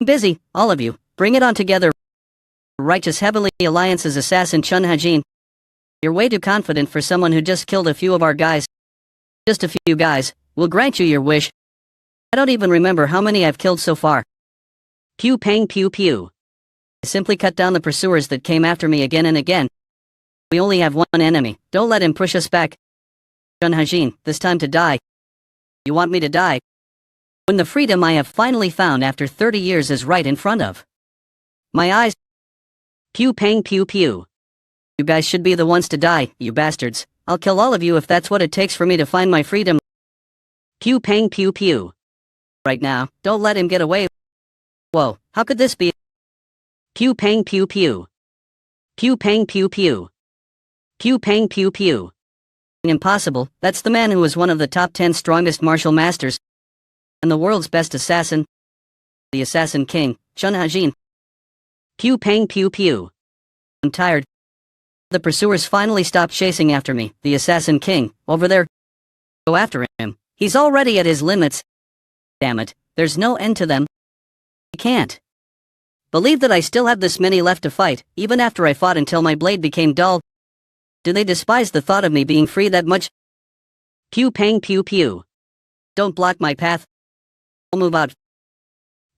Busy, all of you. Bring it on together. Righteous Heavenly Alliance's assassin Chun Hajin. You're way too confident for someone who just killed a few of our guys. Just a few guys. We'll grant you your wish. I don't even remember how many I've killed so far. Pew pang pew pew. I simply cut down the pursuers that came after me again and again. We only have one enemy. Don't let him push us back. Chun Hajin, this time to die. You want me to die? When the freedom I have finally found after 30 years is right in front of my eyes. Pew pang pew pew. You guys should be the ones to die, you bastards. I'll kill all of you if that's what it takes for me to find my freedom. Pew pang pew pew. Right now, don't let him get away. Whoa, how could this be? Pew pang pew pew. Pew pang pew pew. Pew pang pew pew. Impossible, that's the man who was one of the top 10 strongest martial masters. And the world's best assassin. The Assassin King, Chun Hajin. Pew pang pew pew. I'm tired. The pursuers finally stopped chasing after me, the Assassin King, over there. Go after him. He's already at his limits. Damn it, there's no end to them. I can't believe that I still have this many left to fight, even after I fought until my blade became dull. Do they despise the thought of me being free that much? Pew pang pew pew. Don't block my path. I'll move out.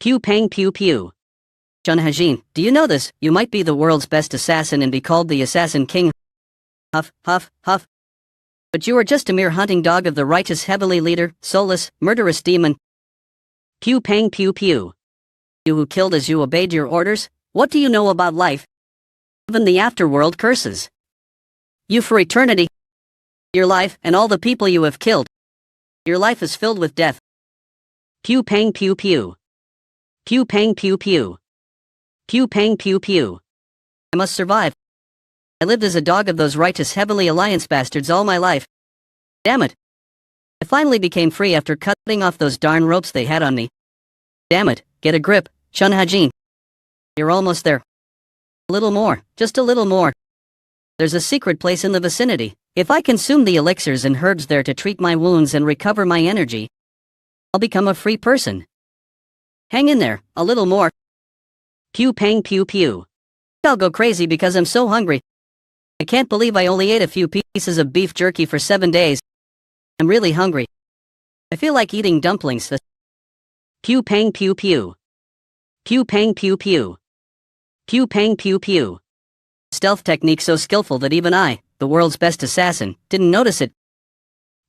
Pew pang pew pew. Chun Hajin, do you know this? You might be the world's best assassin and be called the Assassin King. Huff, huff, huff. But you are just a mere hunting dog of the righteous heavenly leader, soulless, murderous demon. Pew pang pew pew. You who killed as you obeyed your orders? What do you know about life? Even the afterworld curses you for eternity. Your life and all the people you have killed. Your life is filled with death. Pew pang pew pew. Pew pang pew pew. Pew pang pew pew. I must survive. I lived as a dog of those righteous Heavenly Alliance bastards all my life. Damn it. I finally became free after cutting off those darn ropes they had on me. Damn it, get a grip, Chun Hajin. You're almost there. A little more, just a little more. There's a secret place in the vicinity. If I consume the elixirs and herbs there to treat my wounds and recover my energy, I'll become a free person. Hang in there, a little more. Pew pang pew pew. I'll go crazy because I'm so hungry. I can't believe I only ate a few pieces of beef jerky for 7 days. I'm really hungry. I feel like eating dumplings. Pew pang pew pew. Pew pang pew pew. Pew pang pew pew. Stealth technique so skillful that even I, the world's best assassin, didn't notice it.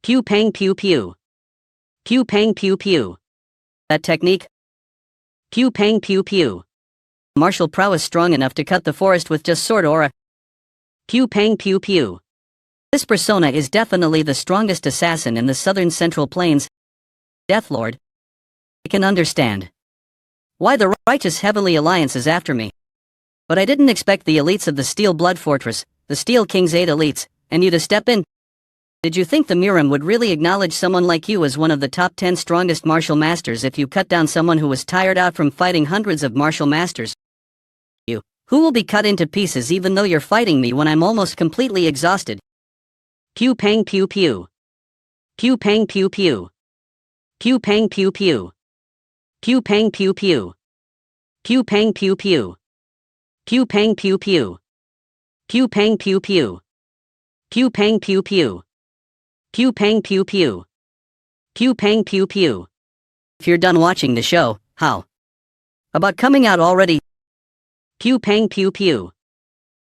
Pew pang pew pew. Pew pang pew pew. That technique? Pew pang pew pew. Martial prowess strong enough to cut the forest with just sword aura. Pew pang pew pew. This persona is definitely the strongest assassin in the southern central plains. Deathlord. I can understand why the righteous Heavenly Alliance is after me. But I didn't expect the elites of the Steel Blood Fortress, the Steel King's 8 elites, and you to step in. Did you think the Miram would really acknowledge someone like you as one of the top 10 strongest martial masters if you cut down someone who was tired out from fighting hundreds of martial masters? You, who will be cut into pieces even though you're fighting me when I'm almost completely exhausted. Pew pang pew pew. Pew pang pew pew. Pew pang pew pew. Pew pang pew pew. Pew pang pew pew. Pew pang pew pew. Pew pang pew pew. Pew pang pew pew. Pew pang pew pew. Pew pang pew pew. If you're done watching the show, how about coming out already? Pew pang pew pew.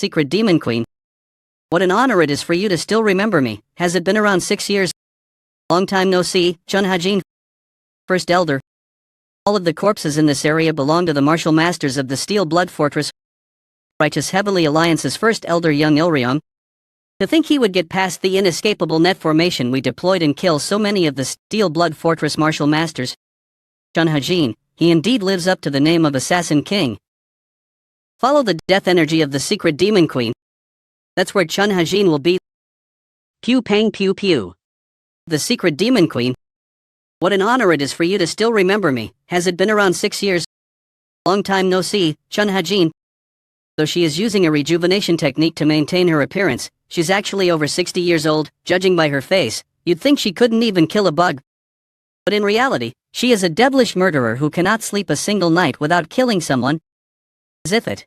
Secret Demon Queen. What an honor it is for you to still remember me. Has it been around 6 years? Long time no see, Chun Hajin. First Elder. All of the corpses in this area belong to the martial masters of the Steel Blood Fortress. Righteous Heavenly Alliance's first Elder, young Ilryong. To think he would get past the inescapable net formation we deployed and kill so many of the Steel Blood Fortress martial masters. Chun Hajin, he indeed lives up to the name of Assassin King. Follow the death energy of the Secret Demon Queen. That's where Chun Hajin will be. Pew pang pew pew. The Secret Demon Queen. What an honor it is for you to still remember me. Has it been around 6 years? Long time no see, Chun Hajin. Though she is using a rejuvenation technique to maintain her appearance, she's actually over 60 years old, judging by her face. You'd think she couldn't even kill a bug. But in reality, she is a devilish murderer who cannot sleep a single night without killing someone. As if it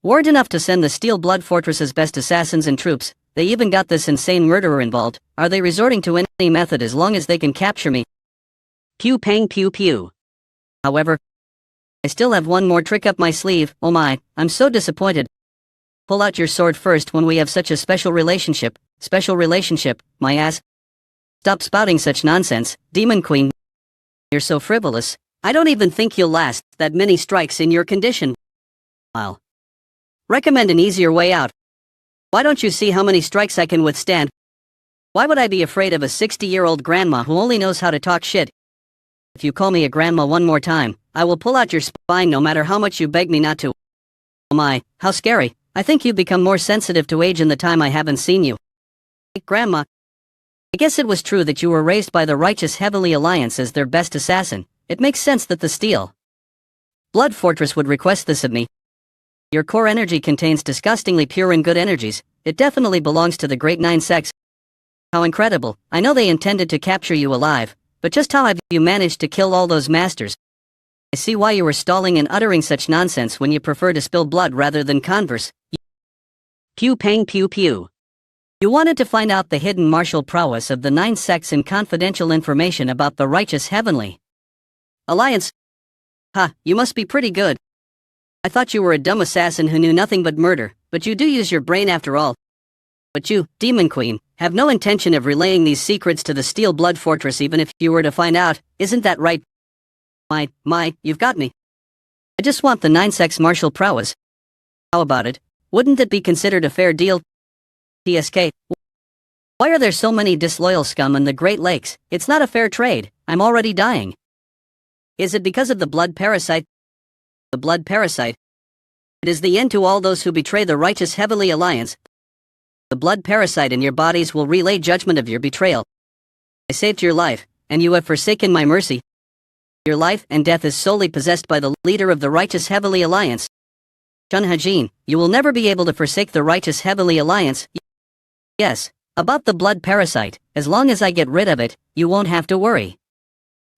weren't enough to send the Steel Blood Fortress's best assassins and troops, they even got this insane murderer involved. Are they resorting to any method as long as they can capture me? Pew pang pew pew. However, I still have one more trick up my sleeve. Oh my, I'm so disappointed. Pull out your sword first when we have such a special relationship, my ass. Stop spouting such nonsense, Demon Queen. You're so frivolous. I don't even think you'll last that many strikes in your condition. I'll recommend an easier way out. Why don't you see how many strikes I can withstand? Why would I be afraid of a 60-year-old grandma who only knows how to talk shit? If you call me a grandma one more time, I will pull out your spine no matter how much you beg me not to. Oh my, how scary. I think you've become more sensitive to age in the time I haven't seen you. Grandma, I guess it was true that you were raised by the righteous Heavenly Alliance as their best assassin. It makes sense that the Steel Blood Fortress would request this of me. Your core energy contains disgustingly pure and good energies. It definitely belongs to the Great Nine Sects. How incredible. I know they intended to capture you alive, but just how have you managed to kill all those masters? I see why you were stalling and uttering such nonsense when you prefer to spill blood rather than converse. Pew pang pew pew. You wanted to find out the hidden martial prowess of the Nine Sects and confidential information about the righteous Heavenly Alliance. Ha, you must be pretty good. I thought you were a dumb assassin who knew nothing but murder, but you do use your brain after all. But you, Demon Queen, have no intention of relaying these secrets to the Steel Blood Fortress even if you were to find out, isn't that right? My, you've got me. I just want the Nine Sects martial prowess. How about it? Wouldn't it be considered a fair deal? TSK. Why are there so many disloyal scum in the Great Lakes? It's not a fair trade. I'm already dying. Is it because of the blood parasite? The blood parasite. It is the end to all those who betray the righteous Heavenly Alliance. The blood parasite in your bodies will relay judgment of your betrayal. I saved your life, and you have forsaken my mercy. Your life and death is solely possessed by the leader of the righteous Heavenly Alliance. Chun Ha-jin, you will never be able to forsake the righteous Heavenly Alliance. Yes, about the blood parasite, as long as I get rid of it, you won't have to worry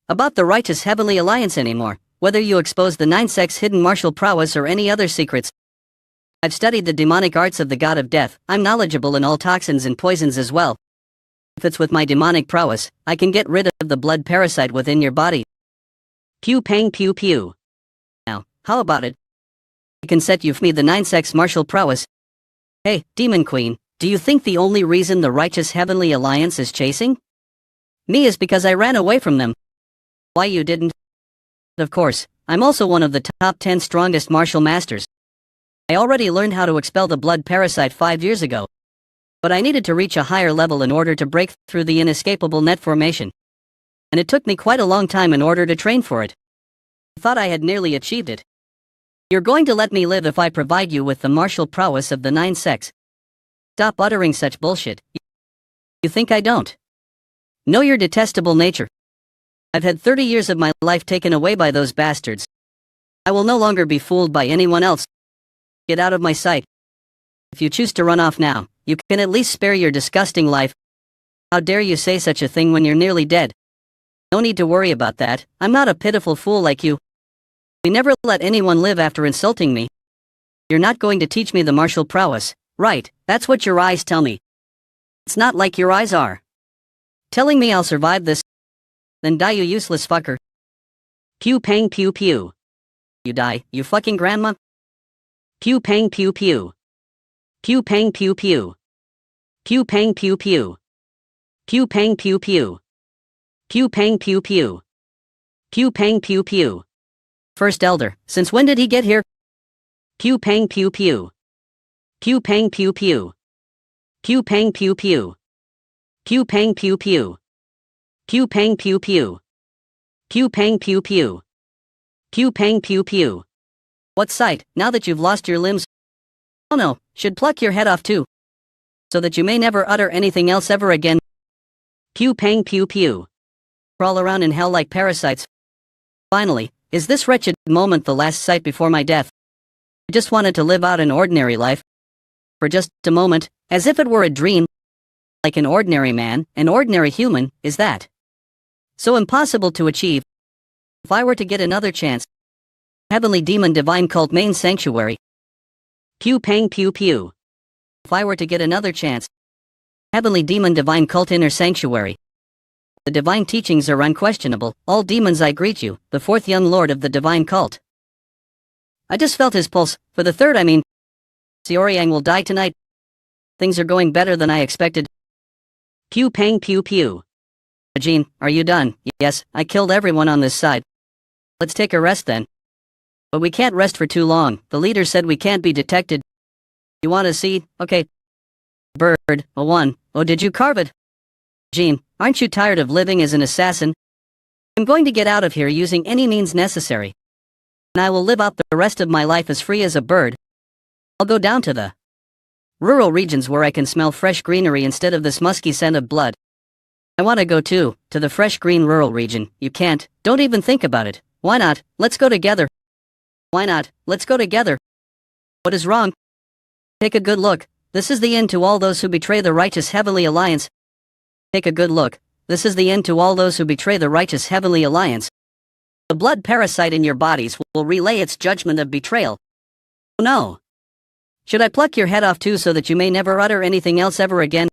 about the righteous Heavenly Alliance anymore, whether you expose the Nine Sects' hidden martial prowess or any other secrets. I've studied the demonic arts of the god of death. I'm knowledgeable in all toxins and poisons as well. If it's with my demonic prowess, I can get rid of the blood parasite within your body. Pew pang pew pew. Now, how about it? I can set you free the Nine Sects martial prowess. Hey, Demon Queen, do you think the only reason the righteous Heavenly Alliance is chasing me is because I ran away from them? Why you didn't? Of course, I'm also one of the top 10 strongest martial masters. I already learned how to expel the blood parasite 5 years ago. But I needed to reach a higher level in order to break through the inescapable net formation. And it took me quite a long time in order to train for it. I thought I had nearly achieved it. You're going to let me live if I provide you with the martial prowess of the Nine Sects. Stop uttering such bullshit. You think I don't know your detestable nature? I've had 30 years of my life taken away by those bastards. I will no longer be fooled by anyone else. Get out of my sight. If you choose to run off now, you can at least spare your disgusting life. How dare you say such a thing when you're nearly dead? No need to worry about that. I'm not a pitiful fool like you. We never let anyone live after insulting me. You're not going to teach me the martial prowess, right? That's what your eyes tell me. It's not like your eyes are telling me I'll survive this. Then die, you useless fucker. Pew pang pew pew. You die, you fucking grandma. Pew pang pew pew. Pew pang pew pew. Pew pang pew pew. Pew pang pew pew. Pew pang pew pew. Pew pang pew pew. First Elder, since when did he get here? Pew pang pew pew. Pew pang pew pew. Pew pang pew pew. Pew pang pew pew. Pew pang pew pew. Pew pang pew pew. Pew pang pew pew. What sight, now that you've lost your limbs? Oh no, should pluck your head off too, so that you may never utter anything else ever again. Pew pang pew pew. Crawl around in hell like parasites. Finally, is this wretched moment the last sight before my death? I just wanted to live out an ordinary life. For just a moment, as if it were a dream. Like an ordinary man, an ordinary human, is that So impossible to achieve. If I were to get another chance. Heavenly Demon Divine Cult Main Sanctuary. Pew pang pew pew. If I were to get another chance. Heavenly Demon Divine Cult Inner Sanctuary. The divine teachings are unquestionable. All demons, I greet you, the fourth young lord of the divine cult. I just felt his pulse. For the third, I mean. Xiaoryang will die tonight. Things are going better than I expected. Pew pang pew pew. Jean, are you done? Yes, I killed everyone on this side. Let's take a rest then. But we can't rest for too long. The leader said we can't be detected. You want to see? Okay. Bird, a one. Oh, did you carve it? Jean, aren't you tired of living as an assassin? I'm going to get out of here using any means necessary. And I will live out the rest of my life as free as a bird. I'll go down to the rural regions where I can smell fresh greenery instead of this musky scent of blood. I want to go too, to the fresh green rural region. You can't. Don't even think about it. Why not? Let's go together. Why not? Let's go together. What is wrong? Take a good look. This is the end to all those who betray the righteous Heavenly Alliance. Take a good look. This is the end to all those who betray the righteous Heavenly Alliance. The blood parasite in your bodies will relay its judgment of betrayal. Oh no. Should I pluck your head off too so that you may never utter anything else ever again?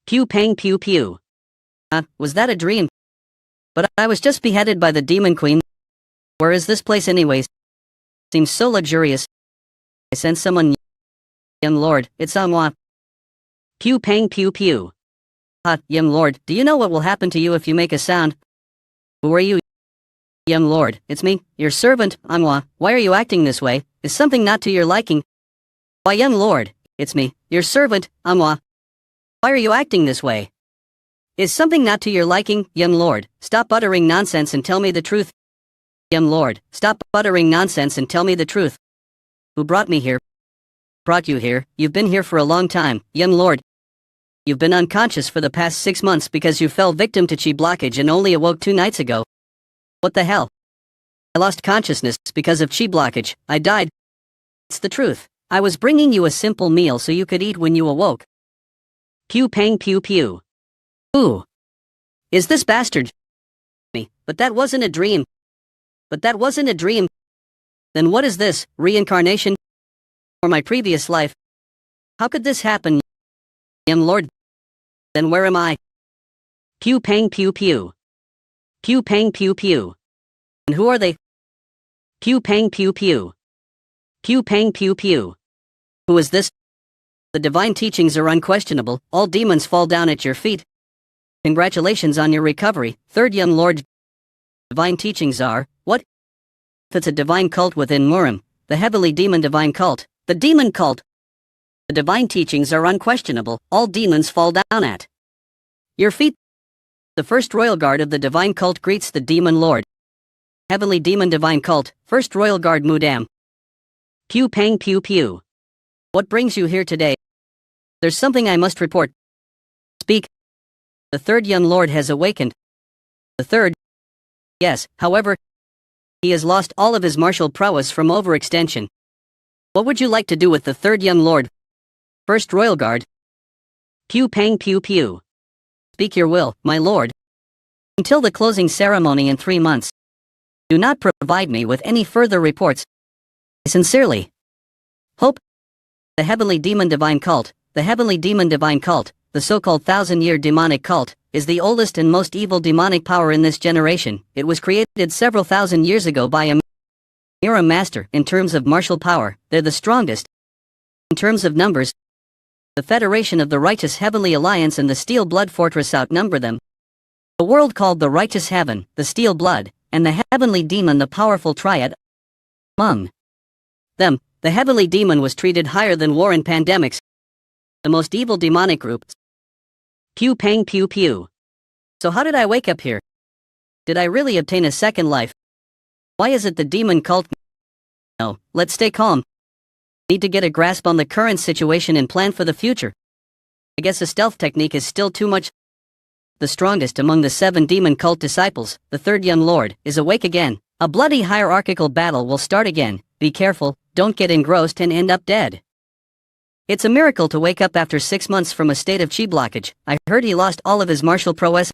Pew pang pew pew. Was that a dream? But I was just beheaded by the Demon Queen. Where is this place anyways? Seems so luxurious. I sense someone. Young Lord, it's Manhwa. Pew pang pew pew. Young Lord, do you know what will happen to you if you make a sound? Who are you? Young Lord, it's me, your servant, Manhwa. Why are you acting this way? Is something not to your liking? Why, young Lord, it's me, your servant, Manhwa. Why are you acting this way? Is something not to your liking, young Lord? Stop uttering nonsense and tell me the truth. Young Lord, stop uttering nonsense and tell me the truth. Who brought me here? Brought you here? You've been here for a long time, young Lord. You've been unconscious for the past 6 months because you fell victim to chi blockage and only awoke 2 nights ago. What the hell? I lost consciousness because of chi blockage. I died. It's the truth. I was bringing you a simple meal so you could eat when you awoke. Pew pang pew pew. Ooh. Is this bastard me? But that wasn't a dream. But that wasn't a dream. Then what is this, reincarnation? Or my previous life? How could this happen, young Lord? Then where am I? Pew pang pew pew. Pew pang pew pew. And who are they? Pew pang pew pew. Pew pang pew pew. Who is this? The divine teachings are unquestionable. All demons fall down at your feet. Congratulations on your recovery, third young Lord. Divine teachings are, what? If it's a divine cult within Murim, the heavenly demon divine cult, the demon cult. The divine teachings are unquestionable. All demons fall down at your feet. The first royal guard of the divine cult greets the demon lord. Heavenly demon divine cult, first royal guard Mudam. Pew pang pew pew. What brings you here today? There's something I must report. Speak. The third young lord has awakened. The third? Yes, however, he has lost all of his martial prowess from overextension. What would you like to do with the third young lord? First royal guard. Pew pang pew pew. Speak your will, my lord. Until the closing ceremony in 3 months. Do not provide me with any further reports. I sincerely hope. The heavenly demon divine cult, the heavenly demon divine cult, the so-called 1,000-year demonic cult, is the oldest and most evil demonic power in this generation. It was created several thousand years ago by a Mira master. In terms of martial power, they're the strongest. In terms of numbers, the Federation of the Righteous Heavenly Alliance and the Steel Blood Fortress outnumber them. The world called the Righteous Heaven, the Steel Blood, and the Heavenly Demon the Powerful Triad. Among them, the Heavenly Demon was treated higher than war and pandemics. The most evil demonic group. Pew pang pew pew. So how did I wake up here? Did I really obtain a second life? Why is it the demon cult? No, let's stay calm. Need to get a grasp on the current situation and plan for the future. I guess a stealth technique is still too much. The strongest among the 7 demon cult disciples, the third young lord, is awake again. A bloody hierarchical battle will start again. Be careful, don't get engrossed and end up dead. It's a miracle to wake up after 6 months from a state of chi blockage. I heard he lost all of his martial prowess.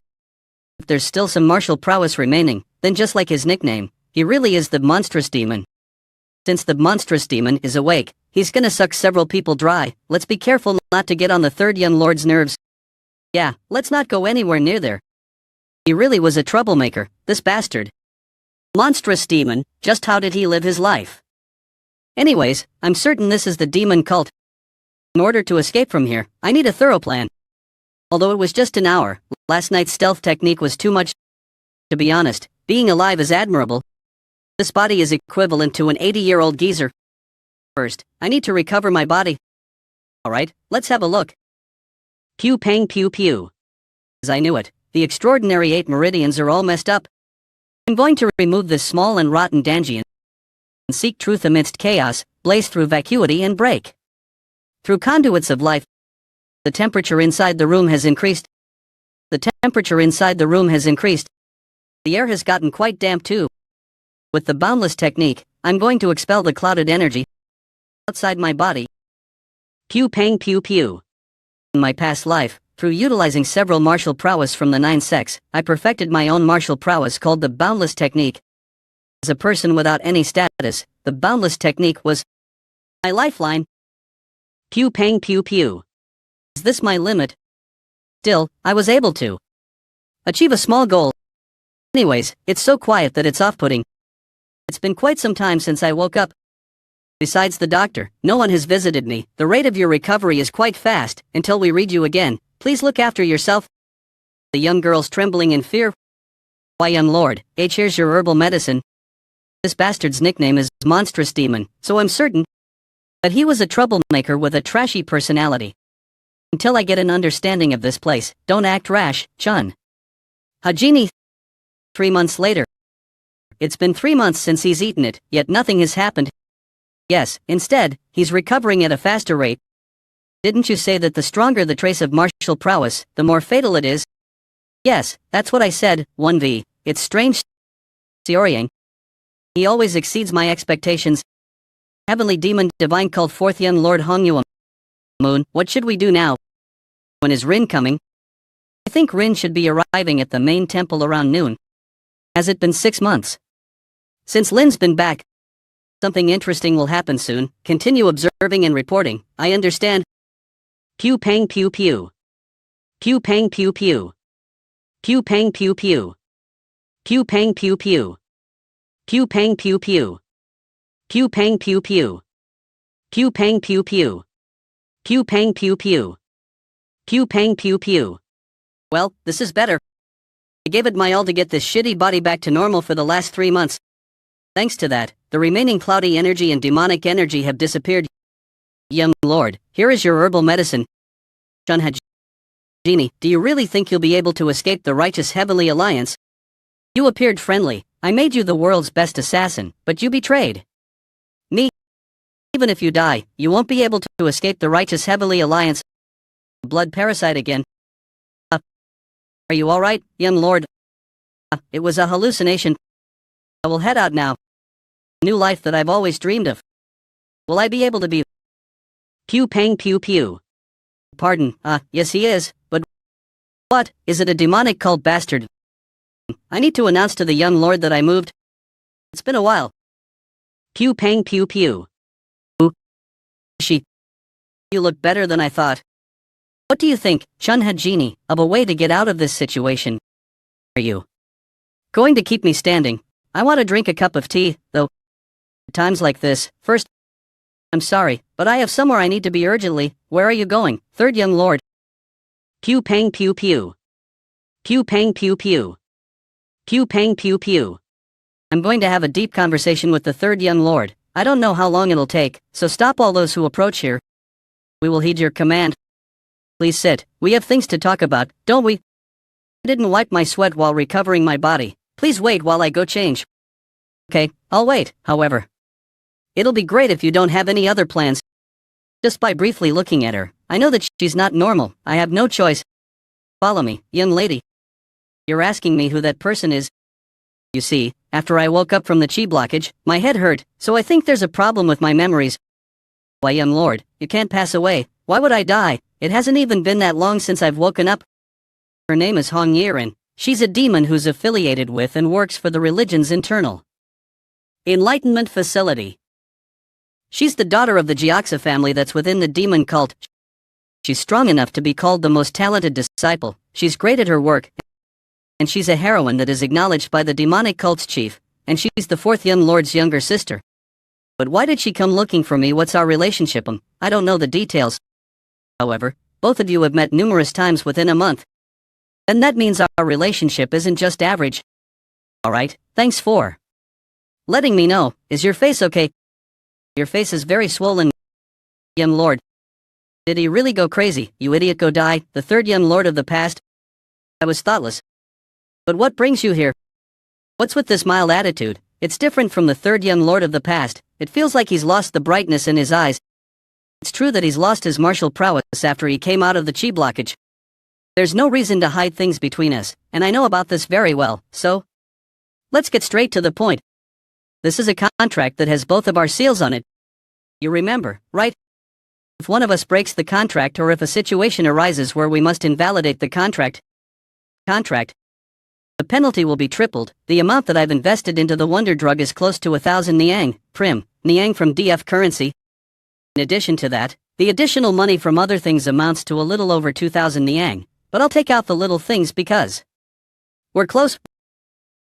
if there's still some martial prowess remaining, then just like his nickname, he really is the monstrous demon. Since the monstrous demon is awake, he's gonna suck several people dry. Let's be careful not to get on the third young lord's nerves. Yeah, let's not go anywhere near there. He really was a troublemaker, this bastard. Monstrous demon, just how did he live his life? Anyways, I'm certain this is the demon cult. In order to escape from here, I need a thorough plan. Although it was just an hour, last night's stealth technique was too much. To be honest, being alive is admirable. This body is equivalent to an 80-year-old geezer. First, I need to recover my body. Alright, let's have a look. Pew pang pew pew. As I knew it, the extraordinary 8 meridians are all messed up. I'm going to remove this small and rotten dungeon and seek truth amidst chaos, blaze through vacuity and break. Through conduits of life, the temperature inside the room has increased. The temperature inside the room has increased. The air has gotten quite damp too. With the boundless technique, I'm going to expel the clouded energy outside my body. Pew pang pew pew. In my past life, through utilizing several martial prowess from the 9 sects, I perfected my own martial prowess called the boundless technique. As a person without any status, the boundless technique was my lifeline. Pew pang pew pew. Is this my limit? Still, I was able to achieve a small goal. Anyways, it's so quiet that it's off-putting. It's been quite some time since I woke up. Besides the doctor, no one has visited me. The rate of your recovery is quite fast. Until we read you again, please look after yourself. The young girl's trembling in fear. Why, young lord, here's your herbal medicine. This bastard's nickname is Monstrous Demon, so I'm certain that he was a troublemaker with a trashy personality. Until I get an understanding of this place, don't act rash, Chun. Hajini. 3 months later. It's been 3 months since he's eaten it, yet nothing has happened. Yes, instead, he's recovering at a faster rate. Didn't you say that the stronger the trace of martial prowess, the more fatal it is? Yes, that's what I said, 1v. It's strange. Xiaoyang. He always exceeds my expectations. Heavenly Demon Divine Cult 4th Young Lord Hongyuam. Moon, what should we do now? When is Rin coming? I think Rin should be arriving at the main temple around noon. Has it been 6 months? Since Lin's been back, something interesting will happen soon. Continue observing and reporting. I understand. Pew pang pew pew. Pew pang pew pew. Pew pang pew pew. Pew pang pew pew. Pew pang pew pew. Pew pang pew pew. Pew pang pew pew. Pew pang pew pew. Pew pang pew pew. Well, this is better. I gave it my all to get this shitty body back to normal for the last 3 months. Thanks to that, the remaining cloudy energy and demonic energy have disappeared. Young lord, here is your herbal medicine. Chun-Hajini, do you really think you'll be able to escape the righteous Heavenly Alliance? You appeared friendly. I made you the world's best assassin, but you betrayed me. Even if you die, you won't be able to escape the righteous Heavenly Alliance. Blood parasite again. Are you alright, young lord? It was a hallucination. I will head out now. New life that I've always dreamed of. Will I be able to be? Pew pang pew pew. Pardon, yes he is, but what, is it a demonic cult bastard? I need to announce to the young lord that I moved. It's been a while. Pew pang pew pew. Ooh. You look better than I thought. What do you think, Chun-Hajini, of a way to get out of this situation? Are you going to keep me standing? I want to drink a cup of tea, though. At times like this, first, I'm sorry, but I have somewhere I need to be urgently. Where are you going, third young lord? Pew pang pew pew. Pew pang pew pew. Pew pang pew pew. I'm going to have a deep conversation with the third young lord. I don't know how long it'll take, so stop all those who approach here. We will heed your command. Please sit, we have things to talk about, don't we? I didn't wipe my sweat while recovering my body. Please wait while I go change. Okay, I'll wait, however. It'll be great if you don't have any other plans. Just by briefly looking at her, I know that she's not normal. I have no choice. Follow me, young lady. You're asking me who that person is. You see, after I woke up from the chi blockage, my head hurt, so I think there's a problem with my memories. Why, young lord, you can't pass away. Why would I die? It hasn't even been that long since I've woken up. Her name is Hong Yiren. She's a demon who's affiliated with and works for the religion's internal enlightenment facility. She's the daughter of the Jiaxa family that's within the demon cult. She's strong enough to be called the most talented disciple, she's great at her work, and she's a heroine that is acknowledged by the demonic cult's chief, and she's the fourth young lord's younger sister. But why did she come looking for me? What's our relationship? I don't know the details. However, both of you have met numerous times within a month. And that means our relationship isn't just average. Alright, thanks for letting me know. Is your face okay? Your face is very swollen, young lord. Did he really go crazy? You idiot, go die, the third young lord of the past? I was thoughtless. But what brings you here? What's with this mild attitude? It's different from the third young lord of the past. It feels like he's lost the brightness in his eyes. It's true that he's lost his martial prowess after he came out of the chi blockage. There's no reason to hide things between us, and I know about this very well, so let's get straight to the point. This is a contract that has both of our seals on it. You remember, right? If one of us breaks the contract or if a situation arises where we must invalidate the contract, the penalty will be tripled. The amount that I've invested into the wonder drug is close to 1,000 Niang, Niang from DF currency. In addition to that, the additional money from other things amounts to a little over 2,000 Niang, but I'll take out the little things because we're close.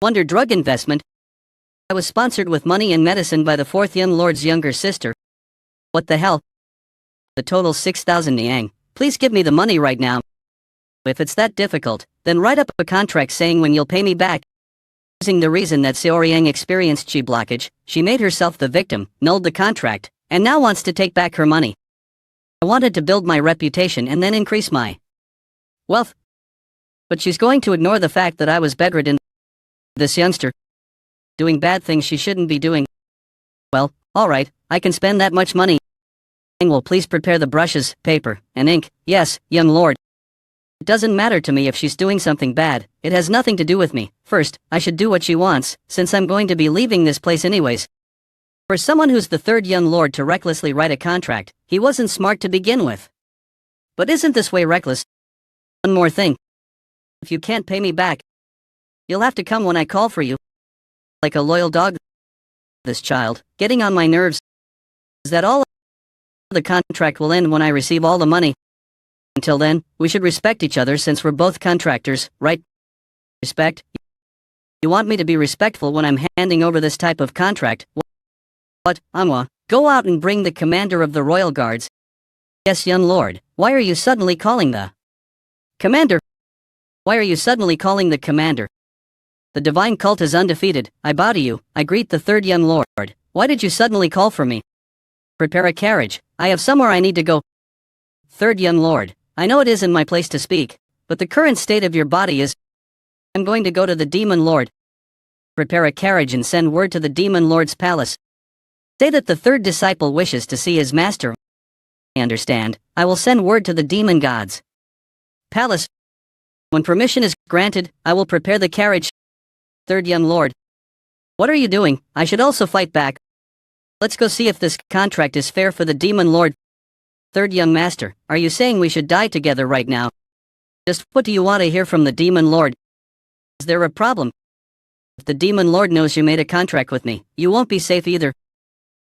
Wonder drug investment. I was sponsored with money and medicine by the fourth young lord's younger sister. What the hell? The total 6,000 Niang. Please give me the money right now. If it's that difficult, then write up a contract saying when you'll pay me back. Using the reason that Xiaoriang experienced chi blockage, she made herself the victim, nulled the contract, and now wants to take back her money. I wanted to build my reputation and then increase my wealth. But she's going to ignore the fact that I was bedridden. This youngster doing bad things she shouldn't be doing. Well, alright, I can spend that much money. Will please prepare the brushes, paper, and ink. Yes, young lord. It doesn't matter to me if she's doing something bad, it has nothing to do with me. First, I should do what she wants, since I'm going to be leaving this place anyways. For someone who's the third young lord to recklessly write a contract, he wasn't smart to begin with. But isn't this way reckless? One more thing. If you can't pay me back, you'll have to come when I call for you. Like a loyal dog. This child, getting on my nerves. Is that all? The contract will end when I receive all the money. Until then, we should respect each other since we're both contractors, right? Respect? You want me to be respectful when I'm handing over this type of contract? What, Manhwa? Go out and bring the commander of the royal guards. Yes, young lord. Why are you suddenly calling the commander? Why are you suddenly calling the commander? The divine cult is undefeated. I bow to you. I greet the third young lord. Why did you suddenly call for me? Prepare a carriage. I have somewhere I need to go. Third young lord, I know it isn't my place to speak, but the current state of your body is... I'm going to go to the demon lord. Prepare a carriage and send word to the demon lord's palace. Say that the third disciple wishes to see his master. I understand. I will send word to the demon gods' palace. When permission is granted, I will prepare the carriage. Third young lord. What are you doing? I should also fight back. Let's go see if this contract is fair for the demon lord. Third young master, are you saying we should die together right now? Just what do you want to hear from the demon lord? Is there a problem? If the demon lord knows you made a contract with me, you won't be safe either.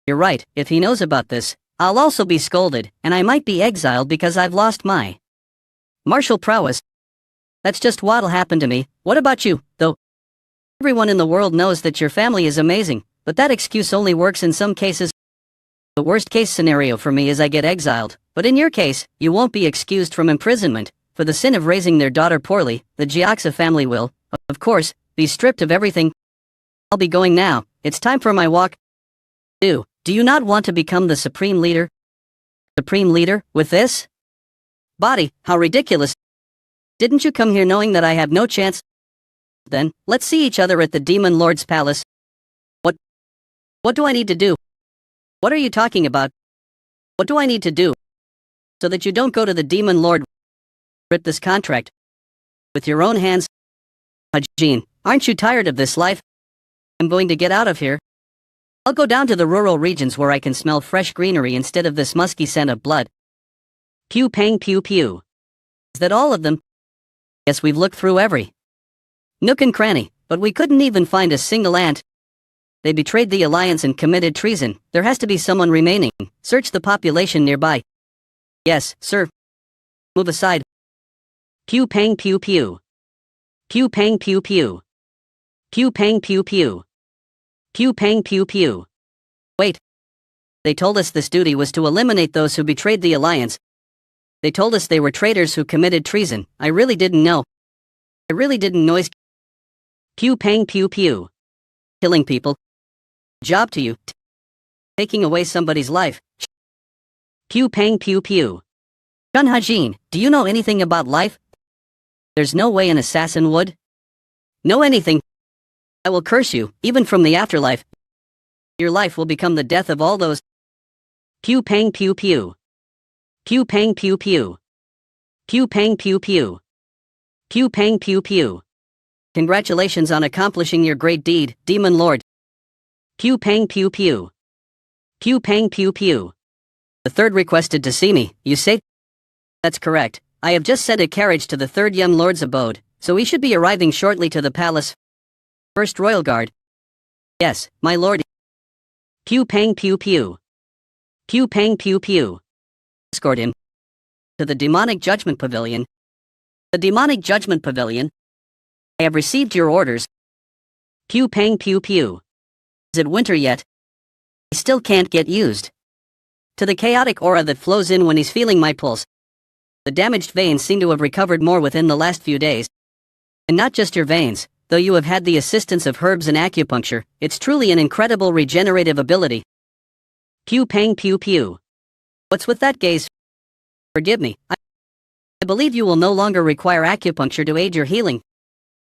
You're right, if he knows about this, I'll also be scolded, and I might be exiled because I've lost my martial prowess. That's just what'll happen to me. What about you, though? Everyone in the world knows that your family is amazing, but that excuse only works in some cases. The worst case scenario for me is I get exiled, but in your case, you won't be excused from imprisonment. For the sin of raising their daughter poorly, the Jiaxa family will, of course, be stripped of everything. I'll be going now. It's time for my walk. Do you not want to become the supreme leader? Supreme leader, with this body? How ridiculous. Didn't you come here knowing that I have no chance? Then, let's see each other at the demon lord's palace. What do I need to do? What are you talking about? What do I need to do? So that you don't go to the demon lord. Rip this contract with your own hands. Hajin, aren't you tired of this life? I'm going to get out of here. I'll go down to the rural regions where I can smell fresh greenery instead of this musky scent of blood. Pew pang pew pew. Is that all of them? Yes, we've looked through every nook and cranny, but we couldn't even find a single ant. They betrayed the Alliance and committed treason. There has to be someone remaining. Search the population nearby. Yes, sir. Move aside. Pew pang pew pew. Pew pang pew pew. Pew pang pew pew. Pew pang pew pew. Wait. They told us this duty was to eliminate those who betrayed the Alliance. They told us they were traitors who committed treason. I really didn't know. I really didn't noise. Pew pang pew pew. Killing people. Job to you. Taking away somebody's life. Pew pang pew pew. Chun Ha-jin, do you know anything about life? There's no way an assassin would know anything. I will curse you, even from the afterlife. Your life will become the death of all those. Pew pang pew pew. Pew pang pew pew. Pew pang pew pew. Pew pang pew pew. Congratulations on accomplishing your great deed, Demon Lord. Pew pang pew pew. Pew pang pew pew. The third requested to see me, you say? That's correct. I have just sent a carriage to the third young lord's abode, so he should be arriving shortly to the palace. First royal guard. Yes, my lord. Pew pang pew pew. Pew pang pew pew. Escort him to the demonic judgment pavilion. The demonic judgment pavilion. I have received your orders. Pew pang pew pew. Is it winter yet? I still can't get used to the chaotic aura that flows in when he's feeling my pulse. The damaged veins seem to have recovered more within the last few days. And not just your veins, though you have had the assistance of herbs and acupuncture, it's truly an incredible regenerative ability. Pew pang pew pew. What's with that gaze? Forgive me, I believe you will no longer require acupuncture to aid your healing.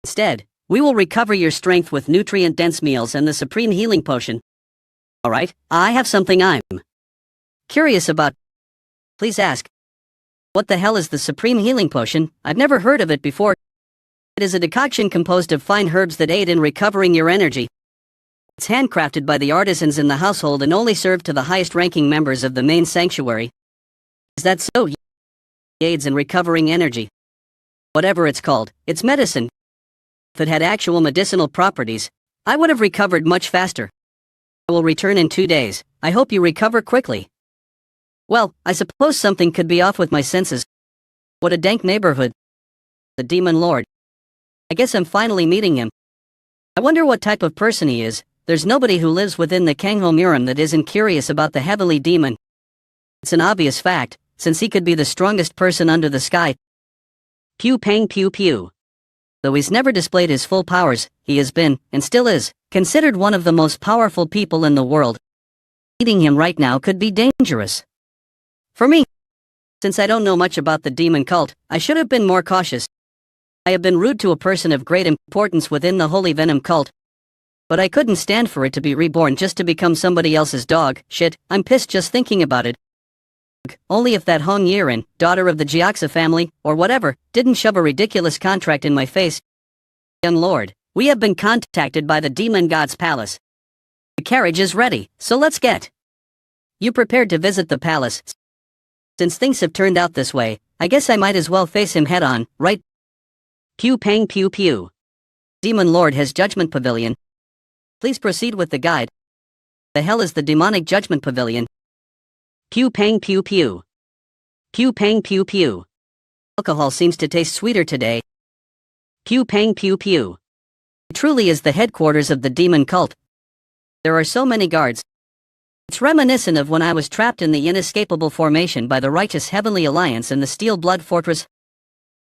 Instead, we will recover your strength with nutrient-dense meals and the supreme healing potion. Alright, I have something I'm curious about. Please ask. What the hell is the supreme healing potion? I've never heard of it before. It is a decoction composed of fine herbs that aid in recovering your energy. It's handcrafted by the artisans in the household and only served to the highest-ranking members of the main sanctuary. Is that so? It aids in recovering energy. Whatever it's called, it's medicine. If it had actual medicinal properties, I would have recovered much faster. I will return in 2 days. I hope you recover quickly. Well, I suppose something could be off with my senses. What a dank neighborhood. The Demon Lord. I guess I'm finally meeting him. I wonder what type of person he is. There's nobody who lives within the Kangho Murim that isn't curious about the heavenly demon. It's an obvious fact, since he could be the strongest person under the sky. Pew pang pew pew. Though he's never displayed his full powers, he has been, and still is, considered one of the most powerful people in the world. Meeting him right now could be dangerous. For me, since I don't know much about the demon cult, I should have been more cautious. I have been rude to a person of great importance within the Holy Venom cult. But I couldn't stand for it to be reborn just to become somebody else's dog. Shit, I'm pissed just thinking about it. Only if that Hong Yiren, daughter of the Jiaxa family, or whatever, didn't shove a ridiculous contract in my face. Young lord, we have been contacted by the demon god's palace. The carriage is ready, so let's get you prepared to visit the palace. Since things have turned out this way, I guess I might as well face him head on, right? Pew pang pew pew. Demon Lord has Judgment Pavilion. Please proceed with the guide. The hell is the demonic Judgment Pavilion? Pew pang pew pew. Pew pang pew pew. Alcohol seems to taste sweeter today. Pew pang pew pew. It truly is the headquarters of the demon cult. There are so many guards. It's reminiscent of when I was trapped in the inescapable formation by the righteous Heavenly Alliance in the Steel Blood Fortress.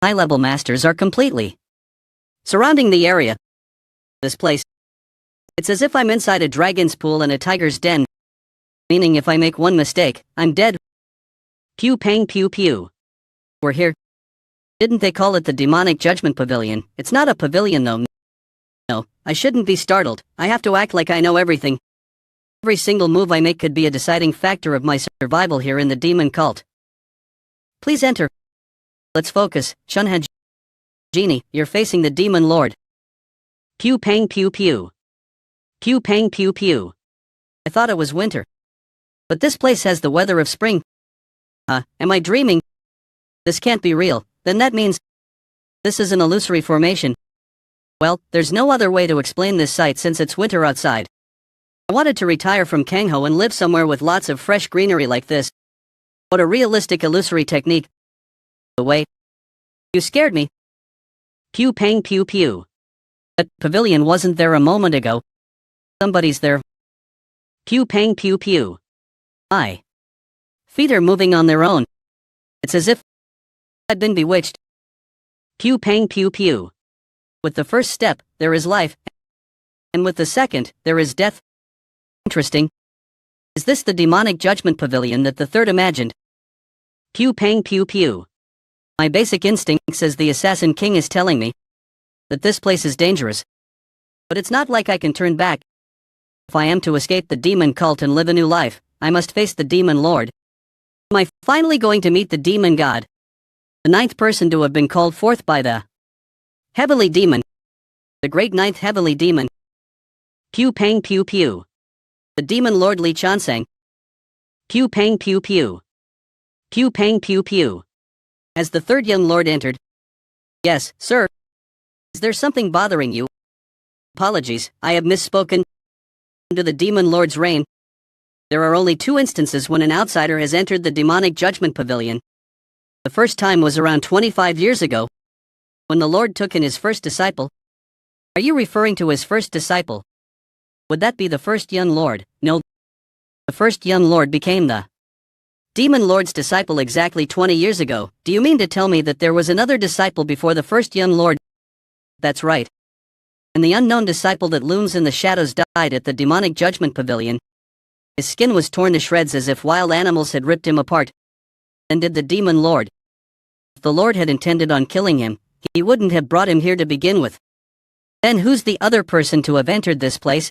High-level masters are completely surrounding the area. This place. It's as if I'm inside a dragon's pool in a tiger's den. Meaning if I make one mistake, I'm dead. Pew pang pew pew. We're here. Didn't they call it the demonic judgment pavilion? It's not a pavilion though. No, I shouldn't be startled. I have to act like I know everything. Every single move I make could be a deciding factor of my survival here in the demon cult. Please enter. Let's focus. Shunha Genie, you're facing the demon lord. Pew pang pew pew. Pew pang pew pew. I thought it was winter. But this place has the weather of spring. Am I dreaming? This can't be real. Then that means this is an illusory formation. Well, there's no other way to explain this sight since it's winter outside. I wanted to retire from Kangho and live somewhere with lots of fresh greenery like this. What a realistic illusory technique. The way you scared me. Pew pang pew pew. That pavilion wasn't there a moment ago. Somebody's there. Pew pang pew pew. Feet are moving on their own. It's as if I'd been bewitched. Pew pang pew pew. With the first step, there is life. And with the second, there is death. Interesting. Is this the demonic judgment pavilion that the third imagined? Pew pang pew pew. My basic instinct says the Assassin King is telling me that this place is dangerous. But it's not like I can turn back. If I am to escape the demon cult and live a new life, I must face the demon lord. Am I finally going to meet the demon god? The ninth person to have been called forth by the heavenly demon. The great ninth heavenly demon. Pew pang pew pew. The demon lord Li Chansang. Pew pang pew pew. Pew pang pew pew. As the third young lord entered. Yes, sir. Is there something bothering you? Apologies, I have misspoken. Under the demon lord's reign, there are only 2 instances when an outsider has entered the demonic judgment pavilion. The first time was around 25 years ago, when the lord took in his first disciple. Are you referring to his first disciple? Would that be the first young lord? No. The first young lord became the demon lord's disciple exactly 20 years ago. Do you mean to tell me that there was another disciple before the first young lord? That's right. And the unknown disciple that looms in the shadows died at the demonic judgment pavilion. His skin was torn to shreds as if wild animals had ripped him apart. Then did the demon lord. If the lord had intended on killing him, he wouldn't have brought him here to begin with. Then who's the other person to have entered this place?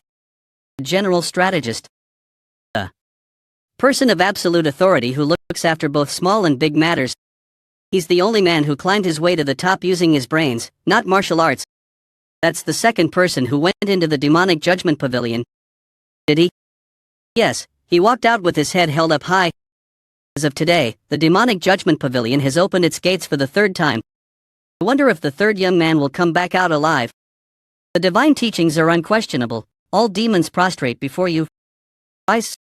The general strategist. A person of absolute authority who looks after both small and big matters. He's the only man who climbed his way to the top using his brains, not martial arts. That's the second person who went into the demonic judgment pavilion. Did he? Yes, he walked out with his head held up high. As of today, the demonic judgment pavilion has opened its gates for the third time. I wonder if the third young man will come back out alive. The divine teachings are unquestionable. All demons prostrate before you. Ice.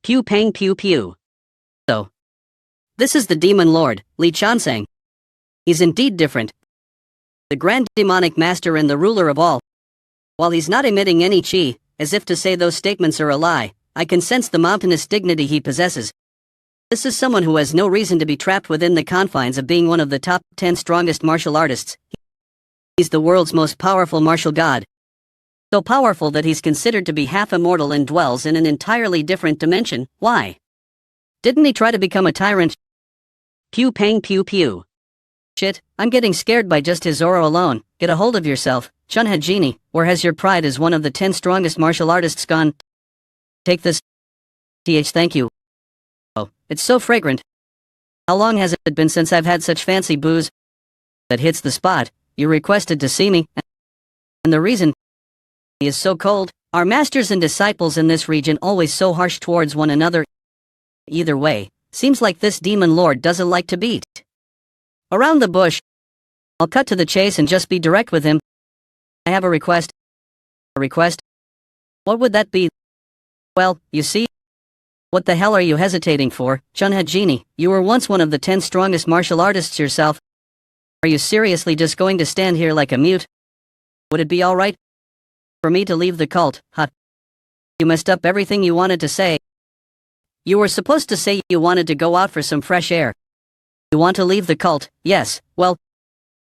Pew pang pew pew. So, this is the demon lord, Li Chansang. He's indeed different. The grand demonic master and the ruler of all. While he's not emitting any chi, as if to say those statements are a lie, I can sense the mountainous dignity he possesses. This is someone who has no reason to be trapped within the confines of being one of the top 10 strongest martial artists. He's the world's most powerful martial god. So powerful that he's considered to be half immortal and dwells in an entirely different dimension. Why? Didn't he try to become a tyrant? Pew pang pew pew. Shit, I'm getting scared by just his aura alone. Get a hold of yourself, Chunha Genie. Where has your pride as one of the 10 strongest martial artists gone? Take this. Thank you. Oh, it's so fragrant. How long has it been since I've had such fancy booze? That hits the spot. You requested to see me. And the reason he is so cold. Our masters and disciples in this region always so harsh towards one another. Either way, seems like this demon lord doesn't like to beat around the bush. I'll cut to the chase and just be direct with him. I have a request. A request? What would that be? Well, you see. What the hell are you hesitating for, Chunha Genie? You were once one of the 10 strongest martial artists yourself. Are you seriously just going to stand here like a mute? Would it be alright for me to leave the cult, huh? You messed up everything you wanted to say. You were supposed to say you wanted to go out for some fresh air. You want to leave the cult, yes, well,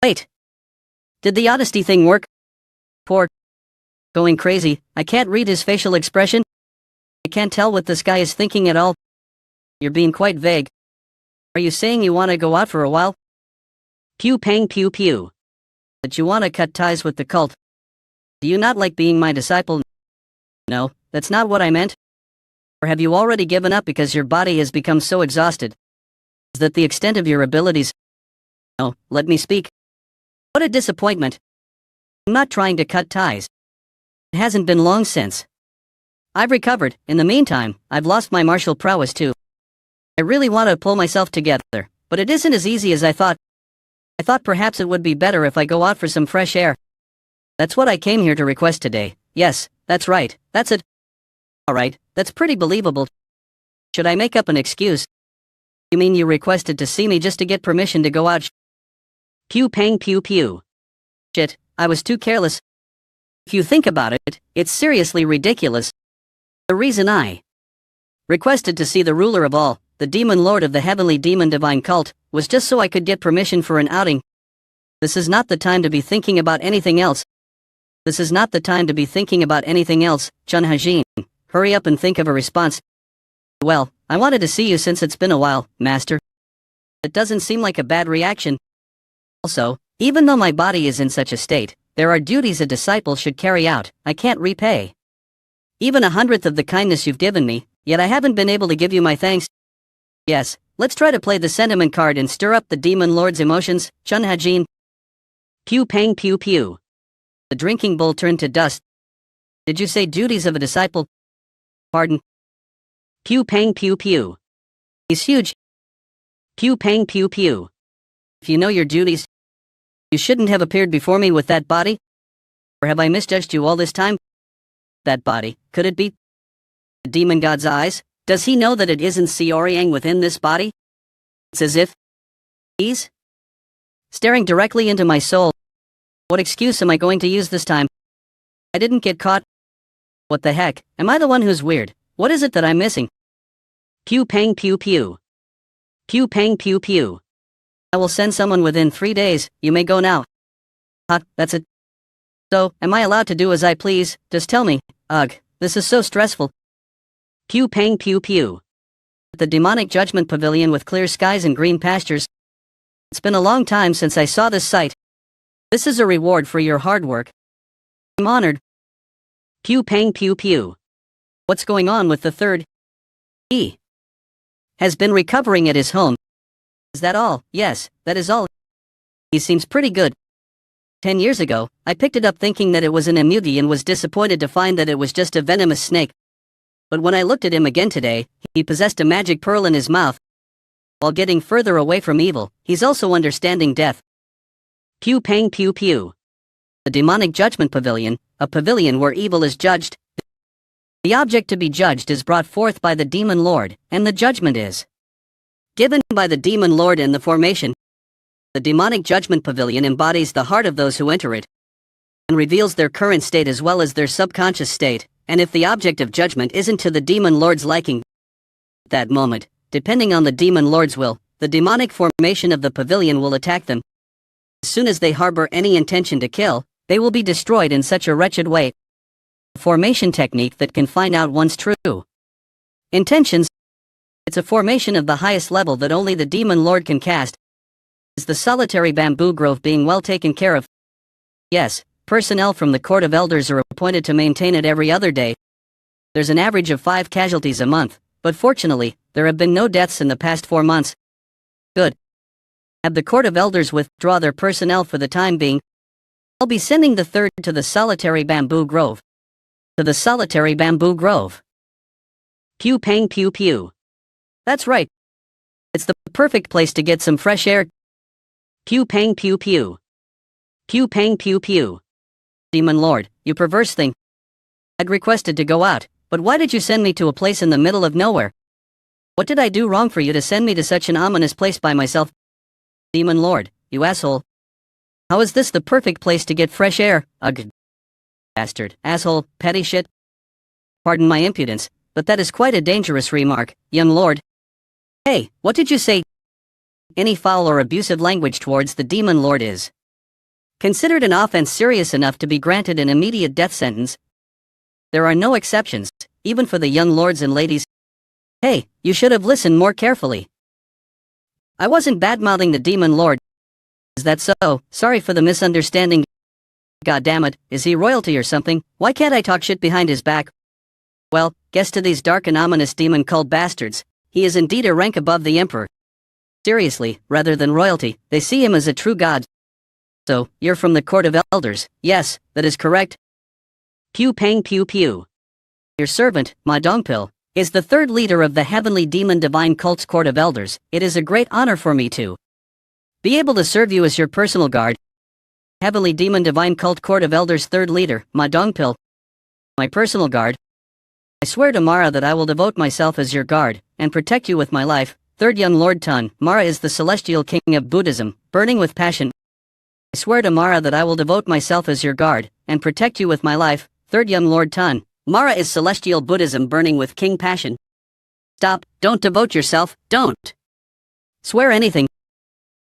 wait. Did the honesty thing work? Poor. Going crazy, I can't read his facial expression. I can't tell what this guy is thinking at all. You're being quite vague. Are you saying you want to go out for a while? Pew pang pew pew. That you want to cut ties with the cult. Do you not like being my disciple? No, that's not what I meant. Or have you already given up because your body has become so exhausted? Is that the extent of your abilities? No, let me speak. What a disappointment. I'm not trying to cut ties. It hasn't been long since. I've recovered. In the meantime, I've lost my martial prowess too. I really want to pull myself together, but it isn't as easy as I thought. I thought perhaps it would be better if I go out for some fresh air. That's what I came here to request today. Yes, that's right, that's it. Alright, that's pretty believable. Should I make up an excuse? You mean you requested to see me just to get permission to go out? Pew pang pew pew. Shit, I was too careless. If you think about it, it's seriously ridiculous. The reason I requested to see the ruler of all, the demon lord of the heavenly demon divine cult, was just so I could get permission for an outing. This is not the time to be thinking about anything else. This is not the time to be thinking about anything else, Chun Hajin. Hurry up and think of a response. Well, I wanted to see you since it's been a while, master. It doesn't seem like a bad reaction. Also, even though my body is in such a state, there are duties a disciple should carry out. I can't repay even 100th of the kindness you've given me, yet I haven't been able to give you my thanks. Yes, let's try to play the sentiment card and stir up the demon lord's emotions, Chun Hajin. Pew pang pew pew. The drinking bowl turned to dust. Did you say duties of a disciple? Pardon? Pew pang pew pew. He's huge. Pew pang pew pew. If you know your duties, you shouldn't have appeared before me with that body? Or have I misjudged you all this time? That body, could it be the demon god's eyes? Does he know that it isn't Xiaoryang within this body? It's as if he's staring directly into my soul. What excuse am I going to use this time? I didn't get caught. What the heck, am I the one who's weird? What is it that I'm missing? Pew pang pew pew. Pew pang pew pew. I will send someone within 3 days, you may go now. Huh, that's it. So, am I allowed to do as I please? Just tell me. Ugh, this is so stressful. Pew pang pew pew. The demonic judgment pavilion with clear skies and green pastures. It's been a long time since I saw this sight. This is a reward for your hard work. I'm honored. Pew pang pew pew. What's going on with the third? He has been recovering at his home. Is that all? Yes, that is all. He seems pretty good. 10 years ago, I picked it up thinking that it was an emugi and was disappointed to find that it was just a venomous snake. But when I looked at him again today, he possessed a magic pearl in his mouth. While getting further away from evil, he's also understanding death. Pew pang pew pew. The demonic judgment pavilion, a pavilion where evil is judged. The object to be judged is brought forth by the demon lord, and the judgment is given by the demon lord in the formation. The demonic judgment pavilion embodies the heart of those who enter it and reveals their current state as well as their subconscious state, and if the object of judgment isn't to the demon lord's liking at that moment, depending on the demon lord's will, the demonic formation of the pavilion will attack them. As soon as they harbor any intention to kill, they will be destroyed in such a wretched way. A formation technique that can find out one's true intentions. It's a formation of the highest level that only the demon lord can cast. Is the solitary bamboo grove being well taken care of? Yes, personnel from the Court of Elders are appointed to maintain it every other day. There's an average of 5 casualties a month, but fortunately, there have been no deaths in the past 4 months. Good. Have the Court of Elders withdraw their personnel for the time being. I'll be sending the third to the solitary bamboo grove. To the solitary bamboo grove. Pew pang pew pew. That's right. It's the perfect place to get some fresh air. Pew pang pew pew. Pew pang pew pew. Demon lord, you perverse thing. I'd requested to go out, but why did you send me to a place in the middle of nowhere? What did I do wrong for you to send me to such an ominous place by myself? Demon lord, you asshole. How is this the perfect place to get fresh air? Ugh. Bastard, asshole, petty shit. Pardon my impudence, but that is quite a dangerous remark, young lord. Hey, what did you say? Any foul or abusive language towards the demon lord is considered an offense serious enough to be granted an immediate death sentence. There are no exceptions, even for the young lords and ladies. Hey, you should have listened more carefully. I wasn't bad-mouthing the demon lord. Is that so? Sorry for the misunderstanding. God damn it, is he royalty or something? Why can't I talk shit behind his back? Well, guess to these dark and ominous demon cult bastards, he is indeed a rank above the emperor. Seriously, rather than royalty, they see him as a true god. So, you're from the Court of Elders? Yes, that is correct. Pew pang pew pew. Your servant, Ma Dongpil, is the third leader of the Heavenly Demon Divine Cult's Court of Elders. It is a great honor for me to be able to serve you as your personal guard. Heavenly Demon Divine Cult Court of Elders 3rd Leader, Ma Dongpil. My personal guard. I swear to Mara that I will devote myself as your guard, and protect you with my life. 3rd Young Lord Tun. Mara is the celestial king of Buddhism, burning with passion. I swear to Mara that I will devote myself as your guard, and protect you with my life. 3rd Young Lord Tun. Mara is celestial Buddhism burning with king passion. Stop, don't devote yourself, don't. Swear anything.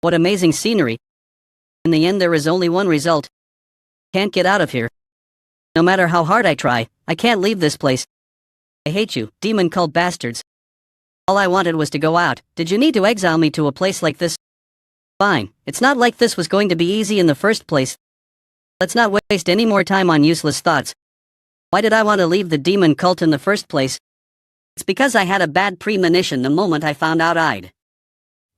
What amazing scenery. In the end there is only one result. Can't get out of here. No matter how hard I try, I can't leave this place. I hate you, demon cult bastards. All I wanted was to go out. Did you need to exile me to a place like this? Fine, it's not like this was going to be easy in the first place. Let's not waste any more time on useless thoughts. Why did I want to leave the demon cult in the first place? It's because I had a bad premonition the moment I found out I'd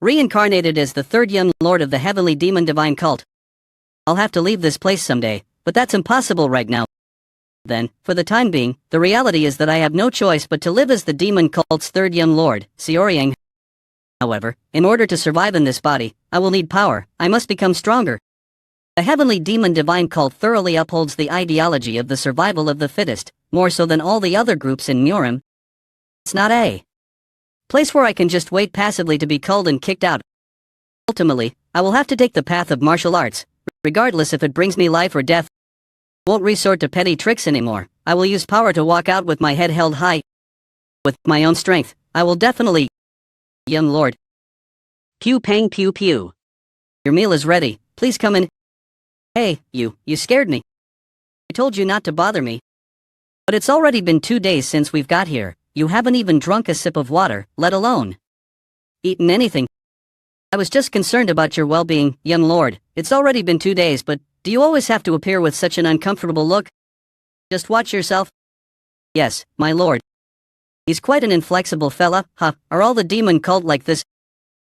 reincarnated as the 3rd Young Lord of the Heavenly Demon Divine Cult. I'll have to leave this place someday, but that's impossible right now. Then, for the time being, the reality is that I have no choice but to live as the demon cult's 3rd Young Lord, Xiaoryang. However, in order to survive in this body, I will need power. I must become stronger. The Heavenly Demon Divine Cult thoroughly upholds the ideology of the survival of the fittest, more so than all the other groups in Murim. It's not a place where I can just wait passively to be culled and kicked out. Ultimately, I will have to take the path of martial arts, regardless if it brings me life or death. Won't resort to petty tricks anymore. I will use power to walk out with my head held high. With my own strength, I will definitely... Young Lord. Pew pang pew pew. Your meal is ready, please come in. Hey, you scared me. I told you not to bother me. But it's already been 2 days since we've got here. You haven't even drunk a sip of water, let alone eaten anything. I was just concerned about your well-being, young lord. It's already been 2 days, but do you always have to appear with such an uncomfortable look? Just watch yourself. Yes, my lord. He's quite an inflexible fella, huh? Are all the demon cult like this?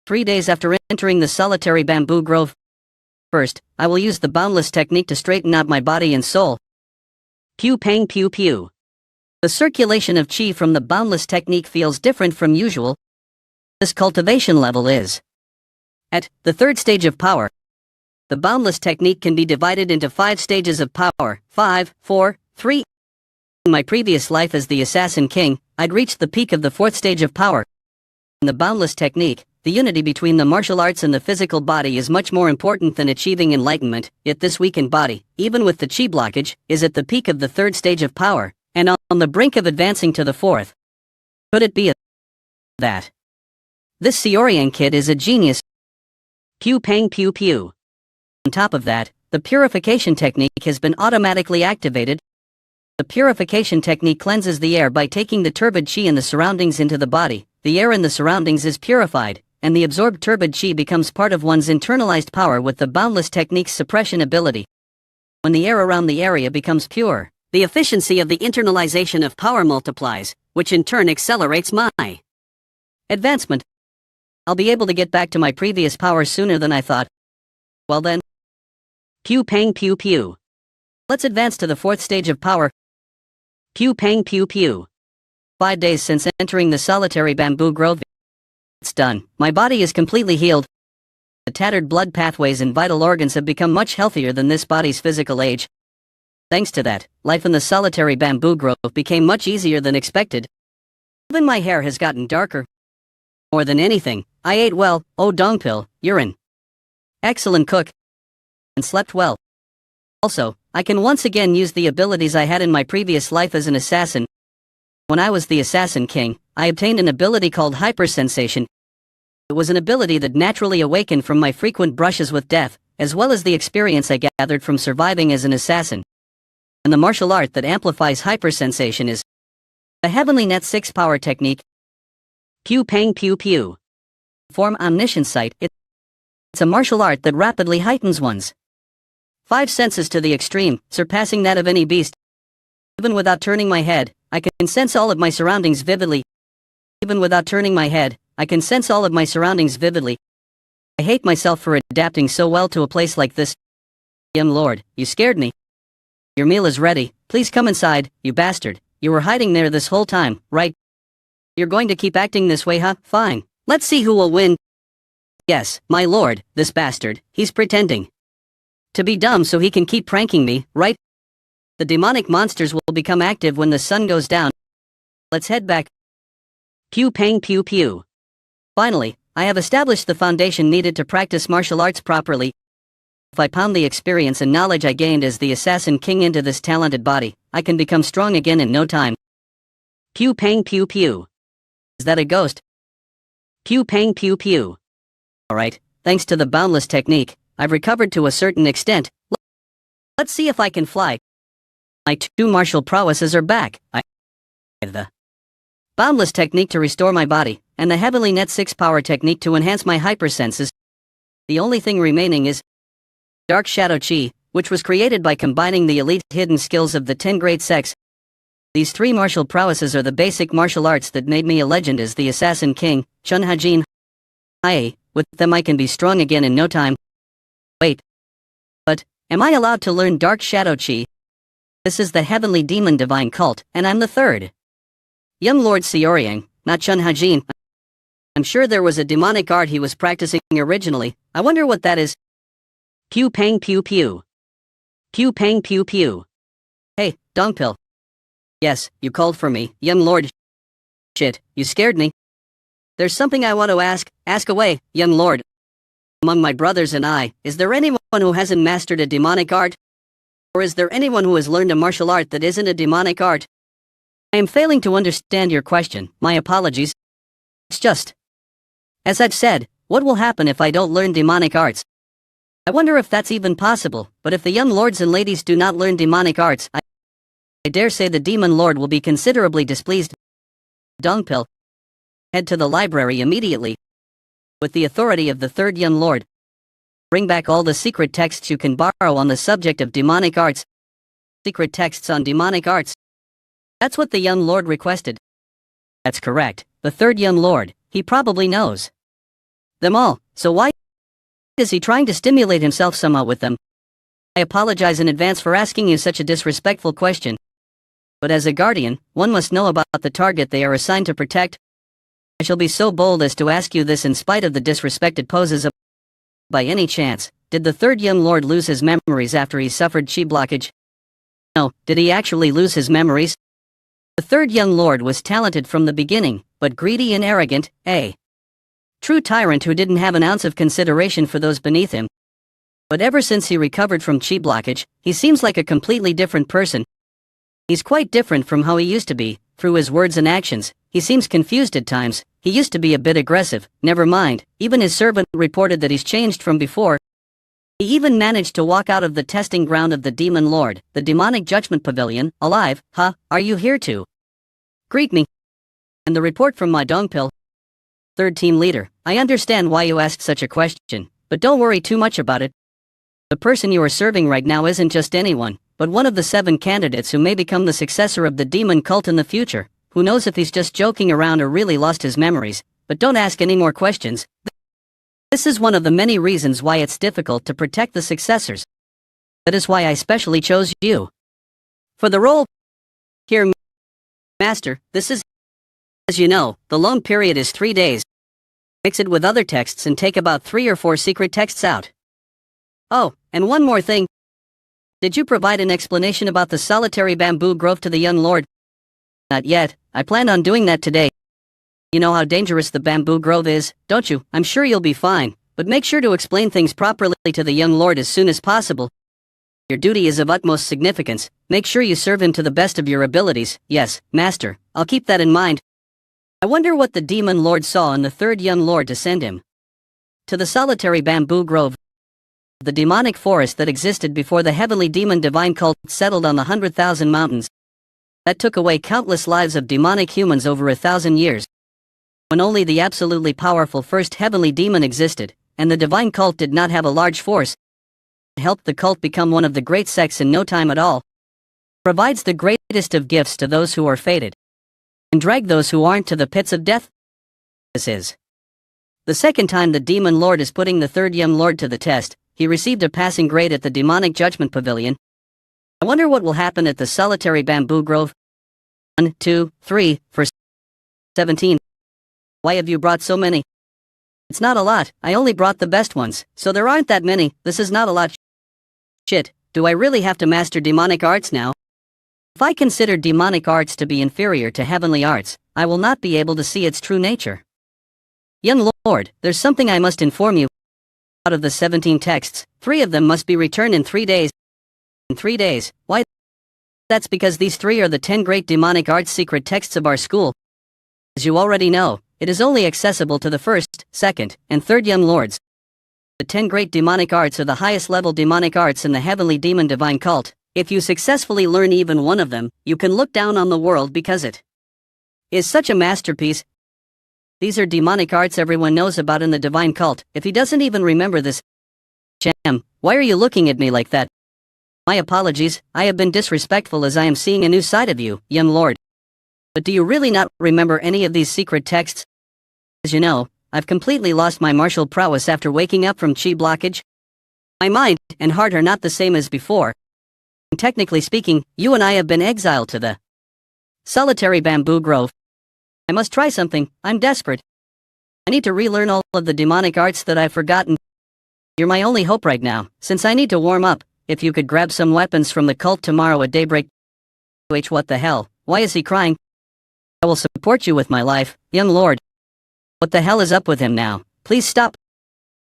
3 days after entering the solitary bamboo grove. First, I will use the boundless technique to straighten out my body and soul. Pew pang pew pew. The circulation of chi from the boundless technique feels different from usual. This cultivation level is at the 3rd stage of power. The boundless technique can be divided into 5 stages of power. 5, 4, 3. In my previous life as the Assassin King, I'd reached the peak of the 4th stage of power. In the boundless technique, the unity between the martial arts and the physical body is much more important than achieving enlightenment, yet this weakened body, even with the chi blockage, is at the peak of the 3rd stage of power, and on the brink of advancing to the 4th. Could it be that this Xiaoryang kid is a genius? Pew pang pew pew. On top of that, the purification technique has been automatically activated. The purification technique cleanses the air by taking the turbid chi in the surroundings into the body. The air in the surroundings is purified, and the absorbed turbid chi becomes part of one's internalized power with the boundless technique's suppression ability. When the air around the area becomes pure, the efficiency of the internalization of power multiplies, which in turn accelerates my advancement. I'll be able to get back to my previous power sooner than I thought. Well then. Pew pang pew pew. Let's advance to the 4th stage of power. Pew pang pew pew. 5 days since entering the solitary bamboo grove. It's done. My body is completely healed. The tattered blood pathways and vital organs have become much healthier than this body's physical age. Thanks to that, life in the solitary bamboo grove became much easier than expected. Even my hair has gotten darker. More than anything, I ate well. Oh Dongpil, you're an excellent cook. And slept well. Also, I can once again use the abilities I had in my previous life as an assassin. When I was the Assassin King, I obtained an ability called hypersensation. It was an ability that naturally awakened from my frequent brushes with death, as well as the experience I gathered from surviving as an assassin. And the martial art that amplifies hypersensation is the Heavenly Net 6 power technique. Pew pang pew pew. Form omniscient sight. It's a martial art that rapidly heightens one's 5 senses to the extreme, surpassing that of any beast. Even without turning my head, I can sense all of my surroundings vividly. Even without turning my head, I can sense all of my surroundings vividly. I hate myself for adapting so well to a place like this. Young lord, you scared me. Your meal is ready, please come inside, you bastard. You were hiding there this whole time, right? You're going to keep acting this way, huh? Fine. Let's see who will win. Yes, my lord, this bastard, he's pretending To be dumb so he can keep pranking me, right? The demonic monsters will become active when the sun goes down. Let's head back. Pew pang pew pew. Finally, I have established the foundation needed to practice martial arts properly. If I pound the experience and knowledge I gained as the Assassin King into this talented body, I can become strong again in no time. Pew pang pew pew. Is that a ghost? Pew pang pew pew. Alright, thanks to the boundless technique, I've recovered to a certain extent. Let's see if I can fly. My two martial prowesses are back. The boundless technique to restore my body, and the heavenly net 6 power technique to enhance my hypersenses. The only thing remaining is Dark Shadow Chi, which was created by combining the elite hidden skills of the 10 great sects. These 3 martial prowesses are the basic martial arts that made me a legend as the Assassin King, Chun Hajin. With them I can be strong again in no time. Wait. But, am I allowed to learn Dark Shadow Chi? This is the Heavenly Demon Divine Cult, and I'm the 3rd. Young Lord Seoryang, not Chun Hajin. I'm sure there was a demonic art he was practicing originally. I wonder what that is. Pew pang pew pew. Pew pang pew pew. Hey, Dongpil. Yes, you called for me, young lord. Shit, you scared me. There's something I want to ask. Ask away, young lord. Among my brothers and I, is there anyone who hasn't mastered a demonic art? Or is there anyone who has learned a martial art that isn't a demonic art? I am failing to understand your question, my apologies. It's just, as I've said, what will happen if I don't learn demonic arts? I wonder if that's even possible, but if the young lords and ladies do not learn demonic arts, I dare say the demon lord will be considerably displeased. Dongpil. Head to the library immediately. With the authority of the 3rd young lord. Bring back all the secret texts you can borrow on the subject of demonic arts. Secret texts on demonic arts. That's what the young lord requested. That's correct, the 3rd young lord, he probably knows them all, so why is he trying to stimulate himself somehow with them? I apologize in advance for asking you such a disrespectful question. But as a guardian, one must know about the target they are assigned to protect. I shall be so bold as to ask you this in spite of the disrespected poses of. By any chance, did the 3rd young lord lose his memories after he suffered chi blockage? No, did he actually lose his memories? The 3rd young lord was talented from the beginning, but greedy and arrogant, a true tyrant who didn't have an ounce of consideration for those beneath him. But ever since he recovered from chi blockage, he seems like a completely different person. He's quite different from how he used to be. Through his words and actions, he seems confused at times. He used to be a bit aggressive, never mind, even his servant reported that he's changed from before. He even managed to walk out of the testing ground of the Demon Lord, the Demonic Judgment Pavilion, alive. Are you here to greet me? And the report from my Dongpil. 3rd team leader, I understand why you asked such a question, but don't worry too much about it. The person you are serving right now isn't just anyone, but one of the 7 candidates who may become the successor of the demon cult in the future. Who knows if he's just joking around or really lost his memories, but don't ask any more questions. This is one of the many reasons why it's difficult to protect the successors. That is why I specially chose you for the role. Here, Master, this is, as you know, the loan period is 3 days. Mix it with other texts and take about 3 or 4 secret texts out. Oh, and one more thing. Did you provide an explanation about the solitary bamboo grove to the young lord? Not yet, I planned on doing that today. You know how dangerous the bamboo grove is, don't you? I'm sure you'll be fine, but make sure to explain things properly to the young lord as soon as possible. Your duty is of utmost significance. Make sure you serve him to the best of your abilities. Yes, Master, I'll keep that in mind. I wonder what the demon lord saw in the 3rd young lord to send him to the solitary bamboo grove, the demonic forest that existed before the heavenly demon divine cult settled on the 100,000 mountains. That took away countless lives of demonic humans over 1,000 years. When only the absolutely powerful first heavenly demon existed, and the divine cult did not have a large force, it helped the cult become one of the great sects in no time at all. Provides the greatest of gifts to those who are fated, and drag those who aren't to the pits of death. This is the 2nd time the demon lord is putting the 3rd young lord to the test. He received a passing grade at the Demonic Judgment Pavilion. I wonder what will happen at the solitary bamboo grove. 1, 2, 3, for 17. Why have you brought so many? It's not a lot, I only brought the best ones, so there aren't that many. This is not a lot. Shit, do I really have to master demonic arts now? If I consider demonic arts to be inferior to heavenly arts, I will not be able to see its true nature. Young Lord, there's something I must inform you. Out of the 17 texts, 3 of them must be returned in 3 days. In 3 days, why? That's because these 3 are the 10 great demonic arts secret texts of our school. As you already know, it is only accessible to the 1st, 2nd, and 3rd young lords. The 10 great demonic arts are the highest level demonic arts in the heavenly demon divine cult. If you successfully learn even one of them, you can look down on the world because it is such a masterpiece. These are demonic arts everyone knows about in the divine cult. If he doesn't even remember this, Jam, why are you looking at me like that? My apologies, I have been disrespectful as I am seeing a new side of you, young lord. But do you really not remember any of these secret texts? As you know, I've completely lost my martial prowess after waking up from chi blockage. My mind and heart are not the same as before. And technically speaking, you and I have been exiled to the solitary bamboo grove. I must try something, I'm desperate. I need to relearn all of the demonic arts that I've forgotten. You're my only hope right now, since I need to warm up. If you could grab some weapons from the cult tomorrow at daybreak. What the hell, why is he crying? I will support you with my life, young lord. What the hell is up with him now? Please stop.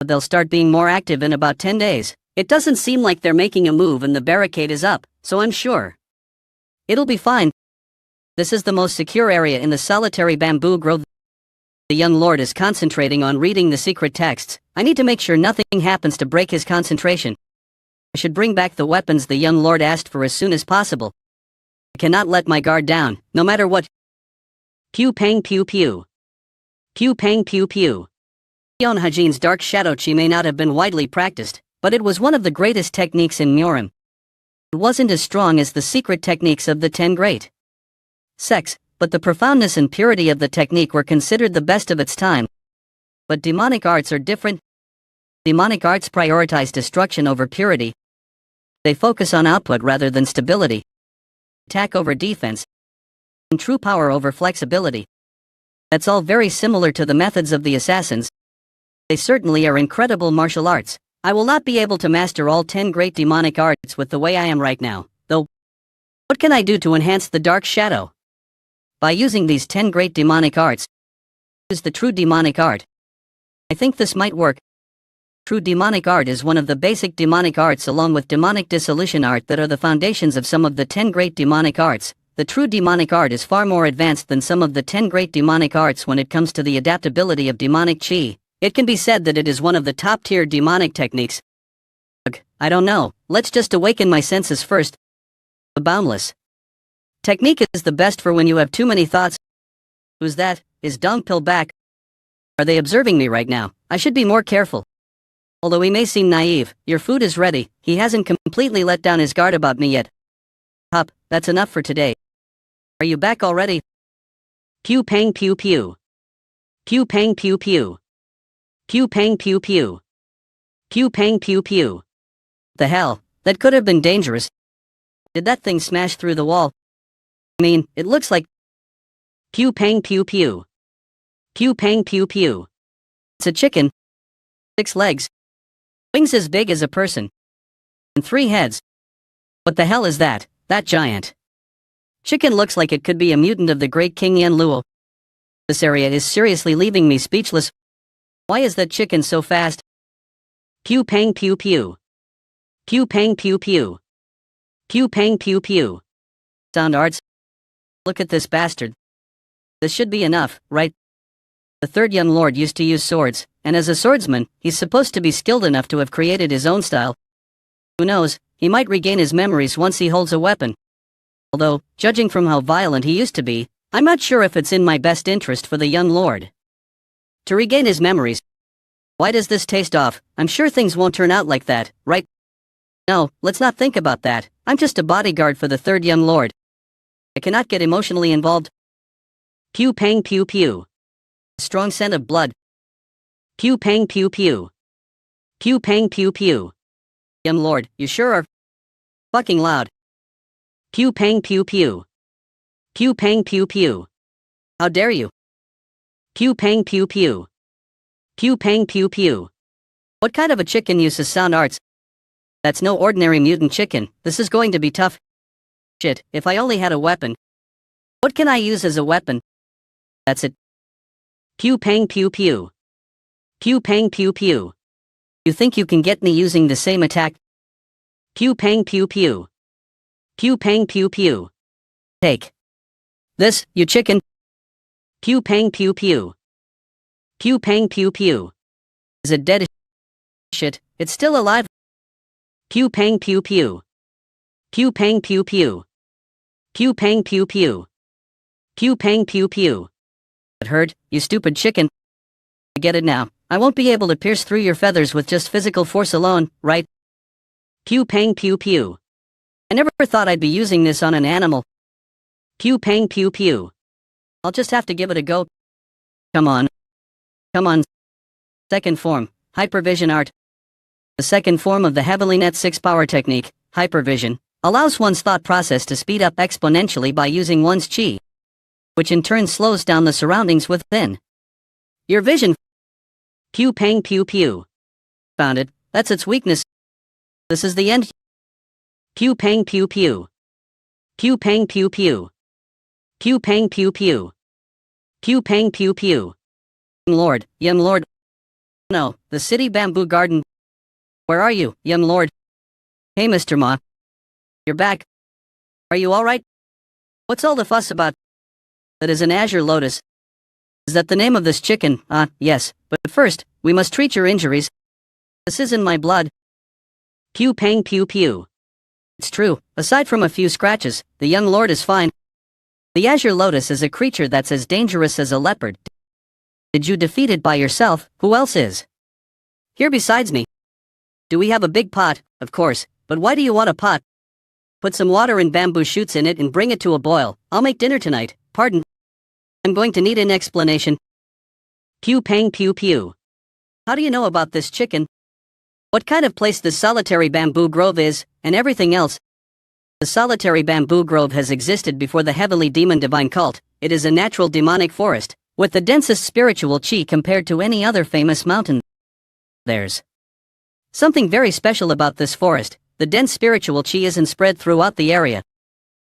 They'll start being more active in about 10 days. It doesn't seem like they're making a move and the barricade is up, so I'm sure it'll be fine. This is the most secure area in the solitary bamboo grove. The young lord is concentrating on reading the secret texts. I need to make sure nothing happens to break his concentration. I should bring back the weapons the young lord asked for as soon as possible. I cannot let my guard down, no matter what. Pew pang pew pew. Pew pang pew pew. Yeon Hajin's dark shadow chi may not have been widely practiced, but it was one of the greatest techniques in Myorim. It wasn't as strong as the secret techniques of the 10 great sects, but the profoundness and purity of the technique were considered the best of its time. But demonic arts are different. Demonic arts prioritize destruction over purity. They focus on output rather than stability, attack over defense, and true power over flexibility. That's all very similar to the methods of the assassins. They certainly are incredible martial arts. I will not be able to master all 10 great demonic arts with the way I am right now, though. What can I do to enhance the dark shadow? By using these 10 great demonic arts, use the true demonic art. I think this might work. True demonic art is one of the basic demonic arts along with demonic dissolution art that are the foundations of some of the 10 great demonic arts. The true demonic art is far more advanced than some of the 10 great demonic arts when it comes to the adaptability of demonic chi. It can be said that it is one of the top-tier demonic techniques. I don't know, let's just awaken my senses first. The boundless technique is the best for when you have too many thoughts. Who's that? Is Dongpil back? Are they observing me right now? I should be more careful. Although he may seem naive, your food is ready. He hasn't completely let down his guard about me yet. Hop, that's enough for today. Are you back already? Pew pang pew pew. Pew pang pew pew. Pew pang pew pew. Pew pang pew pew. The hell, that could have been dangerous. Did that thing smash through the wall? I mean, it looks like. Pew pang pew pew. Pew pang pew pew. It's a chicken. 6 legs. Wings as big as a person. And 3 heads. What the hell is that? That giant chicken looks like it could be a mutant of the great King Yen Luo. This area is seriously leaving me speechless. Why is that chicken so fast? Pew pang pew pew. Pew pang pew pew. Pew pang pew pew. Sound arts? Look at this bastard. This should be enough, right? The 3rd young lord used to use swords, and as a swordsman, he's supposed to be skilled enough to have created his own style. Who knows, he might regain his memories once he holds a weapon. Although, judging from how violent he used to be, I'm not sure if it's in my best interest for the young lord to regain his memories. Why does this taste off? I'm sure things won't turn out like that, right? No, let's not think about that. I'm just a bodyguard for the 3rd young lord. I cannot get emotionally involved. Pew pang pew pew. A strong scent of blood. Pew pang pew pew. Pew pang pew pew. Young lord, you sure are fucking loud. Pew pang pew pew. Pew pang pew pew. How dare you? Pew pang pew pew. Pew pang pew pew. What kind of a chicken uses sound arts? That's no ordinary mutant chicken, this is going to be tough. Shit, if I only had a weapon. What can I use as a weapon? That's it. Pew pang pew pew. Pew pang pew pew. You think you can get me using the same attack? Pew pang pew pew. Pew pang pew pew. Take this, you chicken. Pew pang pew pew. Pew pang pew pew. Is it dead? Shit, it's still alive. Pew pang pew pew. Pew pang pew pew. Pew pang pew pew. Pew pang pew pew. It hurt, you stupid chicken. I get it now. I won't be able to pierce through your feathers with just physical force alone, right? Pew pang pew pew. I never thought I'd be using this on an animal. Pew pang pew pew. I'll just have to give it a go. Come on. Come on. Second form, hypervision art. The second form of the heavily net 6 power technique, hypervision, allows one's thought process to speed up exponentially by using one's chi, which in turn slows down the surroundings within your vision. Pew pang pew pew. Found it, that's its weakness. This is the end. Pew pang pew pew. Pew pang pew pew. Pew pang pew pew. Pew pang pew pew. Lord, Yum Lord. No, the city bamboo garden. Where are you, Yum Lord? Hey Mr. Ma. You're back. Are you alright? What's all the fuss about? That is an azure lotus. Is that the name of this chicken? Yes, but first, we must treat your injuries. This is in my blood. Pew pang pew pew. It's true, aside from a few scratches, the young lord is fine. The azure lotus is a creature that's as dangerous as a leopard. Did you defeat it by yourself? Who else is here besides me? Do we have a big pot? Of course, but why do you want a pot? Put some water and bamboo shoots in it and bring it to a boil. I'll make dinner tonight. Pardon. I'm going to need an explanation. Pew pang pew pew. How do you know about this chicken? What kind of place the solitary bamboo grove is, and everything else? The solitary bamboo grove has existed before the heavenly demon divine cult. It is a natural demonic forest, with the densest spiritual chi compared to any other famous mountain. There's something very special about this forest. The dense spiritual chi isn't spread throughout the area,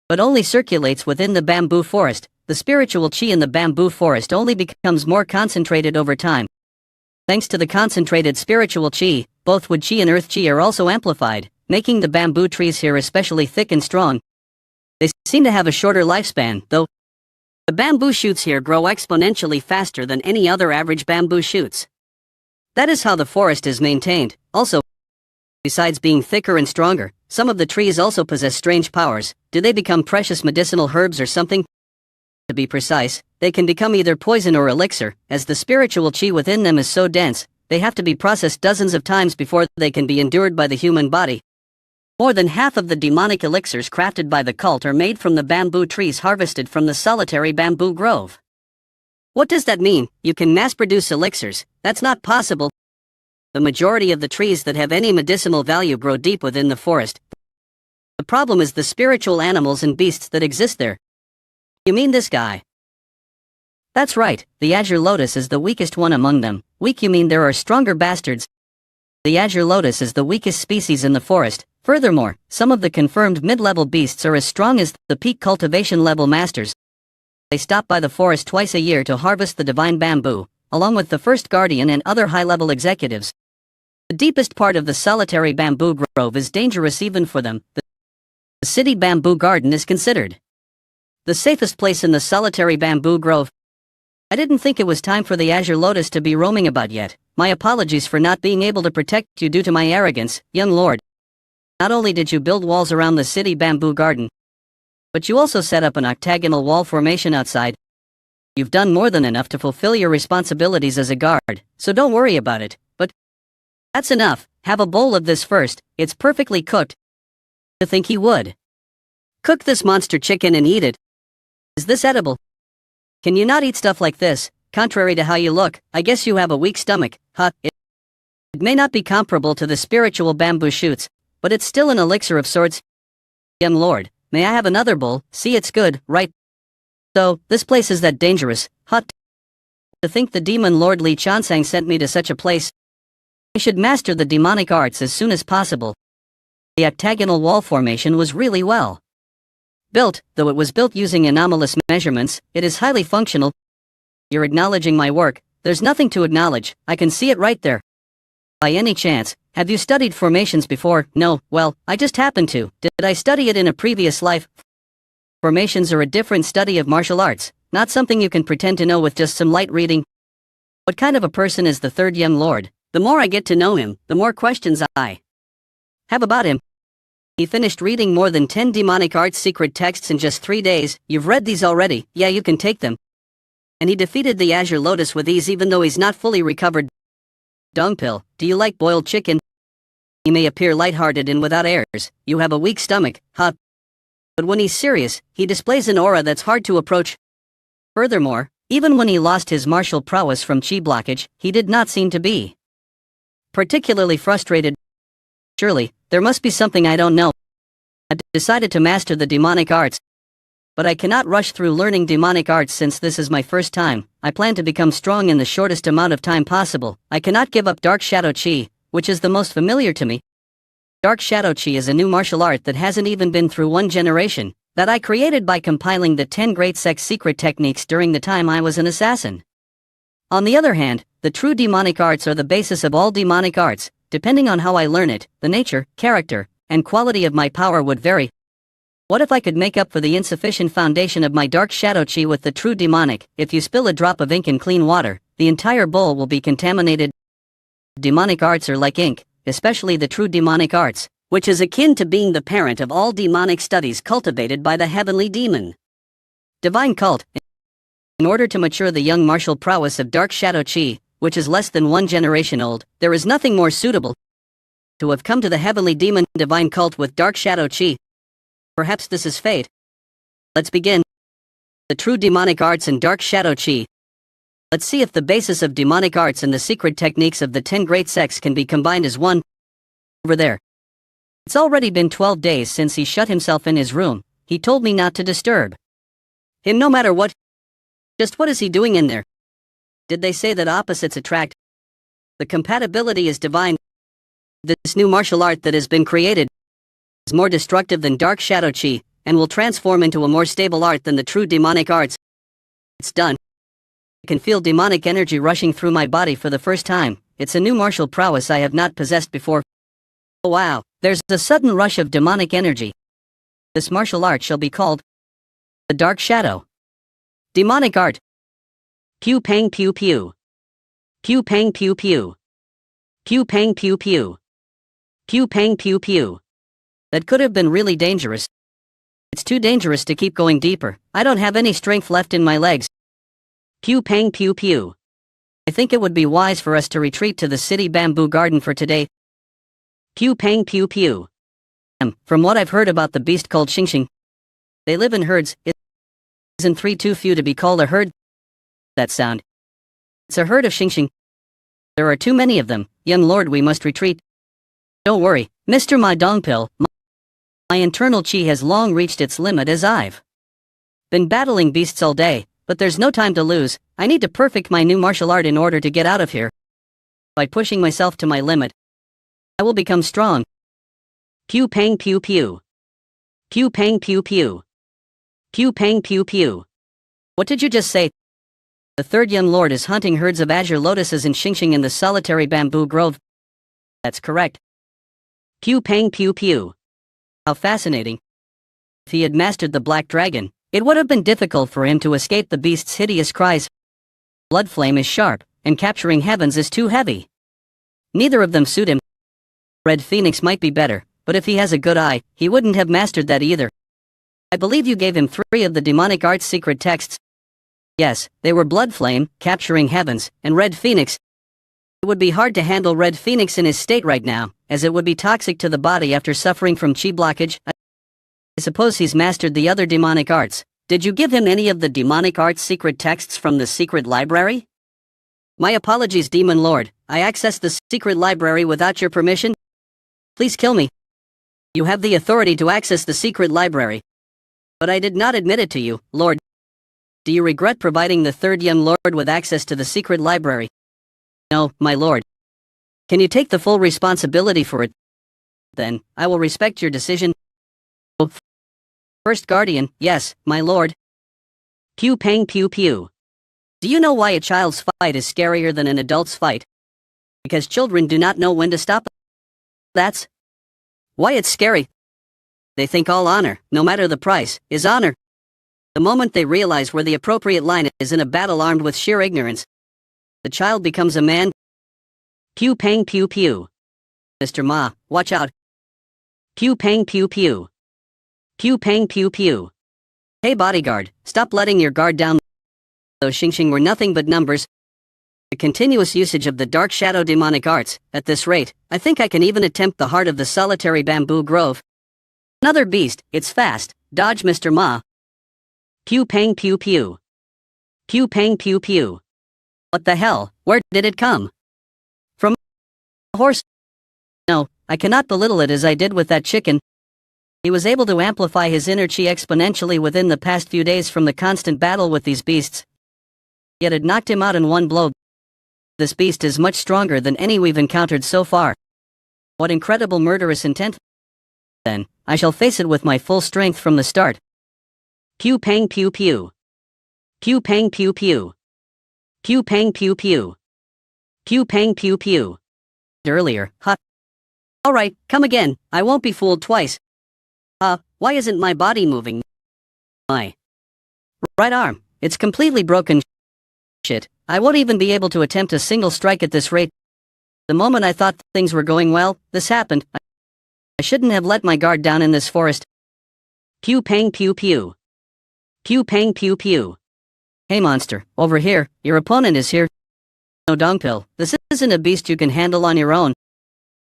but only circulates within the bamboo forest. The spiritual chi in the bamboo forest only becomes more concentrated over time. Thanks to the concentrated spiritual chi, both wood chi and earth chi are also amplified, making the bamboo trees here especially thick and strong. They seem to have a shorter lifespan, though. The bamboo shoots here grow exponentially faster than any other average bamboo shoots. That is how the forest is maintained. Also, besides being thicker and stronger, some of the trees also possess strange powers. Do they become precious medicinal herbs or something? To be precise, they can become either poison or elixir. As the spiritual chi within them is so dense, they have to be processed dozens of times before they can be endured by the human body. More than half of the demonic elixirs crafted by the cult are made from the bamboo trees harvested from the solitary bamboo grove. What does that mean? You can mass-produce elixirs? That's not possible. The majority of the trees that have any medicinal value grow deep within the forest. The problem is the spiritual animals and beasts that exist there. You mean this guy? That's right, the azure lotus is the weakest one among them. Weak, you mean there are stronger bastards? The azure lotus is the weakest species in the forest. Furthermore, some of the confirmed mid-level beasts are as strong as the peak cultivation level masters. They stop by the forest twice a year to harvest the divine bamboo, along with the first guardian and other high-level executives. The deepest part of the solitary bamboo grove is dangerous even for them. The city bamboo garden is considered the safest place in the solitary bamboo grove. I didn't think it was time for the azure lotus to be roaming about yet. My apologies for not being able to protect you due to my arrogance, young lord. Not only did you build walls around the city bamboo garden, but you also set up an octagonal wall formation outside. You've done more than enough to fulfill your responsibilities as a guard, so don't worry about it. But that's enough. Have a bowl of this first. It's perfectly cooked. To think he would cook this monster chicken and eat it. Is this edible? Can you not eat stuff like this? Contrary to how you look, I guess you have a weak stomach. It may not be comparable to the spiritual bamboo shoots, but it's still an elixir of sorts. Young lord, may I have another bowl? See, it's good, right? So, this place is that dangerous. To think the demon lord Li Chansang sent me to such a place. I should master the demonic arts as soon as possible. The octagonal wall formation was really well built, though it was built using anomalous measurements. It is highly functional. You're acknowledging my work. There's nothing to acknowledge, I can see it right there. By any chance, have you studied formations before? No, well, I just happened to. Did I study it in a previous life? Formations are a different study of martial arts, not something you can pretend to know with just some light reading. What kind of a person is the third young lord? The more I get to know him, the more questions I have about him. He finished reading more than 10 demonic arts secret texts in just 3 days. You've read these already, yeah, you can take them. And he defeated the Azure Lotus with ease even though he's not fully recovered. Dungpill, do you like boiled chicken? He may appear lighthearted and without airs. You have a weak stomach, huh? But when he's serious, he displays an aura that's hard to approach. Furthermore, even when he lost his martial prowess from chi blockage, he did not seem to be particularly frustrated. Surely, there must be something I don't know. I decided to master the demonic arts. But I cannot rush through learning demonic arts since this is my first time. I plan to become strong in the shortest amount of time possible. I cannot give up Dark Shadow Chi, which is the most familiar to me. Dark Shadow Chi is a new martial art that hasn't even been through one generation, that I created by compiling the 10 great sex secret techniques during the time I was an assassin. On the other hand, the true demonic arts are the basis of all demonic arts. Depending on how I learn it, the nature, character, and quality of my power would vary. What if I could make up for the insufficient foundation of my Dark Shadow Chi with the true demonic? If you spill a drop of ink in clean water, the entire bowl will be contaminated. Demonic arts are like ink, especially the true demonic arts, which is akin to being the parent of all demonic studies cultivated by the heavenly demon. Divine cult. In order to mature the young martial prowess of Dark Shadow Chi, which is less than 1 generation old, there is nothing more suitable to have come to the heavenly demon divine cult with Dark Shadow Chi. Perhaps this is fate. Let's begin. The true demonic arts and Dark Shadow Chi. Let's see if the basis of demonic arts and the secret techniques of the 10 great sects can be combined as one. Over there. It's already been 12 days since he shut himself in his room. He told me not to disturb him no matter what. Just what is he doing in there? Did they say that opposites attract? The compatibility is divine. This new martial art that has been created is more destructive than Dark Shadow Chi, and will transform into a more stable art than the true demonic arts. It's done. I can feel demonic energy rushing through my body for the first time. It's a new martial prowess I have not possessed before. Oh wow, there's a sudden rush of demonic energy. This martial art shall be called the Dark Shadow Demonic Art. Pew pang pew pew. Pew pang pew pew. Pew pang pew pew. Pew pang pew pew. That could have been really dangerous. It's too dangerous to keep going deeper. I don't have any strength left in my legs. Pew pang pew pew. I think it would be wise for us to retreat to the city bamboo garden for today. Pew pang pew pew. From what I've heard about the beast called Xingxing, they live in herds. Isn't 3 too few to be called a herd? That sound. It's a herd of Xingxing. There are too many of them. Young lord, we must retreat. Don't worry, Mr. My Dongpill. My internal chi has long reached its limit as I've been battling beasts all day, but there's no time to lose. I need to perfect my new martial art in order to get out of here. By pushing myself to my limit, I will become strong. Pew pang pew pew. Pew pang pew pew. Pew pang pew pew. What did you just say? The third young lord is hunting herds of azure lotuses in Xingxing in the solitary bamboo grove. That's correct. Pew pang pew pew. How fascinating. If he had mastered the black dragon, it would have been difficult for him to escape the beast's hideous cries. Blood flame is sharp, and capturing heavens is too heavy. Neither of them suit him. Red Phoenix might be better, but if he has a good eye, he wouldn't have mastered that either. I believe you gave him 3 of the demonic arts secret texts. Yes, they were Blood Flame, Capturing Heavens, and Red Phoenix. It would be hard to handle Red Phoenix in his state right now, as it would be toxic to the body after suffering from chi blockage. I suppose he's mastered the other demonic arts. Did you give him any of the demonic arts secret texts from the secret library? My apologies, Demon Lord. I accessed the secret library without your permission. Please kill me. You have the authority to access the secret library. But I did not admit it to you, Lord. Do you regret providing the third young lord with access to the secret library? No, my lord. Can you take the full responsibility for it? Then, I will respect your decision. Oh, First Guardian, yes, my lord. Pew pang pew pew. Do you know why a child's fight is scarier than an adult's fight? Because children do not know when to stop. That's why it's scary. They think all honor, no matter the price, is honor. The moment they realize where the appropriate line is in a battle armed with sheer ignorance, the child becomes a man. Pew pang pew pew. Mr. Ma, watch out. Pew pang pew pew. Pew pang pew pew. Hey bodyguard, stop letting your guard down. Those Xingxing were nothing but numbers. The continuous usage of the dark shadow demonic arts, at this rate, I think I can even attempt the heart of the solitary bamboo grove. Another beast, it's fast, dodge Mr. Ma. Pew pang pew pew. Pew pang pew pew. What the hell, where did it come? From a horse? No, I cannot belittle it as I did with that chicken. He was able to amplify his inner chi exponentially within the past few days from the constant battle with these beasts. Yet it knocked him out in one blow. This beast is much stronger than any we've encountered so far. What incredible murderous intent. Then, I shall face it with my full strength from the start. Pew pang pew pew. Pew pang pew pew. Pew pang pew pew. Pew pang pew pew. Earlier, huh? Alright, come again, I won't be fooled twice. Why isn't my body moving? My right arm, it's completely broken. Shit, I won't even be able to attempt a single strike at this rate. The moment I thought things were going well, this happened. I shouldn't have let my guard down in this forest. Pew pang pew pew. Pew pang pew pew. Hey monster, over here, your opponent is here. No dongpill, this isn't a beast you can handle on your own.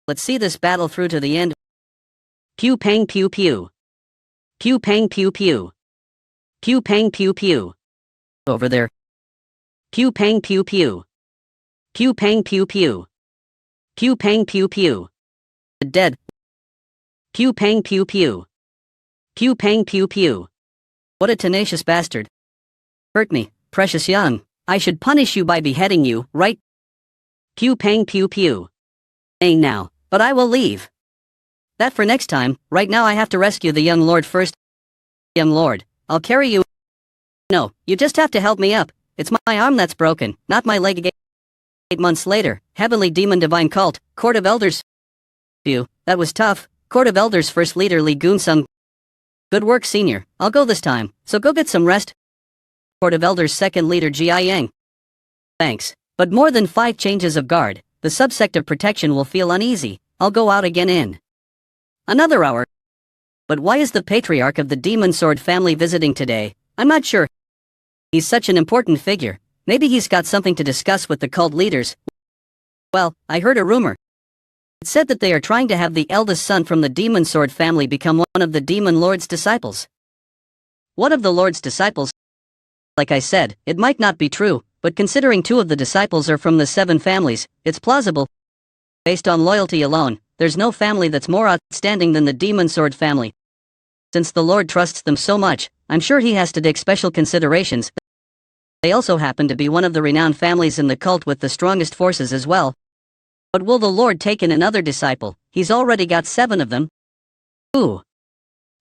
Let's see this battle through to the end. Pew pang pew pew. Pew pang pew pew. Pew pang pew pew. Over there. Pew pang pew pew. Pew pang pew pew. Pew pang pew pew. Dead. Pew pang pew pew. Pew pang pew pew. What a tenacious bastard. Hurt me, precious young. I should punish you by beheading you, right? Pew pang pew pew. Ain't now, but I will leave. That for next time, right now I have to rescue the young lord first. Young lord, I'll carry you. No, you just have to help me up. It's my arm that's broken, not my leg. 8 months later, Heavenly Demon Divine Cult, Court of Elders. Phew, that was tough. Court of Elders First Leader Li Gunsung. Good work senior, I'll go this time, so go get some rest. Court of Elders Second Leader Ji Yang. Thanks, but more than 5 changes of guard, the subsect of protection will feel uneasy. I'll go out again in another hour. But why is the patriarch of the Demon Sword family visiting today? I'm not sure. He's such an important figure. Maybe he's got something to discuss with the cult leaders. Well, I heard a rumor. It said that they are trying to have the eldest son from the Demon Sword family become one of the Demon Lord's disciples. One of the Lord's disciples? Like I said, it might not be true, but considering 2 of the disciples are from the 7 families, it's plausible. Based on loyalty alone, there's no family that's more outstanding than the Demon Sword family. Since the Lord trusts them so much, I'm sure he has to take special considerations. They also happen to be one of the renowned families in the cult with the strongest forces as well. But will the Lord take in another disciple? He's already got 7 of them. Who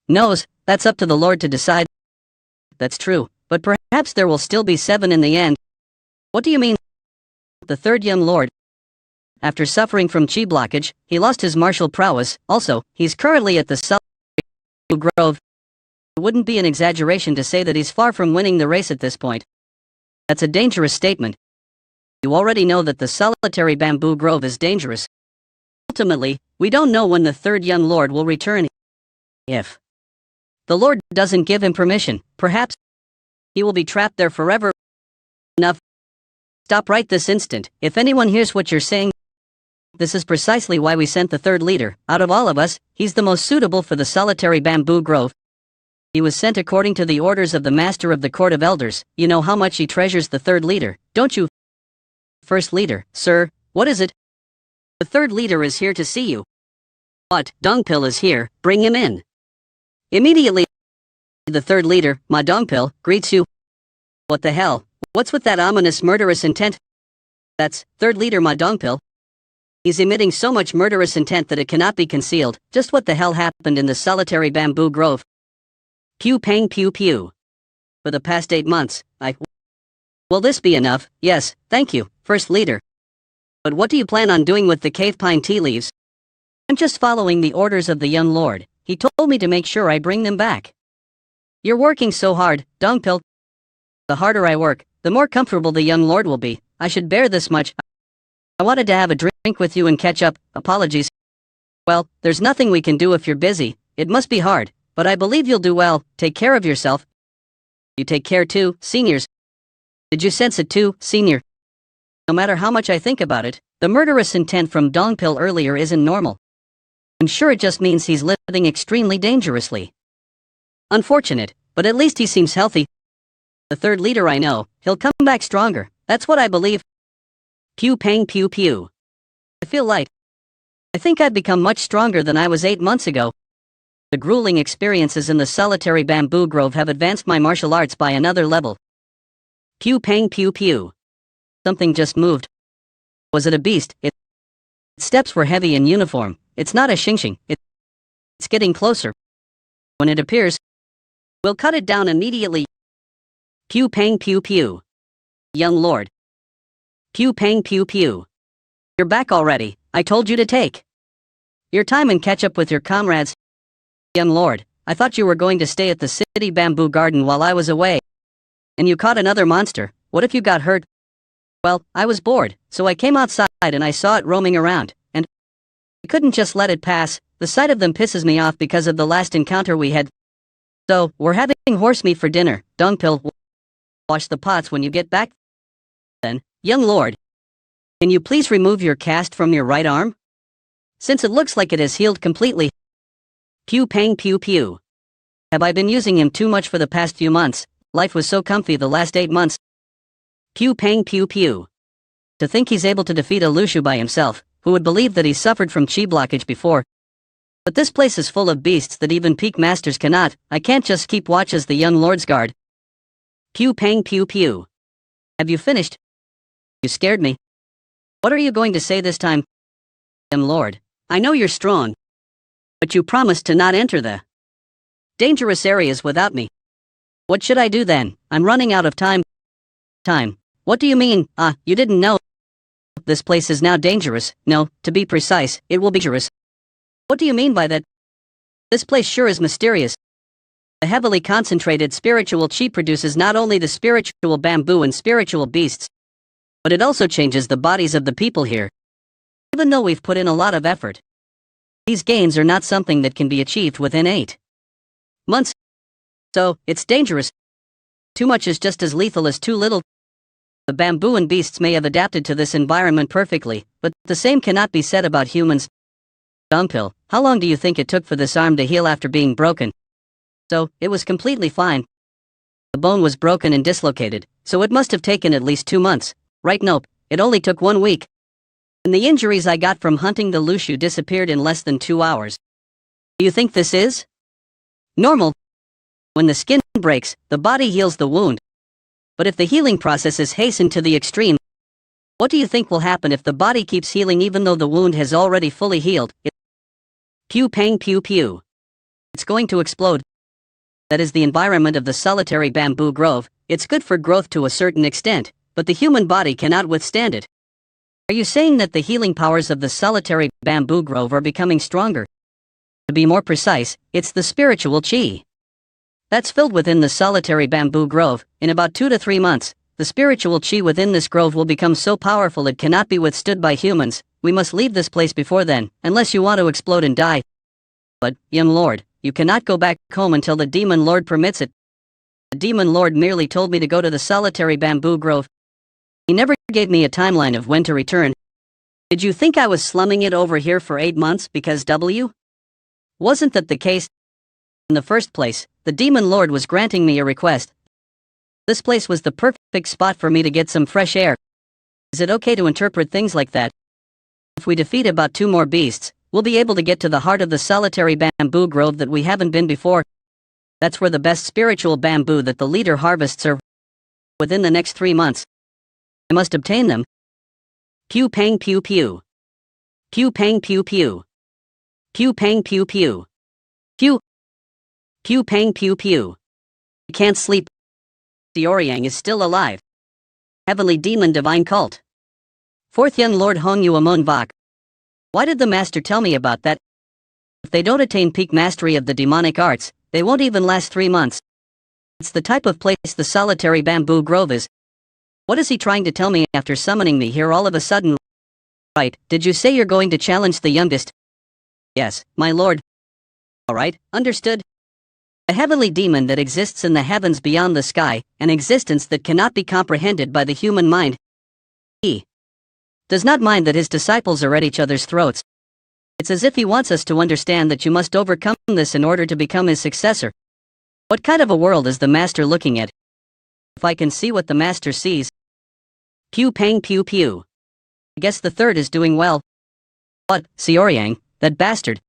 knows? That's up to the Lord to decide. That's true, but perhaps there will still be 7 in the end. What do you mean? The 3rd young Lord. After suffering from chi blockage, he lost his martial prowess. Also, he's currently at the solitary grove. It wouldn't be an exaggeration to say that he's far from winning the race at this point. That's a dangerous statement. You already know that the solitary bamboo grove is dangerous. Ultimately, we don't know when the 3rd young lord will return. If the Lord doesn't give him permission, perhaps he will be trapped there forever. Enough. Stop right this instant. If anyone hears what you're saying, this is precisely why we sent the 3rd leader. Out of all of us, he's the most suitable for the solitary bamboo grove. He was sent according to the orders of the Master of the Court of Elders. You know how much he treasures the 3rd leader, don't you? First leader, sir, what is it? The 3rd leader is here to see you. What? Dongpill is here, bring him in. Immediately, the 3rd leader, Ma Dongpill, greets you. What the hell? What's with that ominous murderous intent? That's 3rd leader Ma Dongpill. He's emitting so much murderous intent that it cannot be concealed. Just what the hell happened in the solitary bamboo grove? Pew pang pew pew. For the past 8 months, Will this be enough? Yes, thank you, First Leader. But what do you plan on doing with the cave pine tea leaves? I'm just following the orders of the young lord. He told me to make sure I bring them back. You're working so hard, Dongpil. The harder I work, the more comfortable the young lord will be. I should bear this much. I wanted to have a drink with you and catch up. Apologies. Well, there's nothing we can do if you're busy. It must be hard, but I believe you'll do well. Take care of yourself. You take care too, seniors. Did you sense it too, senior? No matter how much I think about it, the murderous intent from Dongpil earlier isn't normal. I'm sure it just means he's living extremely dangerously. Unfortunate, but at least he seems healthy. The third leader I know, he'll come back stronger. That's what I believe. Pew pang pew pew. I feel light. I think I've become much stronger than I was 8 months ago. The grueling experiences in the solitary bamboo grove have advanced my martial arts by another level. Pew pang pew pew. Something just moved. Was it a beast? Its steps were heavy and uniform. It's not a xingxing. It's getting closer. When it appears, we'll cut it down immediately. Pew pang pew pew. Young lord. Pew pang pew pew. You're back already. I told you to take your time and catch up with your comrades. Young lord, I thought you were going to stay at the city bamboo garden while I was away. And you caught another monster. What if you got hurt? Well, I was bored, so I came outside and I saw it roaming around, and I couldn't just let it pass. The sight of them pisses me off because of the last encounter we had. So, we're having horse meat for dinner. Dongpil, wash the pots when you get back. Then, young lord, can you please remove your cast from your right arm? Since it looks like it has healed completely. Pew pang pew pew. Have I been using him too much for the past few months? Life was so comfy the last 8 months. Pew pang pew pew. To think he's able to defeat a Lushu by himself, who would believe that he's suffered from chi blockage before. But this place is full of beasts that even peak masters cannot. I can't just keep watch as the young lord's guard. Pew pang pew pew. Have you finished? You scared me. What are you going to say this time? Young lord, I know you're strong, but you promised to not enter the dangerous areas without me. What should I do then? I'm running out of time. What do you mean? You didn't know. This place is now dangerous. No, to be precise, it will be dangerous. What do you mean by that? This place sure is mysterious. The heavily concentrated spiritual chi produces not only the spiritual bamboo and spiritual beasts, but it also changes the bodies of the people here. Even though we've put in a lot of effort, these gains are not something that can be achieved within 8 months. So, it's dangerous. Too much is just as lethal as too little. The bamboo and beasts may have adapted to this environment perfectly, but the same cannot be said about humans. Dongpil, how long do you think it took for this arm to heal after being broken? So, it was completely fine. The bone was broken and dislocated, so it must have taken at least 2 months. Right? Nope, it only took 1 week. And the injuries I got from hunting the Lushu disappeared in less than 2 hours. Do you think this is normal? When the skin breaks, the body heals the wound. But if the healing process is hastened to the extreme, what do you think will happen if the body keeps healing even though the wound has already fully healed? Pew pang pew pew. It's going to explode. That is the environment of the solitary bamboo grove. It's good for growth to a certain extent, but the human body cannot withstand it. Are you saying that the healing powers of the solitary bamboo grove are becoming stronger? To be more precise, it's the spiritual chi that's filled within the solitary bamboo grove. In about 2 to 3 months, the spiritual chi within this grove will become so powerful it cannot be withstood by humans. We must leave this place before then, unless you want to explode and die. But, young lord, you cannot go back home until the demon lord permits it. The demon lord merely told me to go to the solitary bamboo grove. He never gave me a timeline of when to return. Did you think I was slumming it over here for 8 months because wasn't that the case? In the first place, the demon lord was granting me a request. This place was the perfect spot for me to get some fresh air. Is it okay to interpret things like that? If we defeat about 2 more beasts, we'll be able to get to the heart of the solitary bamboo grove that we haven't been before. That's where the best spiritual bamboo that the leader harvests are within the next 3 months. I must obtain them. Pew pang pew pew. Pew pang pew pew. Pew pang pew pew. Pew. Pew pang pew pew. I can't sleep. Xiaoyang is still alive. Heavenly Demon Divine Cult. Fourth Young Lord Hong Yuamon Vok. Why did the master tell me about that? If they don't attain peak mastery of the demonic arts, they won't even last 3 months. It's the type of place the solitary bamboo grove is. What is he trying to tell me after summoning me here all of a sudden? Right, did you say you're going to challenge the youngest? Yes, my lord. Alright, understood. A heavenly demon that exists in the heavens beyond the sky, an existence that cannot be comprehended by the human mind. He does not mind that his disciples are at each other's throats. It's as if he wants us to understand that you must overcome this in order to become his successor. What kind of a world is the master looking at? If I can see what the master sees. Pew pang pew pew. I guess the third is doing well. But, Xiaoyang, that bastard.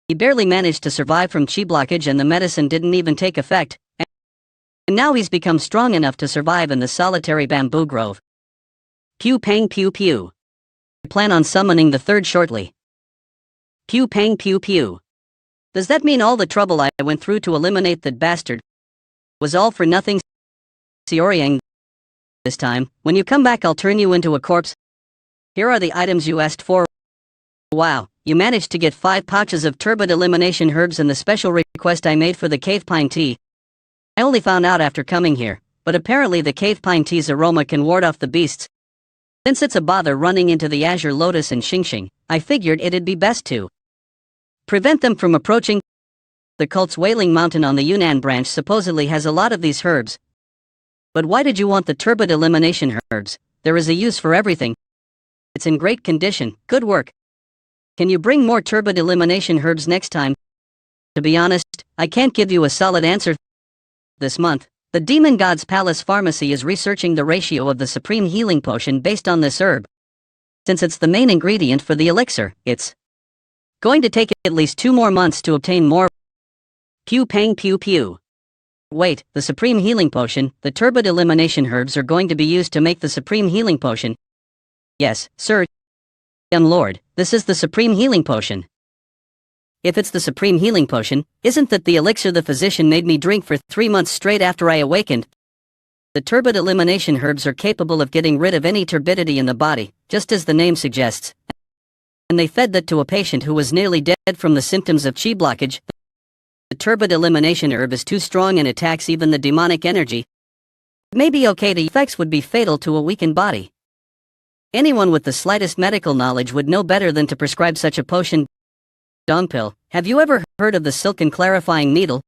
He barely managed to survive from chi blockage and the medicine didn't even take effect. And now he's become strong enough to survive in the solitary bamboo grove. Pew pang pew pew. I plan on summoning the third shortly. Pew pang pew pew. Does that mean all the trouble I went through to eliminate that bastard was all for nothing? Xiaoyang, this time, when you come back I'll turn you into a corpse. Here are the items you asked for. Wow, you managed to get 5 pouches of turbid elimination herbs and the special request I made for the cave pine tea. I only found out after coming here, but apparently the cave pine tea's aroma can ward off the beasts. Since it's a bother running into the azure lotus and Xingxing, I figured it'd be best to prevent them from approaching. The cult's Wailing Mountain on the Yunnan branch supposedly has a lot of these herbs. But why did you want the turbid elimination herbs? There is a use for everything. It's in great condition, good work. Can you bring more turbid elimination herbs next time? To be honest, I can't give you a solid answer. This month, the Demon God's Palace Pharmacy is researching the ratio of the Supreme Healing Potion based on this herb. Since it's the main ingredient for the elixir, it's going to take at least 2 more months to obtain more. Pew pang pew pew. Wait, the Supreme Healing Potion, the turbid elimination herbs are going to be used to make the Supreme Healing Potion. Yes, sir. Young Lord, this is the Supreme Healing Potion. If it's the Supreme Healing Potion, isn't that the elixir the physician made me drink for 3 months straight after I awakened? The turbid elimination herbs are capable of getting rid of any turbidity in the body, just as the name suggests. And they fed that to a patient who was nearly dead from the symptoms of chi blockage. The turbid elimination herb is too strong and attacks even the demonic energy. It may be okay, the effects would be fatal to a weakened body. Anyone with the slightest medical knowledge would know better than to prescribe such a potion. Dong pill, have you ever heard of the silken clarifying needle?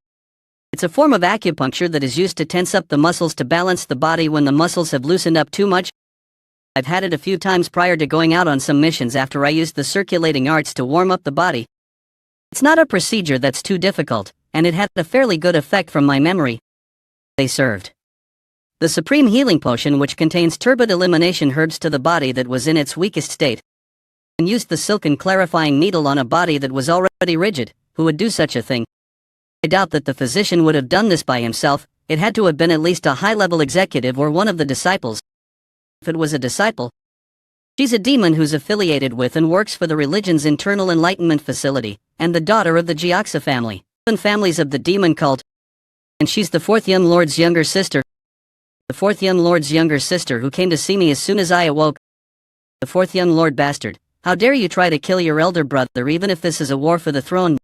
It's a form of acupuncture that is used to tense up the muscles to balance the body when the muscles have loosened up too much. I've had it a few times prior to going out on some missions after I used the circulating arts to warm up the body. It's not a procedure that's too difficult, and it had a fairly good effect from my memory. They served the Supreme Healing Potion, which contains turbid elimination herbs to the body that was in its weakest state, and used the silken clarifying needle on a body that was already rigid. Who would do such a thing? I doubt that the physician would have done this by himself. It had to have been at least a high-level executive or one of the disciples. If it was a disciple, she's a demon who's affiliated with and works for the religion's internal enlightenment facility, and the daughter of the Jiaxa family, and families of the demon cult. And she's the 4th Young Lord's younger sister. The 4th Young Lord's younger sister who came to see me as soon as I awoke. The 4th Young Lord bastard, how dare you try to kill your elder brother even if this is a war for the throne?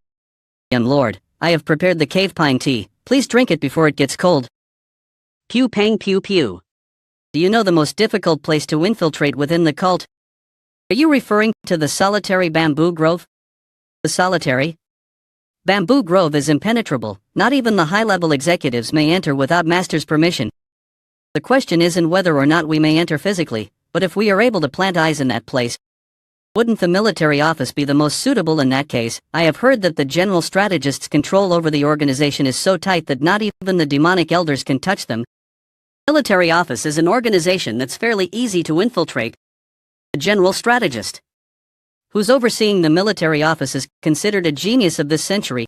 Young Lord, I have prepared the cave pine tea, please drink it before it gets cold. Pew pang pew pew. Do you know the most difficult place to infiltrate within the cult? Are you referring to the solitary bamboo grove? The solitary bamboo grove is impenetrable, not even the high-level executives may enter without master's permission. The question isn't whether or not we may enter physically, but if we are able to plant eyes in that place. Wouldn't the military office be the most suitable in that case? I have heard that the general strategist's control over the organization is so tight that not even the demonic elders can touch them. Military office is an organization that's fairly easy to infiltrate. The general strategist, who's overseeing the military office, is considered a genius of this century.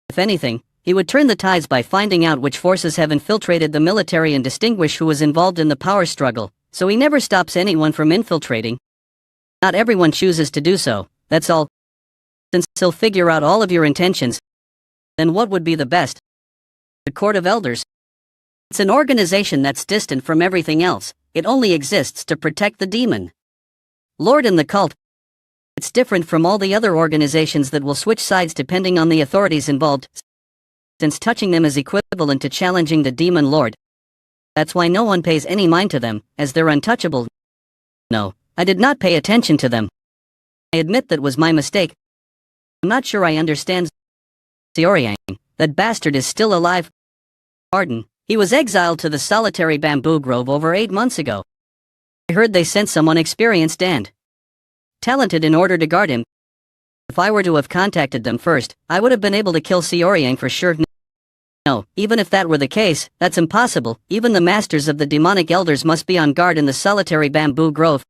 If anything, he would turn the tides by finding out which forces have infiltrated the military and distinguish who is involved in the power struggle, so he never stops anyone from infiltrating. Not everyone chooses to do so, that's all. Since he'll figure out all of your intentions, then what would be the best? The Court of Elders. It's an organization that's distant from everything else. It only exists to protect the demon lord in the cult. It's different from all the other organizations that will switch sides depending on the authorities involved, since touching them is equivalent to challenging the demon lord. That's why no one pays any mind to them, as they're untouchable. No, I did not pay attention to them. I admit that was my mistake. I'm not sure I understand. Xiaoyang, that bastard is still alive. Pardon, he was exiled to the solitary bamboo grove over 8 months ago. I heard they sent someone experienced and talented in order to guard him. If I were to have contacted them first, I would have been able to kill Xiaoyang for sure. No, even if that were the case, that's impossible. Even the masters of the demonic elders must be on guard in the solitary bamboo grove.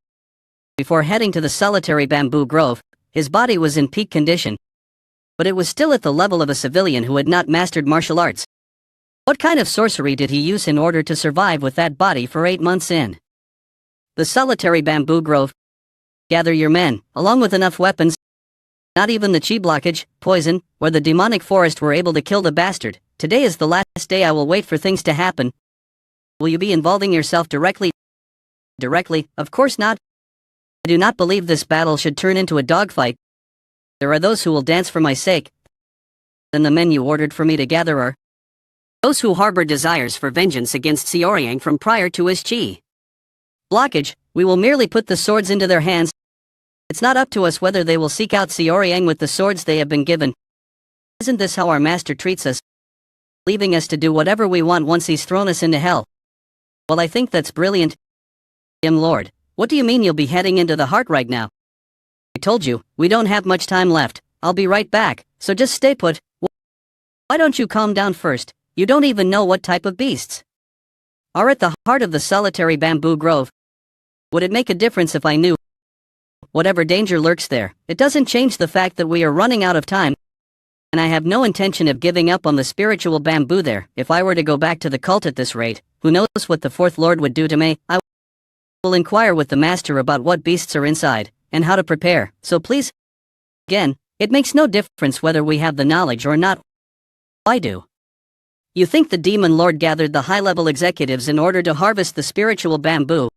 Before heading to the solitary bamboo grove, his body was in peak condition, but it was still at the level of a civilian who had not mastered martial arts. What kind of sorcery did he use in order to survive with that body for 8 months in the solitary bamboo grove? Gather your men, along with enough weapons. Not even the chi blockage, poison, or the demonic forest were able to kill the bastard. Today is the last day I will wait for things to happen. Will you be involving yourself directly? Directly, of course not. I do not believe this battle should turn into a dogfight. There are those who will dance for my sake. Then the men you ordered for me to gather are those who harbor desires for vengeance against Xiaoyang from prior to his chi blockage. We will merely put the swords into their hands. It's not up to us whether they will seek out Xiaoyang with the swords they have been given. Isn't this how our master treats us? Leaving us to do whatever we want once he's thrown us into hell. Well, I think that's brilliant. Lord, what do you mean you'll be heading into the heart right now? I told you, we don't have much time left. I'll be right back, so just stay put. Why don't you calm down first? You don't even know what type of beasts are at the heart of the solitary bamboo grove. Would it make a difference if I knew whatever danger lurks there? It doesn't change the fact that we are running out of time, and I have no intention of giving up on the spiritual bamboo there. If I were to go back to the cult at this rate, who knows what the fourth lord would do to me? I will inquire with the master about what beasts are inside, and how to prepare, so please. Again, it makes no difference whether we have the knowledge or not. I do. You think the demon lord gathered the high-level executives in order to harvest the spiritual bamboo?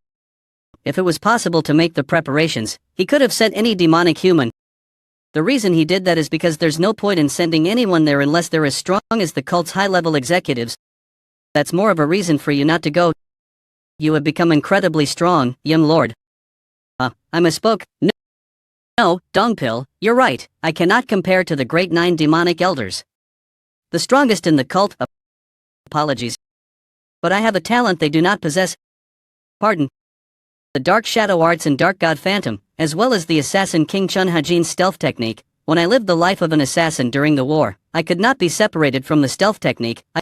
If it was possible to make the preparations, he could have sent any demonic human. The reason he did that is because there's no point in sending anyone there unless they're as strong as the cult's high-level executives. That's more of a reason for you not to go. You have become incredibly strong, young lord. I misspoke. No, Dongpil, you're right. I cannot compare to the great 9 demonic elders. The strongest in the cult. Apologies. But I have a talent they do not possess. Pardon. The Dark Shadow Arts and Dark God Phantom, as well as the Assassin King Chun Hajin's stealth technique. When I lived the life of an assassin during the war, I could not be separated from the stealth technique. I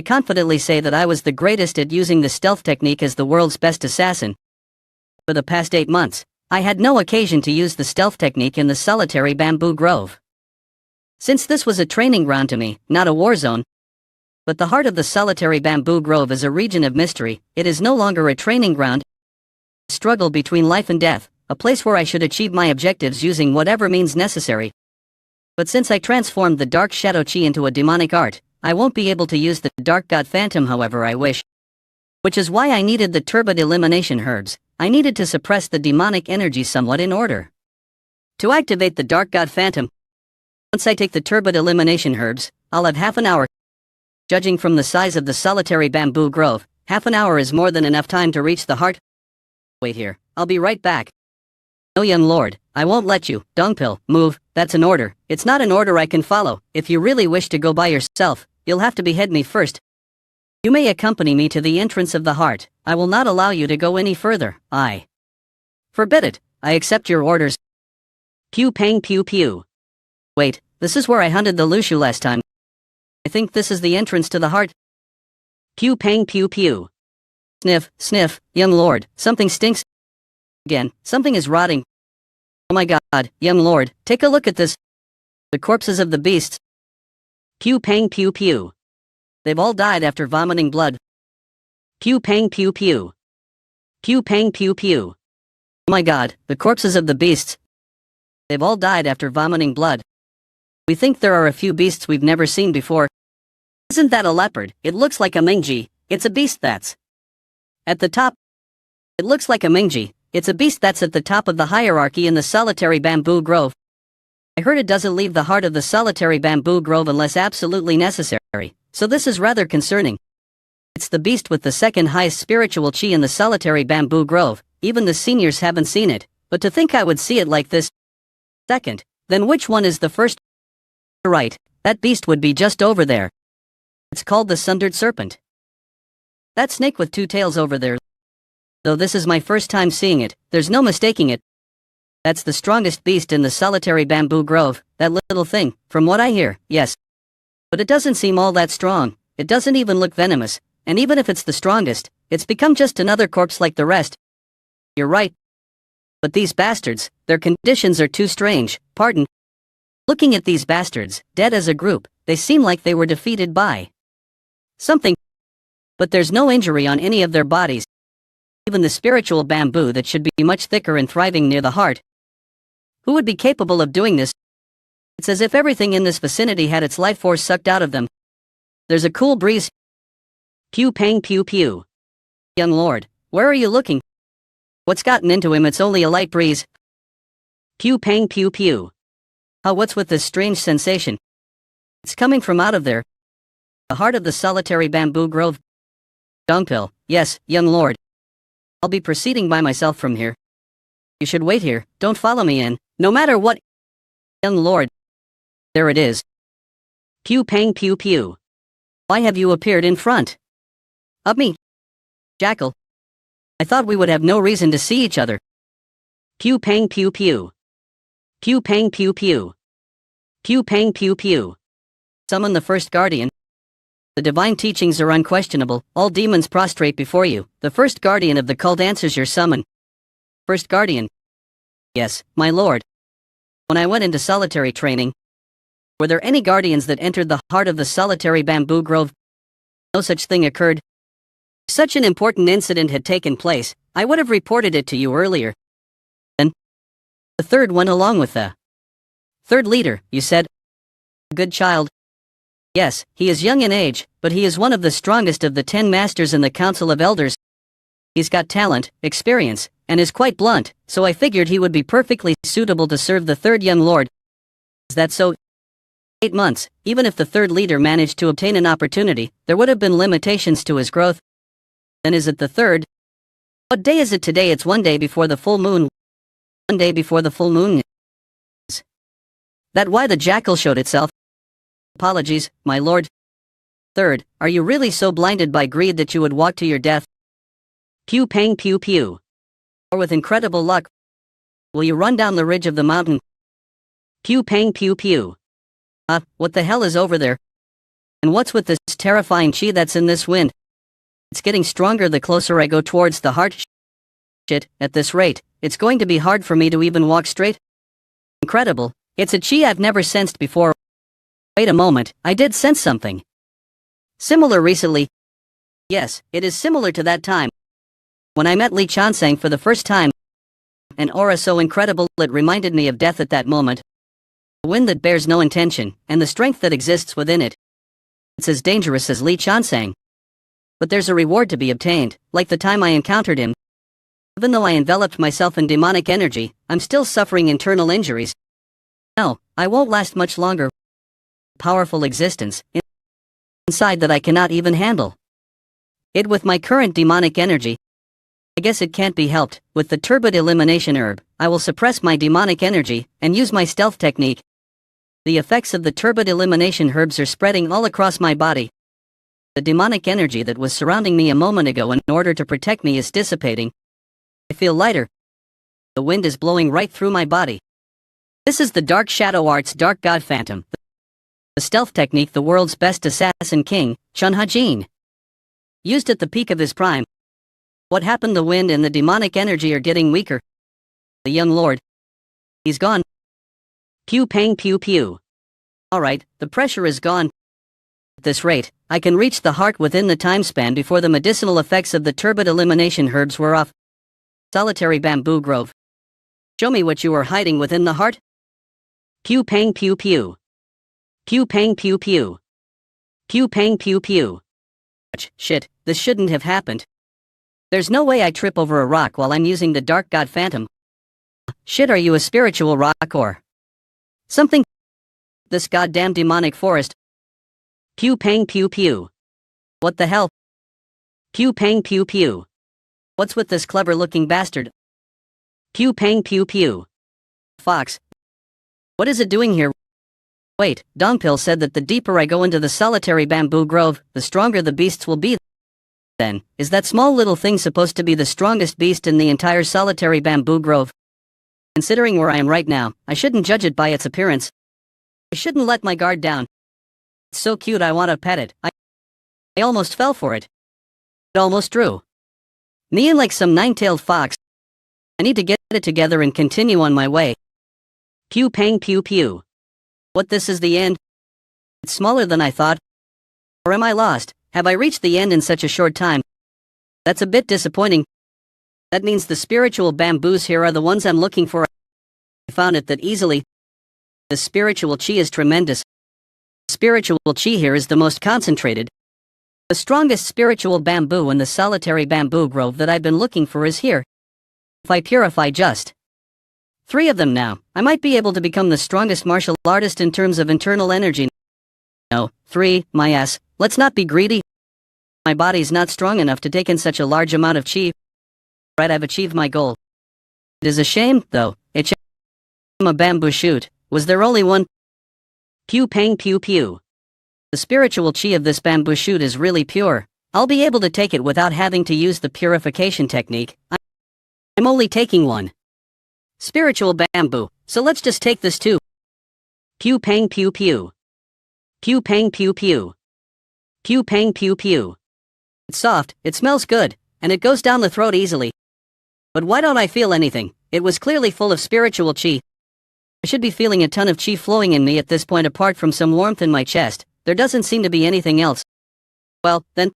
confidently say that I was the greatest at using the stealth technique as the world's best assassin. For the past 8 months, I had no occasion to use the stealth technique in the solitary bamboo grove. Since this was a training ground to me, not a war zone. But the heart of the solitary bamboo grove is a region of mystery. It is no longer a training ground. A struggle between life and death, a place where I should achieve my objectives using whatever means necessary. But since I transformed the dark shadow chi into a demonic art, I won't be able to use the dark god phantom however I wish. Which is why I needed the turbid elimination herbs. I needed to suppress the demonic energy somewhat in order to activate the dark god phantom. Once I take the turbid elimination herbs, I'll have half an hour. Judging from the size of the solitary bamboo grove, half an hour is more than enough time to reach the heart. Wait here, I'll be right back. No, young lord, I won't let you. Dongpil, move, that's an order. It's not an order I can follow. If you really wish to go by yourself, you'll have to behead me first. You may accompany me to the entrance of the heart. I will not allow you to go any further. I forbid it. I accept your orders. Pew pang pew pew. Wait, this is where I hunted the Lushu last time. I think this is the entrance to the heart. Pew pang pew pew. Sniff, sniff, young lord, something stinks. Again, something is rotting. Oh my god, young lord, take a look at this. The corpses of the beasts. Pew pang pew pew. They've all died after vomiting blood. Pew pang pew pew. Pew pang pew pew. Oh my god, the corpses of the beasts. They've all died after vomiting blood. We think there are a few beasts we've never seen before. Isn't that a leopard? It looks like a Mingji. It's a beast that's at the top. It looks like a Mingji. It's a beast that's at the top of the hierarchy in the solitary bamboo grove. I heard it doesn't leave the heart of the solitary bamboo grove unless absolutely necessary, so this is rather concerning. It's the beast with the second highest spiritual chi in the solitary bamboo grove. Even the seniors haven't seen it, but to think I would see it like this. Second, then which one is the first? Right, that beast would be just over there. It's called the sundered serpent. That snake with two tails over there. Though this is my first time seeing it, there's no mistaking it. That's the strongest beast in the solitary bamboo grove, that little thing, from what I hear, yes. But it doesn't seem all that strong, it doesn't even look venomous, and even if it's the strongest, it's become just another corpse like the rest. You're right. But these bastards, their conditions are too strange, pardon. Looking at these bastards, dead as a group, they seem like they were defeated by something. But there's no injury on any of their bodies. Even the spiritual bamboo that should be much thicker and thriving near the heart. Who would be capable of doing this? It's as if everything in this vicinity had its life force sucked out of them. There's a cool breeze. Pew pang pew pew. Young lord, where are you looking? What's gotten into him? It's only a light breeze. Pew pang pew pew. What's with this strange sensation? It's coming from out of there. The heart of the solitary bamboo grove. Dungpill, yes, young lord. I'll be proceeding by myself from here. You should wait here, don't follow me in, no matter what. Young lord. There it is. Pew pang pew pew. Why have you appeared in front of me? Jackal. I thought we would have no reason to see each other. Pew pang pew pew. Pew pang pew pew. Pew pang pew pew. Summon the first guardian. The divine teachings are unquestionable. All demons prostrate before you. The first guardian of the cult answers your summon. First guardian. Yes, my lord. When I went into solitary training, were there any guardians that entered the heart of the solitary bamboo grove? No such thing occurred. If such an important incident had taken place, I would have reported it to you earlier. Then, the third went along with the third leader, you said. A good child. Yes, he is young in age, but he is one of the strongest of the 10 masters in the Council of Elders. He's got talent, experience, and is quite blunt, so I figured he would be perfectly suitable to serve the third young lord. Is that so? 8 months, even if the third leader managed to obtain an opportunity, there would have been limitations to his growth. Then is it the third? What day is it today? It's one day before the full moon. One day before the full moon. That why the jackal showed itself? Apologies, my lord. Third, are you really so blinded by greed that you would walk to your death? Pew pang pew pew. Or with incredible luck, will you run down the ridge of the mountain? Pew pang pew pew. What the hell is over there? And what's with this terrifying chi that's in this wind? It's getting stronger the closer I go towards the heart. Shit, at this rate, it's going to be hard for me to even walk straight. Incredible, it's a chi I've never sensed before. Wait a moment, I did sense something similar recently. Yes, it is similar to that time when I met Li Chansang for the first time. An aura so incredible it reminded me of death at that moment. A wind that bears no intention, and the strength that exists within it. It's as dangerous as Li Chansang. But there's a reward to be obtained, like the time I encountered him. Even though I enveloped myself in demonic energy, I'm still suffering internal injuries. No, I won't last much longer. Powerful existence inside that I cannot even handle it with my current demonic energy. I guess it can't be helped. With the turbid elimination herb, I will suppress my demonic energy and use my stealth technique. The effects of the turbid elimination herbs are spreading all across my body. The demonic energy that was surrounding me a moment ago in order to protect me is dissipating. I feel lighter. The wind is blowing right through my body. This is the Dark Shadow Arts Dark God Phantom. The stealth technique the world's best assassin king, Chun Ha-jin, used at the peak of his prime. What happened? The wind and the demonic energy are getting weaker. The young lord. He's gone. Pew pang pew pew. Alright, the pressure is gone. At this rate, I can reach the heart within the time span before the medicinal effects of the turbid elimination herbs were off. Solitary bamboo grove. Show me what you are hiding within the heart. Pew pang pew pew. Pew pang pew pew. Pew pang pew pew. Shit, this shouldn't have happened. There's no way I trip over a rock while I'm using the Dark God Phantom. Shit, are you a spiritual rock or something? This goddamn demonic forest. Pew pang pew pew. What the hell? Pew pang pew pew. What's with this clever looking bastard? Pew pang pew pew. Fox. What is it doing here? Wait, Dongpil said that the deeper I go into the solitary bamboo grove, the stronger the beasts will be. Then, is that small little thing supposed to be the strongest beast in the entire solitary bamboo grove? Considering where I am right now, I shouldn't judge it by its appearance. I shouldn't let my guard down. It's so cute, I want to pet it. I almost fell for it. It almost drew me in like some nine-tailed fox. I need to get it together and continue on my way. Pew pang pew pew. What, this is the end? It's smaller than I thought. Or am I lost? Have I reached the end in such a short time? That's a bit disappointing. That means the spiritual bamboos here are the ones I'm looking for. I found it that easily. The spiritual chi is tremendous. Spiritual chi here is the most concentrated. The strongest spiritual bamboo in the solitary bamboo grove that I've been looking for is here. If I purify just 3 of them now, I might be able to become the strongest martial artist in terms of internal energy. No, 3, my ass, let's not be greedy. My body's not strong enough to take in such a large amount of chi. Right, I've achieved my goal. It is a shame, though, I'm a bamboo shoot. Was there only one? Pew pang pew pew. The spiritual chi of this bamboo shoot is really pure. I'll be able to take it without having to use the purification technique. I'm only taking one spiritual bamboo, so let's just take this too. Pew pang pew pew. Pew pang pew pew. Pew pang pew pew. It's soft, it smells good, and it goes down the throat easily. But why don't I feel anything? It was clearly full of spiritual chi. I should be feeling a ton of chi flowing in me at this point apart from some warmth in my chest. There doesn't seem to be anything else. Well, then,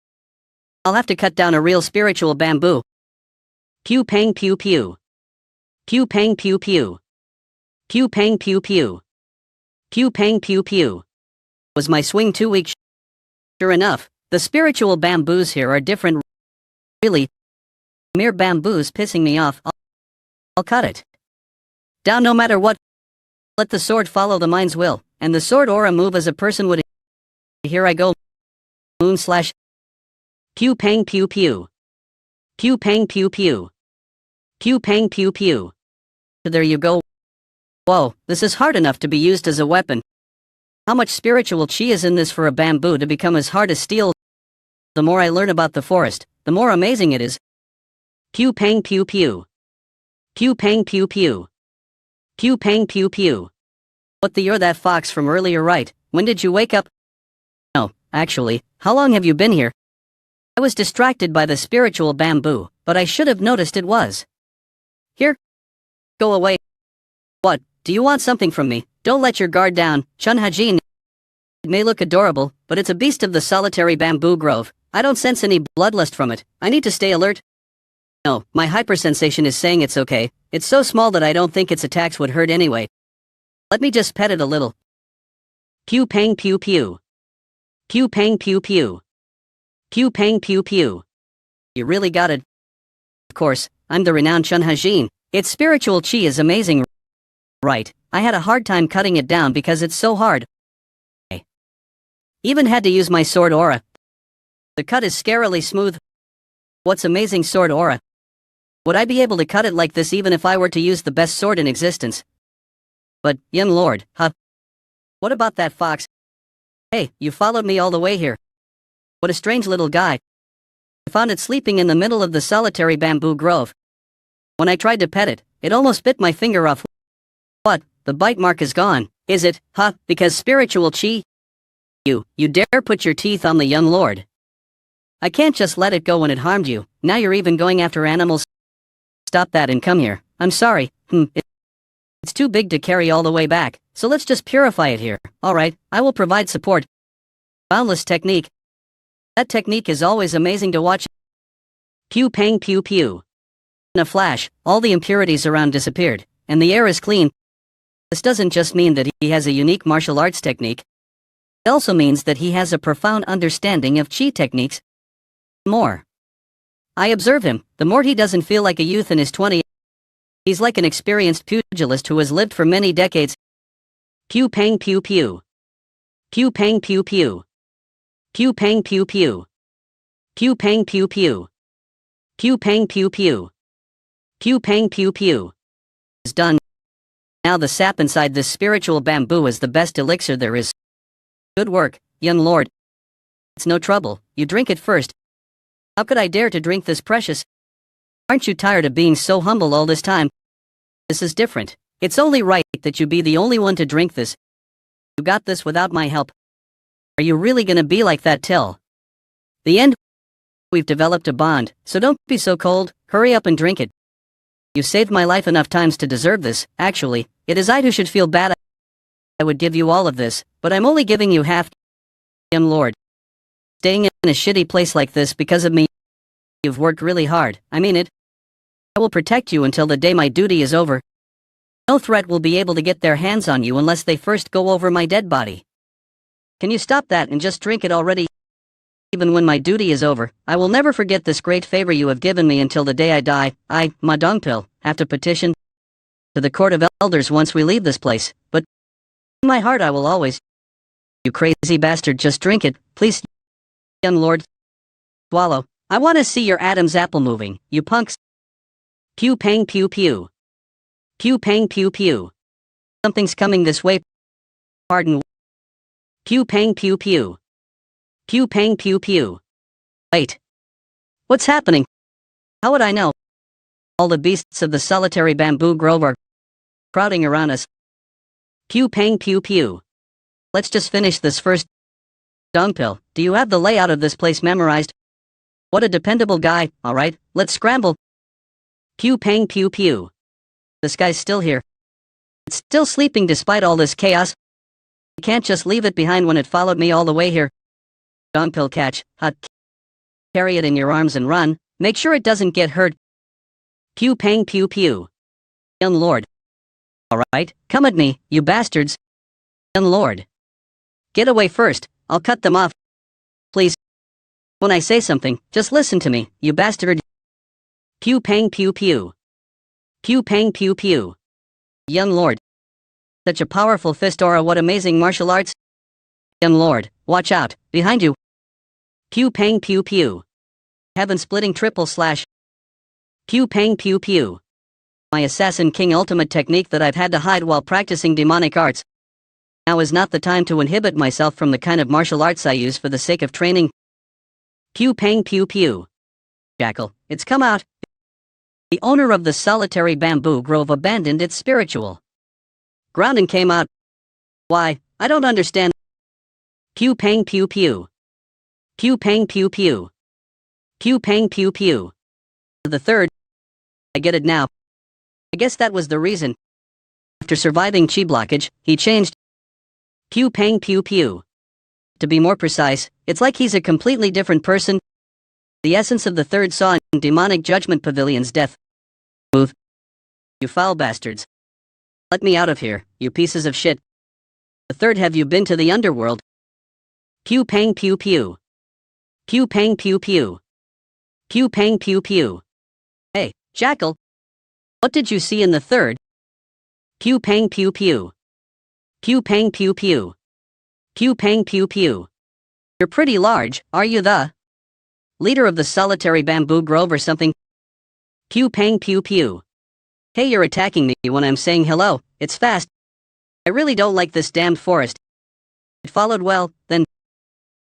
I'll have to cut down a real spiritual bamboo. Pew pang pew pew. Pew pang pew pew. Pew pang pew pew. Pew pang pew pew. Was my swing too weak? Sure enough, the spiritual bamboos here are different. Really, mere bamboos pissing me off. I'll cut it down no matter what. Let the sword follow the mind's will, and the sword aura move as a person would. Here I go. Moon slash. Pew pang pew pew. Pew pang pew pew. Pew pang pew pew. There you go. Whoa, this is hard enough to be used as a weapon. How much spiritual chi is in this for a bamboo to become as hard as steel? The more I learn about the forest, the more amazing it is. Pew pang pew pew. Pew pang pew pew. Pew pang pew pew. What the, you're that fox from earlier, right? When did you wake up? No, actually, how long have you been here? I was distracted by the spiritual bamboo, but I should have noticed it was here. Go away. What, do you want something from me? Don't let your guard down, Chun Hajin. It may look adorable, but it's a beast of the solitary bamboo grove. I don't sense any bloodlust from it. I need to stay alert. No, my hypersensation is saying it's okay. It's so small that I don't think its attacks would hurt anyway. Let me just pet it a little. Pew pang pew pew. Pew pang pew pew. Pew pang pew pew. You really got it. Of course, I'm the renowned Chun Hajin. Its spiritual chi is amazing. Right, I had a hard time cutting it down because it's so hard. I even had to use my sword aura. The cut is scarily smooth. What's amazing sword aura? Would I be able to cut it like this even if I were to use the best sword in existence? But, young lord, huh? What about that fox? Hey, you followed me all the way here. What a strange little guy. I found it sleeping in the middle of the solitary bamboo grove. When I tried to pet it, it almost bit my finger off. What, the bite mark is gone, is it, huh? Because spiritual chi? You dare put your teeth on the young lord. I can't just let it go when it harmed you. Now you're even going after animals. Stop that and come here. I'm sorry. It's too big to carry all the way back, so let's just purify it here. Alright, I will provide support. Boundless technique. That technique is always amazing to watch. Pew pang pew pew. In a flash, all the impurities around disappeared. and the air is clean. This doesn't just mean that he has a unique martial arts technique. It also means that he has a profound understanding of chi techniques. More. I observe him, the more he doesn't feel like a youth in his 20s. He's like an experienced pugilist who has lived for many decades. Pew pang pew pew. Pew pang pew pew. Pew pang pew pew. Pew pang pew pew. Pew pang pew pew. Pew pang pew pew. Is done. Now the sap inside this spiritual bamboo is the best elixir there is. Good work, young lord. It's no trouble, you drink it first. How could I dare to drink this precious? Aren't you tired of being so humble all this time? This is different. It's only right that you be the only one to drink this. You got this without my help. Are you really gonna be like that till the end? We've developed a bond, so don't be so cold, hurry up and drink it. You saved my life enough times to deserve this. Actually, it is I who should feel bad. I would give you all of this, but I'm only giving you half. Young lord. Staying in a shitty place like this because of me. You've worked really hard, I mean it. I will protect you until the day my duty is over. No threat will be able to get their hands on you unless they first go over my dead body. Can you stop that and just drink it already? Even when my duty is over, I will never forget this great favor you have given me until the day I die. I, Ma Dongpil, have to petition to the Court of Elders once we leave this place, but in my heart I will always. You crazy bastard, just drink it, please. Young lord. Swallow. I want to see your Adam's apple moving, you punks. Pew pang pew pew. Pew pang pew pew. Something's coming this way. Pardon. Pew pang pew pew. Pew pang pew pew. Wait. What's happening? How would I know? All the beasts of the solitary bamboo grove are crowding around us. Pew pang pew pew. Let's just finish this first. Dongpil, do you have the layout of this place memorized? What a dependable guy, alright, let's scramble. Pew pang pew pew. This guy's still here. It's still sleeping despite all this chaos. You can't just leave it behind when it followed me all the way here. Dongpil catch, hot. Carry it in your arms and run, make sure it doesn't get hurt. Pew pang pew pew. Young lord. Alright, come at me, you bastards. Young lord. Get away first, I'll cut them off. Please. When I say something, just listen to me, you bastard. Pew pang pew pew. Pew pang pew pew. Young lord. Such a powerful fist aura, what amazing martial arts. Young lord, watch out, behind you. Pew pang pew pew. Heaven-splitting triple slash. Pew pang pew pew. My Assassin King ultimate technique that I've had to hide while practicing demonic arts. Now is not the time to inhibit myself from the kind of martial arts I use for the sake of training. Pew pang pew pew. Jackal, it's come out. The owner of the solitary bamboo grove abandoned its spiritual ground and came out. Why, I don't understand. Pew pang pew pew. Pew pang pew pew. Pew pang pew pew. The third. I get it now. I guess that was the reason. After surviving chi blockage, he changed. Pew pang pew pew. To be more precise, it's like he's a completely different person. The essence of the third saw in demonic judgment pavilion's death. Move. You foul bastards. Let me out of here, you pieces of shit. The third, have you been to the underworld? Pew pang pew pew. Pew pang pew pew. Pew pang pew pew. Hey, Jackal. What did you see in the third? Pew pang pew pew. Pew pang pew pew. Pew pang pew pew. You're pretty large, are you the leader of the solitary bamboo grove or something? Pew pang pew pew. Hey, you're attacking me when I'm saying hello, it's fast. I really don't like this damned forest. It followed well, then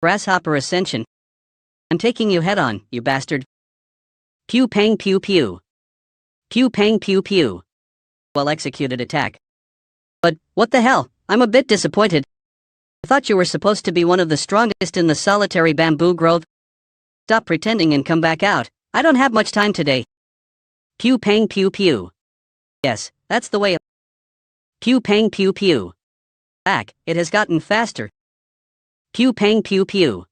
grasshopper ascension. I'm taking you head on, you bastard. Pew pang pew pew. Pew pang pew pew. Well executed attack. But, what the hell, I'm a bit disappointed. I thought you were supposed to be one of the strongest in the solitary bamboo grove. Stop pretending and come back out, I don't have much time today. Pew pang pew pew. Yes, that's the way. Pew pang pew pew. Back, it has gotten faster. Pew pang pew pew.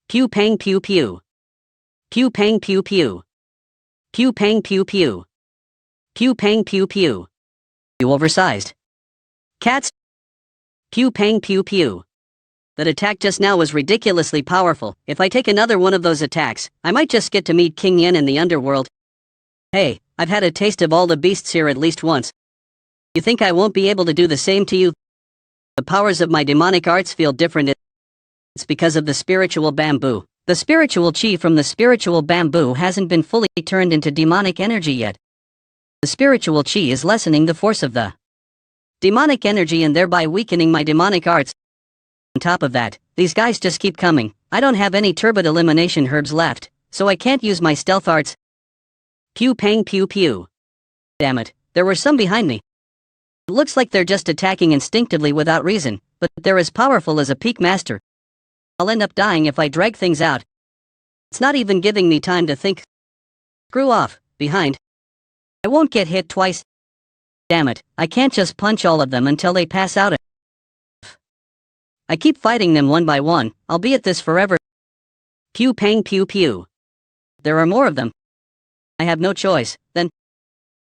Pew pang pew pew. Pew pang pew pew. Pew pang pew pew. Pew pang pew pew. You oversized. Cats. Pew pang pew pew. That attack just now was ridiculously powerful. If I take another one of those attacks, I might just get to meet King Yen in the underworld. Hey, I've had a taste of all the beasts here at least once. You think I won't be able to do the same to you? The powers of my demonic arts feel different. It's because of the spiritual bamboo. The spiritual chi from the spiritual bamboo hasn't been fully turned into demonic energy yet. The spiritual chi is lessening the force of the demonic energy and thereby weakening my demonic arts. On top of that, these guys just keep coming. I don't have any turbid elimination herbs left, so I can't use my stealth arts. Pew pang pew pew. Damn it, there were some behind me. It looks like they're just attacking instinctively without reason, but they're as powerful as a peak master. I'll end up dying if I drag things out. It's not even giving me time to think. Screw off, behind. I won't get hit twice. Damn it, I can't just punch all of them until they pass out. I keep fighting them one by one, I'll be at this forever. Pew pang pew pew. There are more of them. I have no choice, then.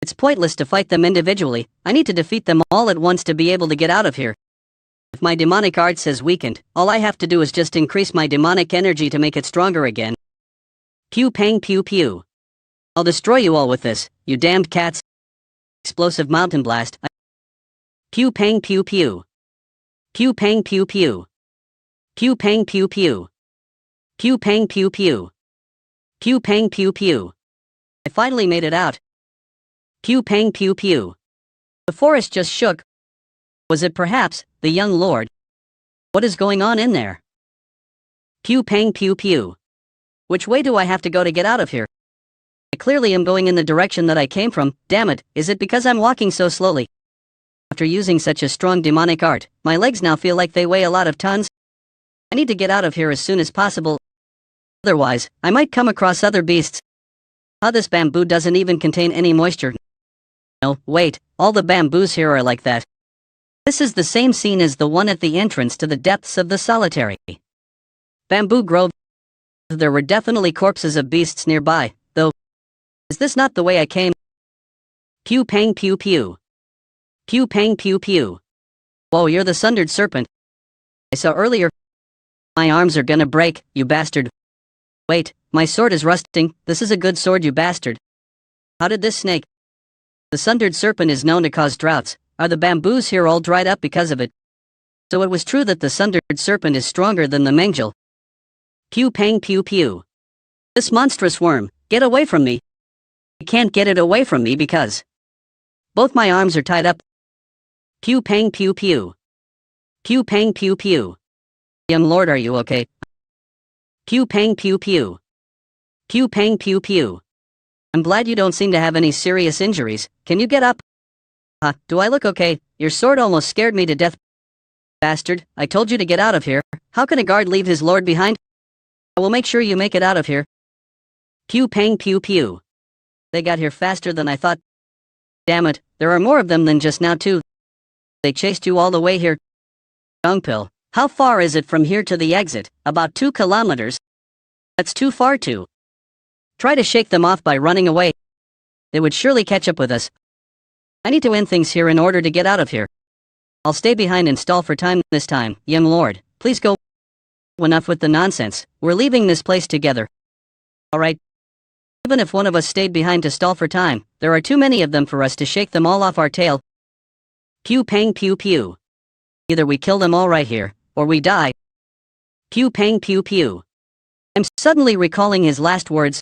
It's pointless to fight them individually, I need to defeat them all at once to be able to get out of here. If my demonic arts has weakened, all I have to do is just increase my demonic energy to make it stronger again. Pew pang pew pew. I'll destroy you all with this, you damned cats. Explosive mountain blast. Pew pang pew pew. Pew pang pew pew. Pew pang pew pew. Pew pang pew pew. Pew pang pew pew. I finally made it out. Pew pang pew pew. The forest just shook. Was it perhaps the young lord? What is going on in there? Pew pang pew pew. Which way do I have to go to get out of here? I clearly am going in the direction that I came from. Damn it, is it because I'm walking so slowly? After using such a strong demonic art, my legs now feel like they weigh a lot of tons. I need to get out of here as soon as possible. Otherwise, I might come across other beasts. How this bamboo doesn't even contain any moisture. No, wait, all the bamboos here are like that. This is the same scene as the one at the entrance to the depths of the solitary bamboo grove. There were definitely corpses of beasts nearby, though. Is this not the way I came? Pew pang pew pew. Pew pang pew pew. Whoa, you're the sundered serpent I saw earlier. My arms are gonna break, you bastard. Wait, my sword is rusting. This is a good sword, you bastard. How did this snake? The sundered serpent is known to cause droughts. Are the bamboos here all dried up because of it? So it was true that the sundered serpent is stronger than the Mengjal. Pew pang pew pew. This monstrous worm, get away from me. I can't get it away from me because both my arms are tied up. Pew pang pew pew. Pew pang pew pew. Young lord, are you okay? Pew pang pew pew. Pew pang pew pew. I'm glad you don't seem to have any serious injuries. Can you get up? Do I look okay? Your sword almost scared me to death. Bastard, I told you to get out of here. How can a guard leave his lord behind? I will make sure you make it out of here. Pew pang pew pew. They got here faster than I thought. Damn it, there are more of them than just now too. They chased you all the way here. Dungpill, how far is it from here to the exit? About 2 kilometers. That's too far to. Try to shake them off by running away. They would surely catch up with us. I need to end things here in order to get out of here. I'll stay behind and stall for time this time. Young lord, please go. Enough with the nonsense. We're leaving this place together. Alright. Even if one of us stayed behind to stall for time, there are too many of them for us to shake them all off our tail. Pew pang pew pew. Either we kill them all right here, or we die. Pew pang pew pew. I'm suddenly recalling his last words.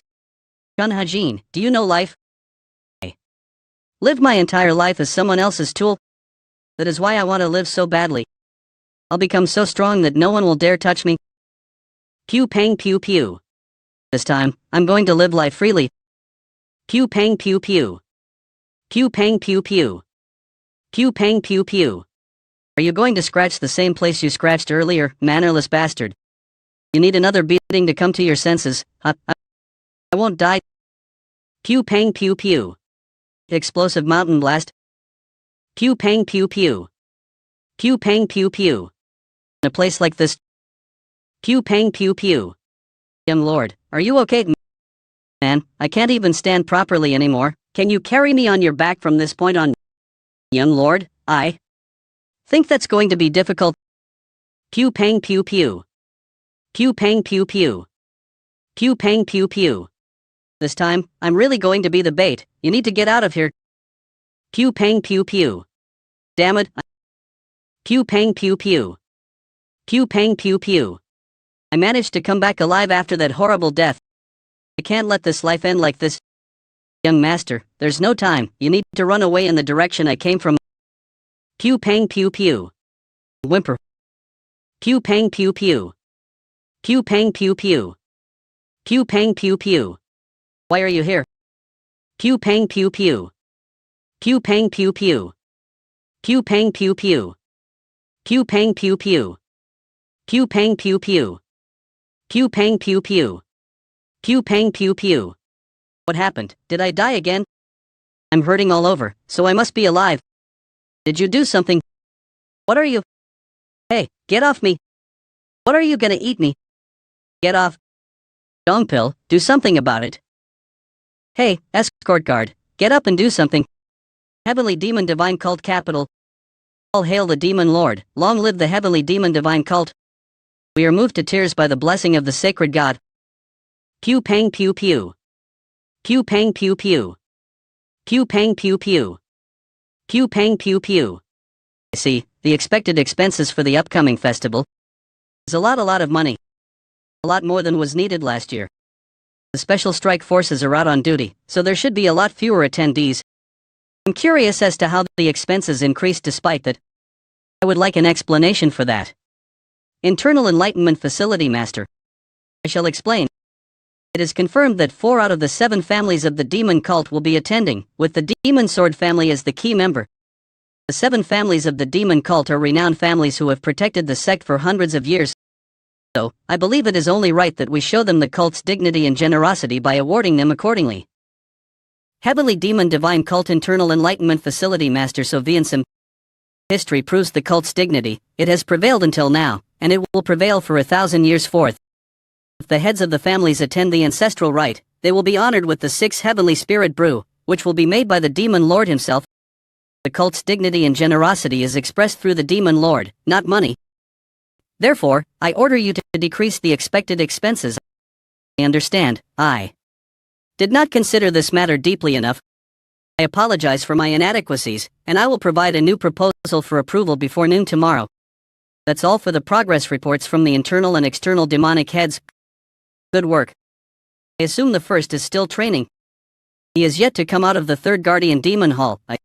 Chun Hajin, do you know life? I live my entire life as someone else's tool. That is why I want to live so badly. I'll become so strong that no one will dare touch me. Pew pang pew pew. This time, I'm going to live life freely. Pew pang pew pew. Pew pang pew pew. Pew pang pew pew. Are you going to scratch the same place you scratched earlier, mannerless bastard? You need another beating to come to your senses. I won't die. Pew pang pew pew. Explosive mountain blast. Pew pang pew pew. Pew pang pew pew. In a place like this. Pew pang pew pew. Young lord, are you okay? Man, I can't even stand properly anymore. Can you carry me on your back from this point on? Young lord, I think that's going to be difficult. Pew pang pew pew. Pew pang pew pew. Pew pang pew pew. This time, I'm really going to be the bait. You need to get out of here. Pew pang pew pew. Damn it. Pew pang pew pew. Pew pang pew pew. I managed to come back alive after that horrible death. I can't let this life end like this. Young master, there's no time. You need to run away in the direction I came from. Pew pang pew pew. Whimper. Pew pang pew pew. Pew pang pew pew. Pew pang pew pew. Why are you here? Pew pang pew pew. Pew pang pew pew. Pew pang pew pew. Pew pang pew pew. Pew pang pew pew. Pew pang pew pew. Pew pang pew pew. What happened? Did I die again? I'm hurting all over, so I must be alive. Did you do something? What are you? Hey, get off me. What are you gonna eat me? Get off. Dongpill, do something about it. Hey, escort guard, get up and do something. Heavenly Demon Divine Cult Capital. All hail the Demon Lord, long live the Heavenly Demon Divine Cult. We are moved to tears by the blessing of the sacred God. Pew pang pew pew. Pew pang pew pew. Pew pang pew pew. Pew pang pew pew. See, the expected expenses for the upcoming festival is a lot of money. A lot more than was needed last year. The special strike forces are out on duty, so there should be a lot fewer attendees. I'm curious as to how the expenses increased despite that. I would like an explanation for that. Internal Enlightenment Facility Master. I shall explain. It is confirmed that 4 out of the 7 families of the demon cult will be attending, with the Demon Sword family as the key member. The 7 families of the demon cult are renowned families who have protected the sect for hundreds of years. So, I believe it is only right that we show them the cult's dignity and generosity by awarding them accordingly. Heavenly Demon Divine Cult Internal Enlightenment Facility Master Soviansim. History proves the cult's dignity. It has prevailed until now, and it will prevail for 1,000 years forth. If the heads of the families attend the ancestral rite, they will be honored with the 6 Heavenly Spirit Brew, which will be made by the Demon Lord himself. The cult's dignity and generosity is expressed through the Demon Lord, not money. Therefore, I order you to decrease the expected expenses. I understand, I did not consider this matter deeply enough. I apologize for my inadequacies, and I will provide a new proposal for approval before noon tomorrow. That's all for the progress reports from the internal and external demonic heads. Good work. I assume the first is still training. He is yet to come out of the 3rd Guardian Demon Hall. I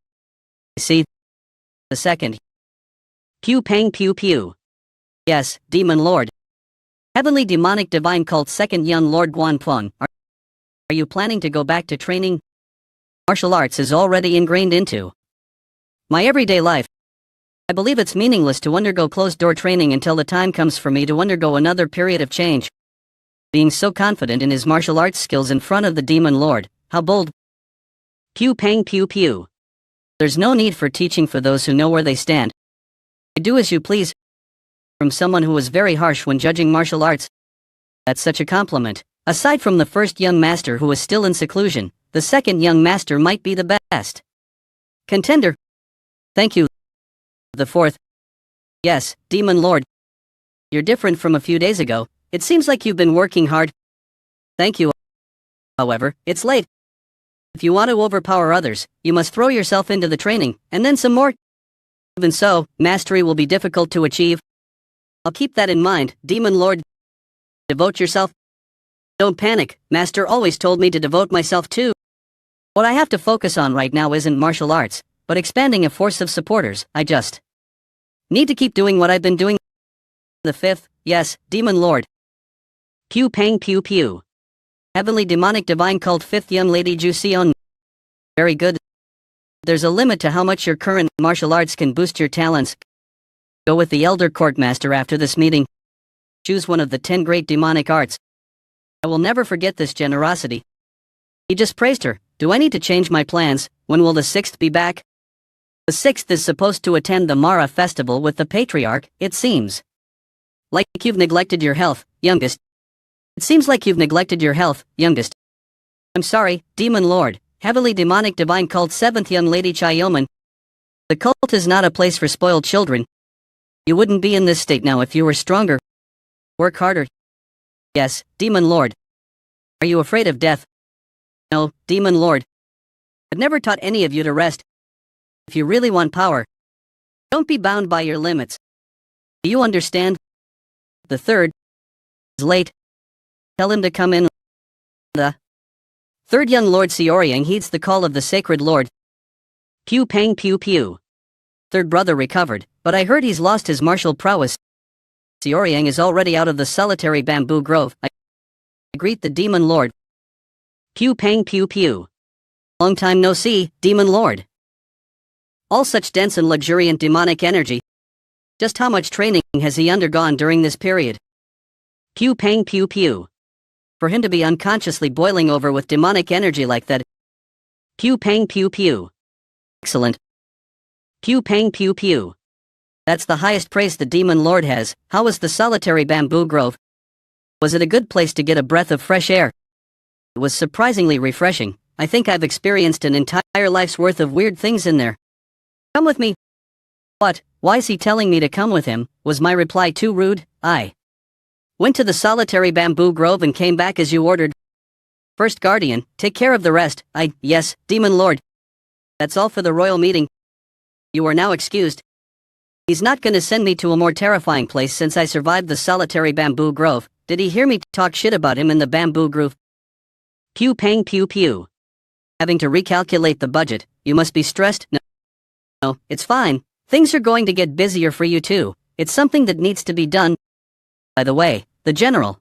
see. The second. Pew pang pew pew. Yes, Demon Lord. Heavenly Demonic Divine Cult 2nd Young Lord Guanpeng. Are you planning to go back to training? Martial arts is already ingrained into my everyday life. I believe it's meaningless to undergo closed-door training until the time comes for me to undergo another period of change. Being so confident in his martial arts skills in front of the Demon Lord, how bold. Pew pang pew pew. There's no need for teaching for those who know where they stand. Do as you please. From someone who was very harsh when judging martial arts. That's such a compliment. Aside from the first young master who was still in seclusion, the second young master might be the best contender. Thank you. The fourth. Yes, Demon Lord. You're different from a few days ago. It seems like you've been working hard. Thank you. However, it's late. If you want to overpower others, you must throw yourself into the training, and then some more. Even so, mastery will be difficult to achieve. I'll keep that in mind, Demon Lord. Devote yourself. Don't panic, Master always told me to devote myself too. What I have to focus on right now isn't martial arts, but expanding a force of supporters. I just need to keep doing what I've been doing. The 5th, yes, Demon Lord. Pew pang pew pew. Heavenly Demonic Divine Cult 5th Young Lady Ju Sion. Very good. There's a limit to how much your current martial arts can boost your talents. Go with the Elder Court Master after this meeting. Choose one of the 10 great demonic arts. I will never forget this generosity. He just praised her. Do I need to change my plans? When will the 6th be back? The 6th is supposed to attend the Mara festival with the Patriarch, it seems. Like you've neglected your health, youngest. It seems like you've neglected your health, youngest. I'm sorry, Demon Lord. Heavily Demonic Divine Cult 7th Young Lady Chayoman. The cult is not a place for spoiled children. You wouldn't be in this state now if you were stronger. Work harder. Yes, Demon Lord. Are you afraid of death? No, Demon Lord. I've never taught any of you to rest. If you really want power, don't be bound by your limits. Do you understand? The third is late. Tell him to come in. The third young Lord Seoryang heeds the call of the Sacred Lord. Pew pang pew pew. Third brother recovered, but I heard he's lost his martial prowess. Seoryang is already out of the solitary bamboo grove. I greet the Demon Lord. Pew pang pew pew. Long time no see, Demon Lord. All such dense and luxuriant demonic energy. Just how much training has he undergone during this period? Pew pang pew pew. For him to be unconsciously boiling over with demonic energy like that. Pew pang pew pew. Excellent. Pew pang pew pew. That's the highest praise the Demon Lord has. How was the solitary bamboo grove? Was it a good place to get a breath of fresh air? It was surprisingly refreshing. I think I've experienced an entire life's worth of weird things in there. Come with me. What? Why is he telling me to come with him? Was my reply too rude? I went to the solitary bamboo grove and came back as you ordered. First Guardian, take care of the rest. Yes, Demon Lord. That's all for the royal meeting. You are now excused. He's not gonna send me to a more terrifying place since I survived the solitary bamboo grove. Did he hear me talk shit about him in the bamboo grove? Pew pang pew pew. Having to recalculate the budget, you must be stressed? No, it's fine. Things are going to get busier for you too. It's something that needs to be done. By the way, the general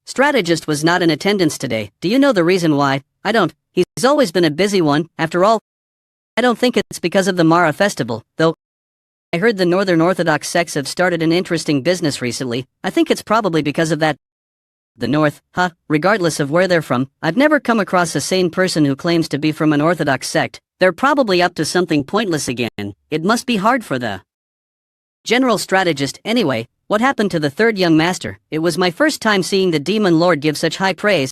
strategist was not in attendance today. Do you know the reason why? I don't. He's always been a busy one, after all. I don't think it's because of the Mara festival, though. I heard the Northern Orthodox sects have started an interesting business recently. I think it's probably because of that. The North, regardless of where they're from, I've never come across a sane person who claims to be from an Orthodox sect. They're probably up to something pointless again. It must be hard for the general strategist. Anyway, what happened to the third young master? It was my first time seeing the Demon Lord give such high praise.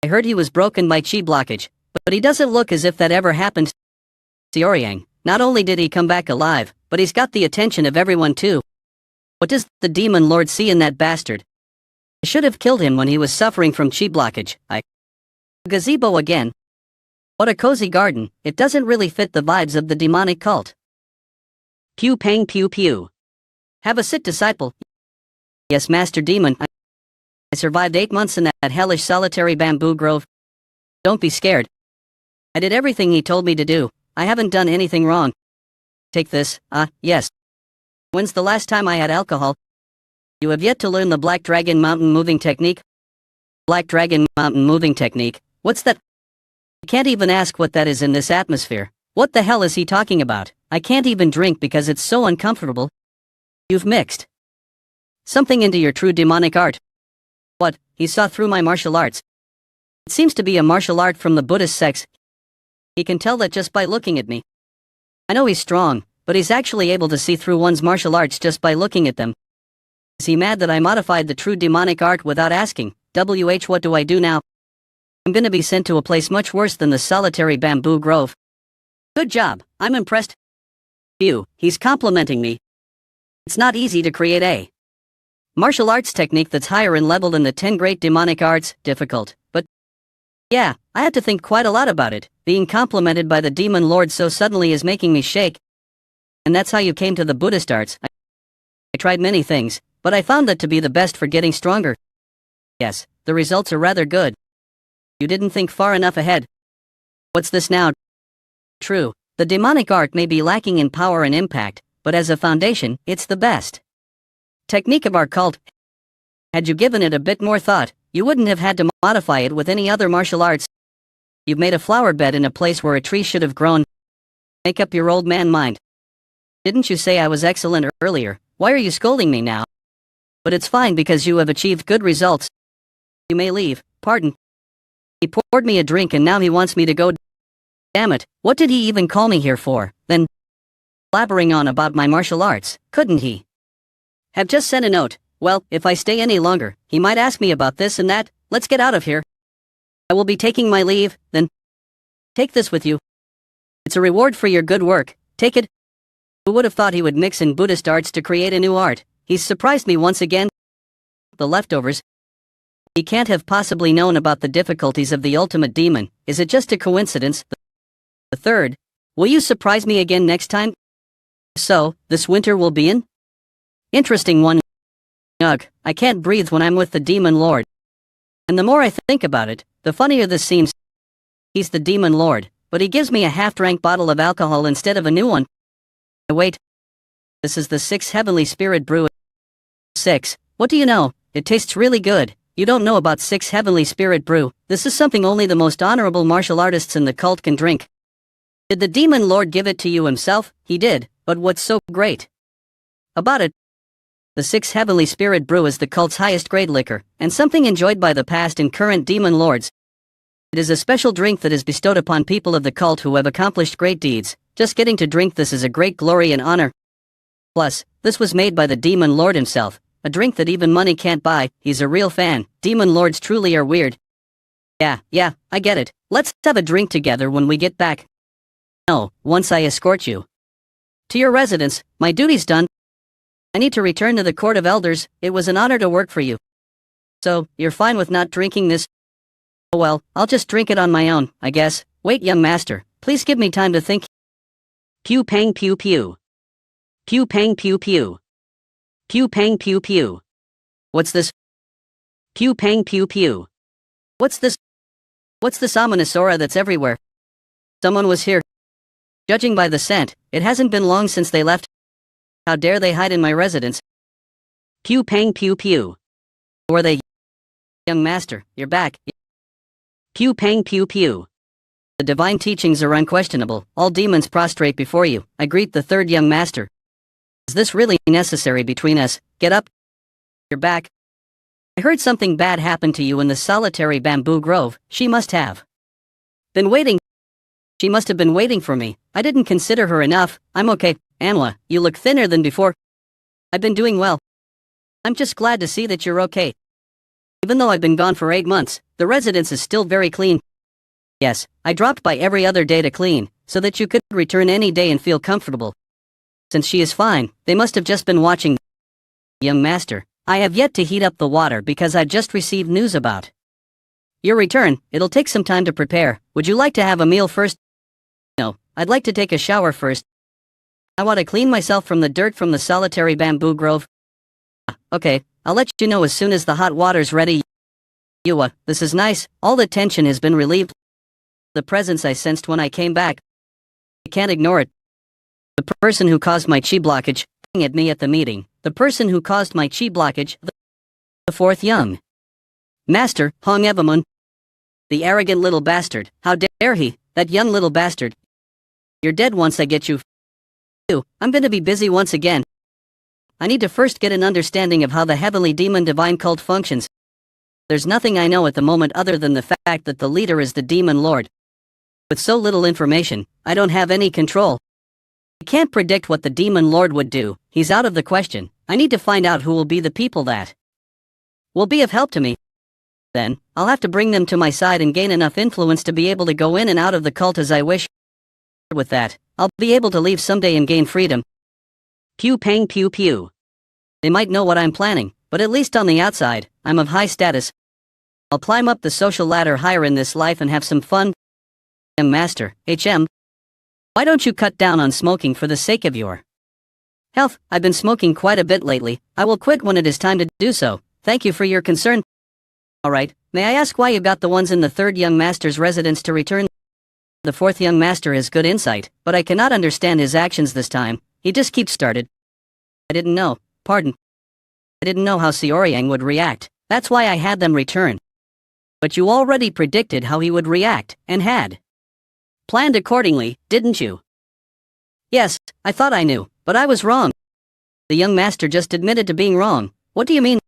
I heard he was broken by chi blockage, but he doesn't look as if that ever happened. Seoryang, not only did he come back alive, but he's got the attention of everyone too. What does the Demon Lord see in that bastard? I should have killed him when he was suffering from chi blockage. Gazebo again. What a cozy garden. It doesn't really fit the vibes of the demonic cult. Pew pang pew pew. Have a sit, disciple. Yes, Master Demon. I survived 8 months in that hellish solitary bamboo grove. Don't be scared. I did everything he told me to do. I haven't done anything wrong. Take this. Yes. When's the last time I had alcohol? You have yet to learn the Black Dragon Mountain moving technique? Black Dragon Mountain moving technique? What's that? I can't even ask what that is in this atmosphere. What the hell is he talking about? I can't even drink because it's so uncomfortable. You've mixed something into your true demonic art. What? He saw through my martial arts. It seems to be a martial art from the Buddhist sects. He can tell that just by looking at me. I know he's strong, but he's actually able to see through one's martial arts just by looking at them. Is he mad that I modified the true demonic art without asking? What do I do now? I'm gonna be sent to a place much worse than the solitary bamboo grove. Good job, I'm impressed. Phew, he's complimenting me. It's not easy to create a martial arts technique that's higher in level than the 10 great demonic arts. Difficult, but yeah, I had to think quite a lot about it. Being complimented by the Demon Lord so suddenly is making me shake. And that's how you came to the Buddhist arts. I tried many things, but I found that to be the best for getting stronger. Yes, the results are rather good. You didn't think far enough ahead. What's this now? True, the demonic art may be lacking in power and impact, but as a foundation, it's the best technique of our cult. Had you given it a bit more thought, you wouldn't have had to modify it with any other martial arts. You've made a flower bed in a place where a tree should have grown. Make up your old man mind. Didn't you say I was excellent earlier? Why are you scolding me now? But it's fine because you have achieved good results. You may leave. Pardon. He poured me a drink and now he wants me to go. Damn it, what did he even call me here for? Then, blabbering on about my martial arts, couldn't he have just sent a note? Well, if I stay any longer, he might ask me about this and that. Let's get out of here. I will be taking my leave, then take this with you. It's a reward for your good work. take it. Who would have thought he would mix in Buddhist arts to create a new art? He's surprised me once again. The leftovers. He can't have possibly known about the difficulties of the ultimate demon. Is it just a coincidence? The third. Will you surprise me again next time? So, this winter will be in? Interesting one. Ugh, I can't breathe when I'm with the demon lord. And the more I think about it, the funnier this seems. He's the demon lord, but he gives me a half-drank bottle of alcohol instead of a new one. Wait. This is the 6 Heavenly Spirit Brew. 6. What do you know? It tastes really good. You don't know about 6 Heavenly Spirit Brew. This is something only the most honorable martial artists in the cult can drink. Did the demon lord give it to you himself? He did, but what's so great about it? The 6 Heavenly Spirit Brew is the cult's highest grade liquor, and something enjoyed by the past and current demon lords. It is a special drink that is bestowed upon people of the cult who have accomplished great deeds. Just getting to drink this is a great glory and honor. Plus, this was made by the demon lord himself, a drink that even money can't buy. He's a real fan. Demon lords truly are weird. Yeah, I get it. Let's have a drink together when we get back. No, once I escort you to your residence. My duty's done. I need to return to the Court of Elders. It was an honor to work for you. So, you're fine with not drinking this? Oh well, I'll just drink it on my own, I guess. Wait, young master, please give me time to think. Pew pang pew pew. Pew pang pew pew. Pew pang pew pew. What's this? Pew pang pew pew. What's this? What's this ominous aura that's everywhere? Someone was here. Judging by the scent, it hasn't been long since they left. How dare they hide in my residence? Pew pang pew pew. Who are they? Young master, you're back. Pew pang pew pew. The divine teachings are unquestionable. All demons prostrate before you. I greet the third young master. Is this really necessary between us? Get up. You're back. I heard something bad happened to you in the solitary bamboo grove. She must have been waiting. She must have been waiting for me. I didn't consider her enough. I'm okay. Manhwa, you look thinner than before. I've been doing well. I'm just glad to see that you're okay. Even though I've been gone for 8 months, the residence is still very clean. Yes, I dropped by every other day to clean, so that you could return any day and feel comfortable. Since she is fine, they must have just been watching. Young master, I have yet to heat up the water because I just received news about your return. It'll take some time to prepare. Would you like to have a meal first? No, I'd like to take a shower first. I want to clean myself from the dirt from the solitary bamboo grove. Okay, I'll let you know as soon as the hot water's ready. Yua, this is nice. All the tension has been relieved. The presence I sensed when I came back. I can't ignore it. The person who caused my chi blockage, at me at the meeting. The person who caused my chi blockage, the fourth young master, Hong Evamun. The arrogant little bastard. How dare he, that young little bastard. You're dead once I get you. I'm gonna be busy once again. I need to first get an understanding of how the heavenly demon divine cult functions. There's nothing I know at the moment other than the fact that the leader is the demon lord. With so little information, I don't have any control. I can't predict what the demon lord would do. He's out of the question. I need to find out who will be the people that will be of help to me. Then, I'll have to bring them to my side and gain enough influence to be able to go in and out of the cult as I wish. With that, I'll be able to leave someday and gain freedom. Pew pang pew pew. They might know what I'm planning, but at least on the outside, I'm of high status. I'll climb up the social ladder higher in this life and have some fun. Master, HM. Why don't you cut down on smoking for the sake of your health? I've been smoking quite a bit lately. I will quit when it is time to do so. Thank you for your concern. Alright, may I ask why you got the ones in the third young master's residence to return? The fourth young master has good insight, but I cannot understand his actions this time. He just keeps started. I didn't know. Pardon. I didn't know how Xiaoryang would react. That's why I had them return. But you already predicted how he would react, and had planned accordingly, didn't you? Yes, I thought I knew, but I was wrong. The young master just admitted to being wrong. What do you mean?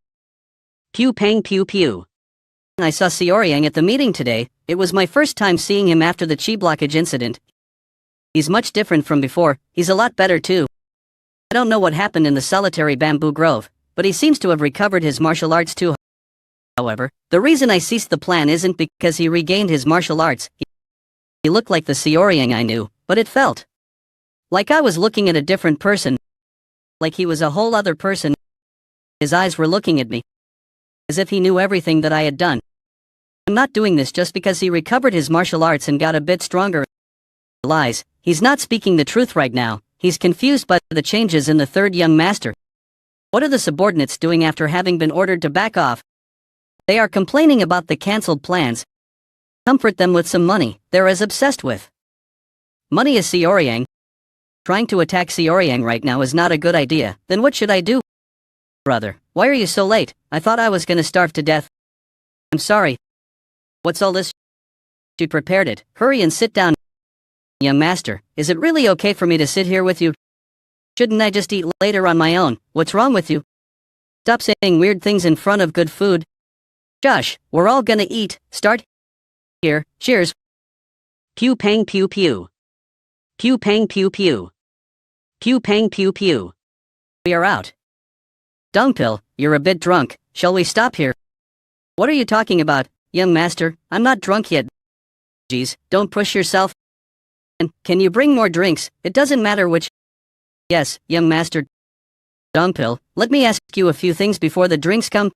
Pew pang pew pew. I saw Xiaoryang at the meeting today. It was my first time seeing him after the chi blockage incident. He's much different from before. He's a lot better too. I don't know what happened in the solitary bamboo grove, but he seems to have recovered his martial arts too. However, the reason I ceased the plan isn't because he regained his martial arts. He looked like the Xiaoryang I knew, but it felt Like I was looking at a different person. Like he was a whole other person. His eyes were looking at me. As if he knew everything that I had done. I'm not doing this just because he recovered his martial arts and got a bit stronger. Lies. He's not speaking the truth right now. He's confused by the changes in the third young master. What are the subordinates doing after having been ordered to back off? They are complaining about the cancelled plans. Comfort them with some money. They're as obsessed with money as Xiaoyang. Trying to attack Xiaoyang right now is not a good idea. Then what should I do? Brother, why are you so late? I thought I was gonna starve to death. I'm sorry. What's all this? She prepared it. Hurry and sit down. Young master, is it really okay for me to sit here with you? Shouldn't I just eat later on my own? What's wrong with you? Stop saying weird things in front of good food. Josh, we're all gonna eat. Start here. Cheers. Pew pang pew pew. Pew pang pew pew. Pew pang pew pew. We are out. Dungpill, you're a bit drunk. Shall we stop here? What are you talking about, young master? I'm not drunk yet. Geez, don't push yourself. And can you bring more drinks? It doesn't matter which. Yes, young master. Dungpill, let me ask you a few things before the drinks come.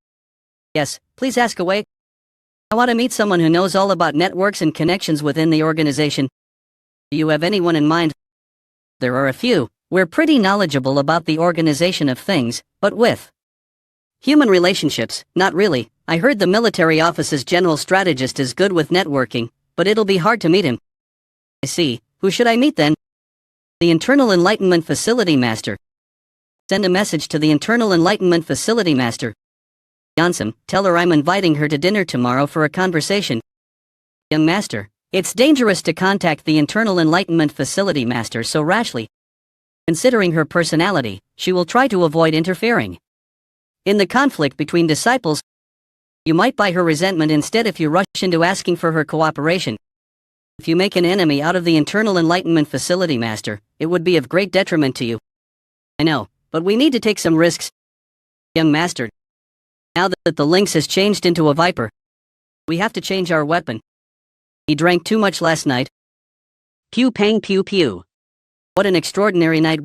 Yes, please ask away. I want to meet someone who knows all about networks and connections within the organization. Do you have anyone in mind? There are a few. We're pretty knowledgeable about the organization of things, but with human relationships, not really. I heard the military office's general strategist is good with networking, but it'll be hard to meet him. I see. Who should I meet then? The Internal Enlightenment Facility Master. Send a message to the Internal Enlightenment Facility Master. Yansum, tell her I'm inviting her to dinner tomorrow for a conversation. Young master, it's dangerous to contact the Internal Enlightenment Facility Master so rashly. Considering her personality, she will try to avoid interfering in the conflict between disciples. You might buy her resentment instead if you rush into asking for her cooperation. If you make an enemy out of the Internal Enlightenment Facility Master, it would be of great detriment to you. I know, but we need to take some risks. Young master, now that the lynx has changed into a viper, we have to change our weapon. He drank too much last night. Pew pang pew pew. What an extraordinary night.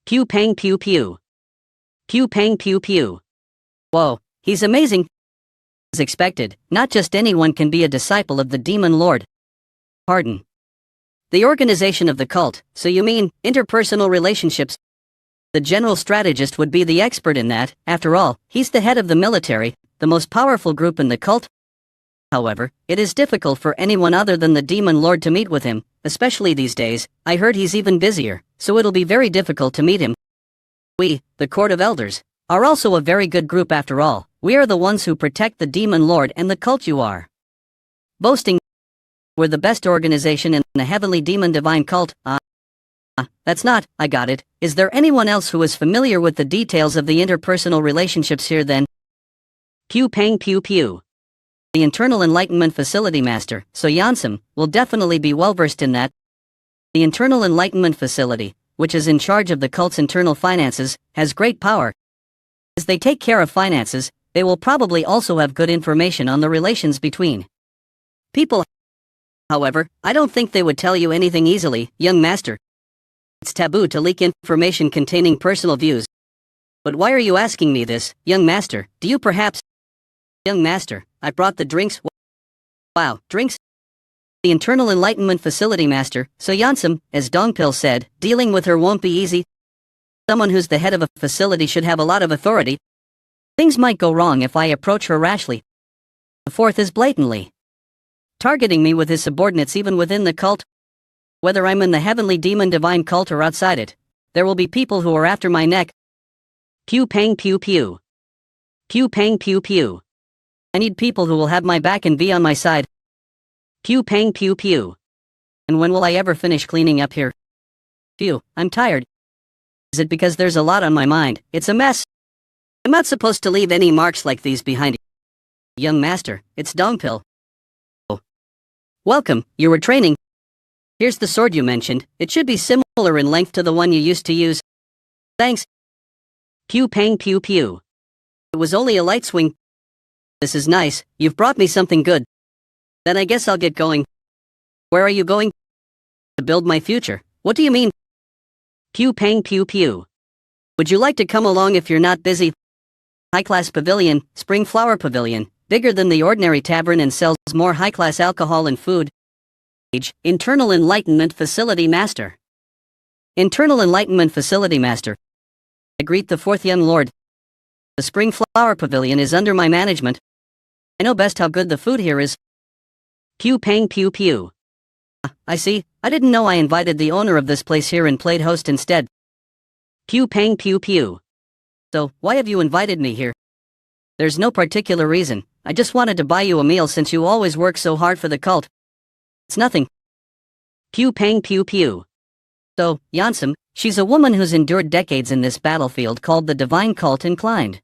Pew pang pew pew. Pew pang pew pew. Whoa, he's amazing. As expected, not just anyone can be a disciple of the Demon Lord. Pardon. The organization of the cult, so you mean, interpersonal relationships? The general strategist would be the expert in that. After all, he's the head of the military, the most powerful group in the cult. However, it is difficult for anyone other than the Demon Lord to meet with him, especially these days. I heard he's even busier, so it'll be very difficult to meet him. We, the Court of Elders, are also a very good group after all. We are the ones who protect the Demon Lord and the cult you are boasting. We're the best organization in the Heavenly Demon Divine Cult. That's not, I got it. Is there anyone else who is familiar with the details of the interpersonal relationships here then? Pew pang pew pew. The Internal Enlightenment Facility Master, so Yansum, will definitely be well versed in that. The Internal Enlightenment Facility, which is in charge of the cult's internal finances, has great power. As they take care of finances, they will probably also have good information on the relations between people. However, I don't think they would tell you anything easily, young master. It's taboo to leak information containing personal views. But why are you asking me this, young master? Do you perhaps... Young master, I brought the drinks. Wow, drinks? The Internal Enlightenment Facility Master, so Yansum, as Dongpil said, dealing with her won't be easy. Someone who's the head of a facility should have a lot of authority. Things might go wrong if I approach her rashly. The fourth is blatantly targeting me with his subordinates even within the cult. Whether I'm in the Heavenly Demon Divine Cult or outside it, there will be people who are after my neck. Pew pang pew pew. Pew pang pew pew. I need people who will have my back and be on my side. Pew pang pew pew. And when will I ever finish cleaning up here? Phew, I'm tired. Is it because there's a lot on my mind? It's a mess. I'm not supposed to leave any marks like these behind. Young master, it's Dongpil. Oh. Welcome, you were training. Here's the sword you mentioned. It should be similar in length to the one you used to use. Thanks. Pew pang pew pew. It was only a light swing. This is nice. You've brought me something good. Then I guess I'll get going. Where are you going? To build my future. What do you mean? Pew pang pew pew. Would you like to come along if you're not busy? High-class pavilion, spring flower pavilion, bigger than the ordinary tavern and sells more high-class alcohol and food. Internal Enlightenment Facility Master. Internal Enlightenment Facility Master. I greet the fourth young lord. The spring flower pavilion is under my management. I know best how good the food here is. Pew pang pew pew. I see. I didn't know I invited the owner of this place here and played host instead. Pew pang pew pew. So, why have you invited me here? There's no particular reason. I just wanted to buy you a meal since you always work so hard for the cult. It's nothing. Pew pang pew pew. So, Yansum, she's a woman who's endured decades in this battlefield called the Divine Cult and climbed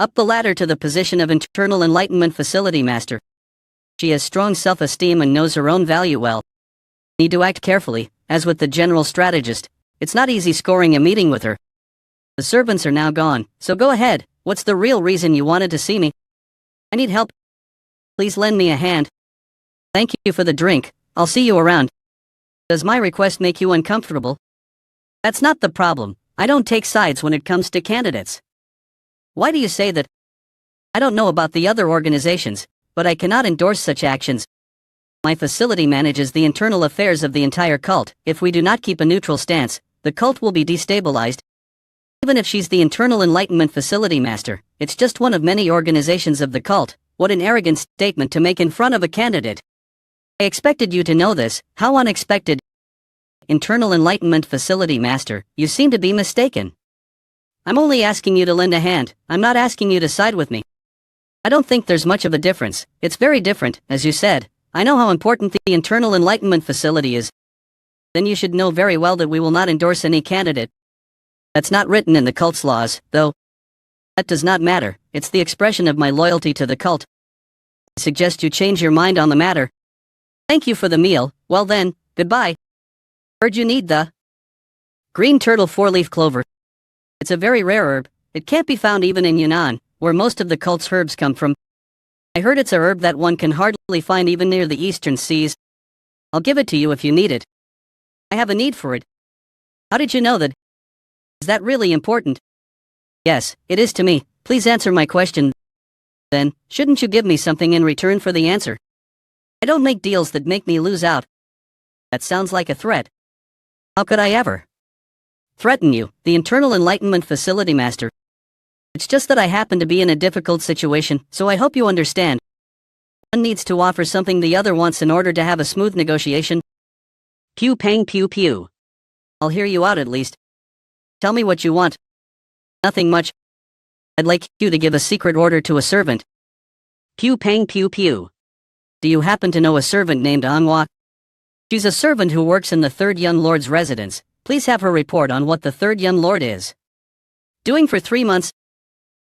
up the ladder to the position of Internal Enlightenment Facility Master. She has strong self-esteem and knows her own value well. Need to act carefully, as with the general strategist. It's not easy scoring a meeting with her. The servants are now gone, so go ahead. What's the real reason you wanted to see me? I need help. Please lend me a hand. Thank you for the drink. I'll see you around. Does my request make you uncomfortable? That's not the problem. I don't take sides when it comes to candidates. Why do you say that? I don't know about the other organizations, but I cannot endorse such actions. My facility manages the internal affairs of the entire cult. If we do not keep a neutral stance, the cult will be destabilized. Even if she's the Internal Enlightenment Facility Master, it's just one of many organizations of the cult. What an arrogant statement to make in front of a candidate. I expected you to know this. How unexpected. Internal Enlightenment Facility Master, you seem to be mistaken. I'm only asking you to lend a hand. I'm not asking you to side with me. I don't think there's much of a difference. It's very different, as you said. I know how important the Internal Enlightenment Facility is. Then you should know very well that we will not endorse any candidate. That's not written in the cult's laws, though. That does not matter. It's the expression of my loyalty to the cult. I suggest you change your mind on the matter. Thank you for the meal. Well then, goodbye. Heard you need the green turtle four-leaf clover. It's a very rare herb. It can't be found even in Yunnan, where most of the cult's herbs come from. I heard it's a herb that one can hardly find even near the eastern seas. I'll give it to you if you need it. I have a need for it. How did you know that? Is that really important? Yes, it is to me. Please answer my question. Then, shouldn't you give me something in return for the answer? I don't make deals that make me lose out. That sounds like a threat. How could I ever threaten you, the Internal Enlightenment Facility Master? It's just that I happen to be in a difficult situation, so I hope you understand. One needs to offer something the other wants in order to have a smooth negotiation. Pew pang pew pew. I'll hear you out at least. Tell me what you want. Nothing much. I'd like you to give a secret order to a servant. Pew pang pew pew. Do you happen to know a servant named Manhwa? She's a servant who works in the third young lord's residence. Please have her report on what the third young lord is doing for 3 months.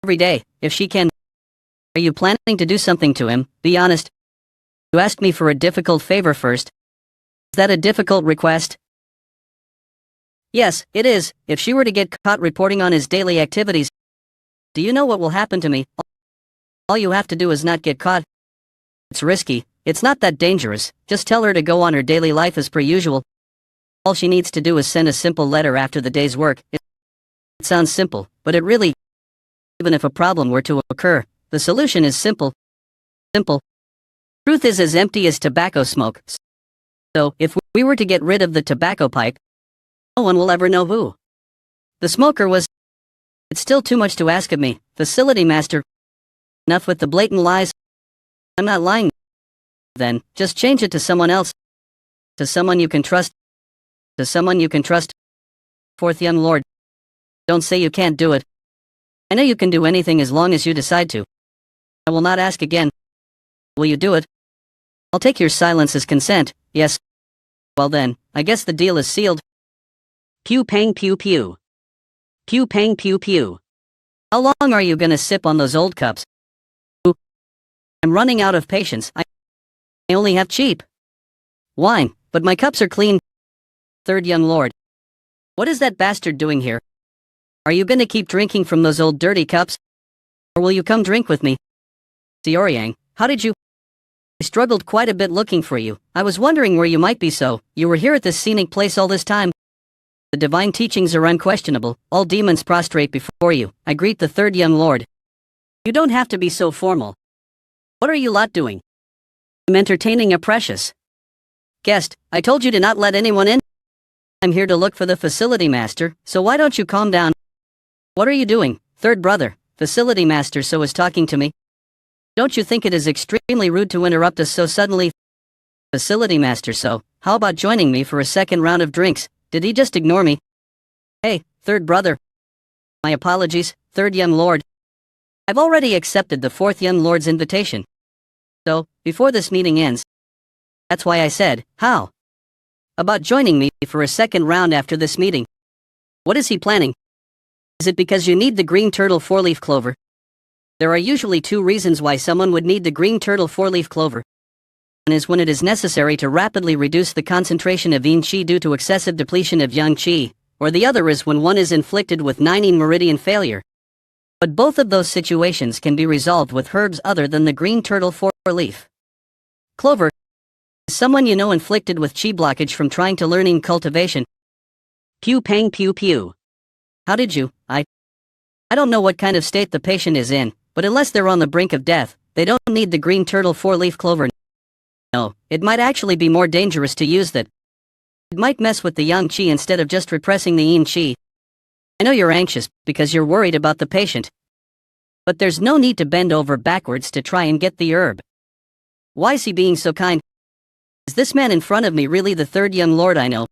Every day, if she can. Are you planning to do something to him? Be honest. You asked me for a difficult favor first. Is that a difficult request? Yes, it is. If she were to get caught reporting on his daily activities, do you know what will happen to me? All you have to do is not get caught. It's risky. It's not that dangerous. Just tell her to go on her daily life as per usual. All she needs to do is send a simple letter after the day's work. It sounds simple, but it really, even if a problem were to occur, the solution is simple. Simple. Truth is as empty as tobacco smoke. So, if we were to get rid of the tobacco pipe, no one will ever know who the smoker was. It's still too much to ask of me, Facility Master. Enough with the blatant lies. I'm not lying. Then, just change it to someone else. To someone you can trust. To someone you can trust. Fourth young lord. Don't say you can't do it. I know you can do anything as long as you decide to. I will not ask again. Will you do it? I'll take your silence as consent, yes. Well then, I guess the deal is sealed. Pew pang pew pew. Pew pang pew pew. How long are you gonna sip on those old cups? Ooh. I'm running out of patience. I only have cheap wine, but my cups are clean. Third young lord. What is that bastard doing here? Are you gonna keep drinking from those old dirty cups? Or will you come drink with me? Xiaoyang, how did you? I struggled quite a bit looking for you. I was wondering where you might be, so you were here at this scenic place all this time. The divine teachings are unquestionable, all demons prostrate before you. I greet the third young lord. You don't have to be so formal. What are you lot doing? I'm entertaining a precious guest. I told you to not let anyone in. I'm here to look for the facility master, so why don't you calm down? What are you doing, third brother? Facility master so is talking to me. Don't you think it is extremely rude to interrupt us so suddenly? Facility master so, how about joining me for a second round of drinks? Did he just ignore me? Hey, third brother. My apologies, third young lord. I've already accepted the fourth young lord's invitation. So, before this meeting ends. That's why I said, how about joining me for a second round after this meeting? What is he planning? Is it because you need the green turtle four-leaf clover? There are usually two reasons why someone would need the green turtle four-leaf clover. One is when it is necessary to rapidly reduce the concentration of yin qi due to excessive depletion of yang qi, or the other is when one is inflicted with 9 meridian failure. But both of those situations can be resolved with herbs other than the green turtle four-leaf clover. Is someone you know inflicted with qi blockage from trying to learning cultivation? Pew pang pew pew. How did you? I don't know what kind of state the patient is in, but unless they're on the brink of death, they don't need the green turtle four-leaf clover. No, it might actually be more dangerous to use that. It might mess with the yang qi instead of just repressing the yin qi. I know you're anxious because you're worried about the patient. But there's no need to bend over backwards to try and get the herb. Why is he being so kind? Is this man in front of me really the third young lord I know?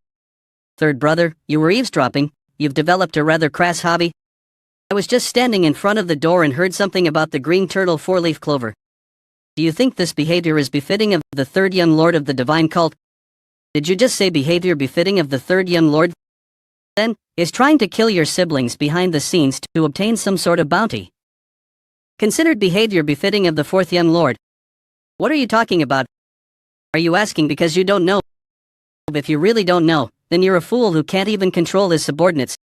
Third brother, you were eavesdropping. You've developed a rather crass hobby. I was just standing in front of the door and heard something about the green turtle four-leaf clover. Do you think this behavior is befitting of the third young lord of the divine cult? Did you just say behavior befitting of the third young lord? Then, is trying to kill your siblings behind the scenes to obtain some sort of bounty considered behavior befitting of the fourth young lord? What are you talking about? Are you asking because you don't know? If you really don't know, then you're a fool who can't even control his subordinates.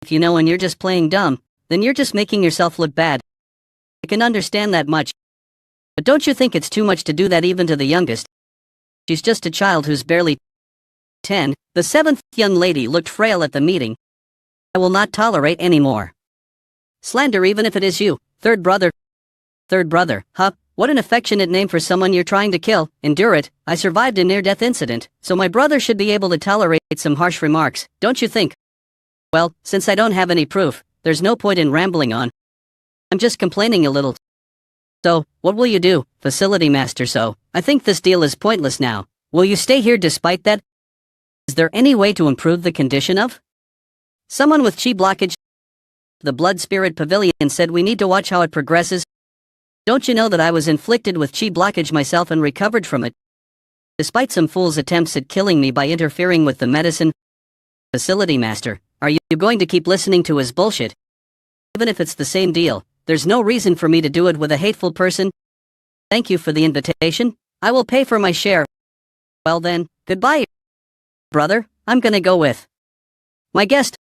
If you know and you're just playing dumb, then you're just making yourself look bad. I can understand that much. But don't you think it's too much to do that even to the youngest? She's just a child who's barely 10. The seventh young lady looked frail at the meeting. I will not tolerate any more slander even if it is you, third brother. Third brother, huh? What an affectionate name for someone you're trying to kill. Endure it. I survived a near-death incident, so my brother should be able to tolerate some harsh remarks, don't you think? Well, since I don't have any proof, there's no point in rambling on. I'm just complaining a little. So, what will you do, facility master? So, I think this deal is pointless now. Will you stay here despite that? Is there any way to improve the condition of someone with chi blockage? The Blood Spirit Pavilion said we need to watch how it progresses. Don't you know that I was inflicted with chi blockage myself and recovered from it? Despite some fool's attempts at killing me by interfering with the medicine. Facility master, are you going to keep listening to his bullshit? Even if it's the same deal, there's no reason for me to do it with a hateful person. Thank you for the invitation. I will pay for my share. Well then, goodbye, brother. I'm gonna go with my guest.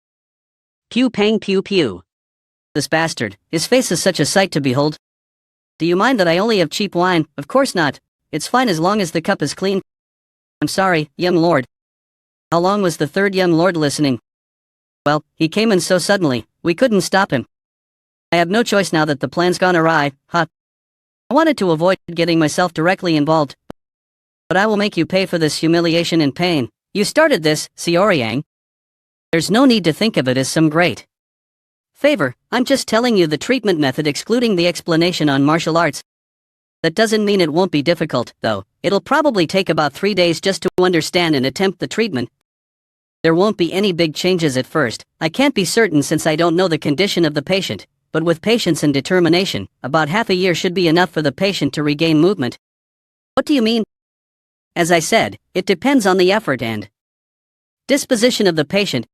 Pew pang pew pew. This bastard, his face is such a sight to behold. Do you mind that I only have cheap wine? Of course not. It's fine as long as the cup is clean. I'm sorry, young lord. How long was the third young lord listening? Well, he came in so suddenly, we couldn't stop him. I have no choice now that the plan's gone awry, huh? I wanted to avoid getting myself directly involved. But I will make you pay for this humiliation and pain. You started this, Xiaoyang. There's no need to think of it as some great favor. I'm just telling you the treatment method excluding the explanation on martial arts. That doesn't mean it won't be difficult, though. It'll probably take about 3 days just to understand and attempt the treatment. There won't be any big changes at first. I can't be certain since I don't know the condition of the patient, but with patience and determination, about half a year should be enough for the patient to regain movement. What do you mean? As I said, it depends on the effort and disposition of the patient.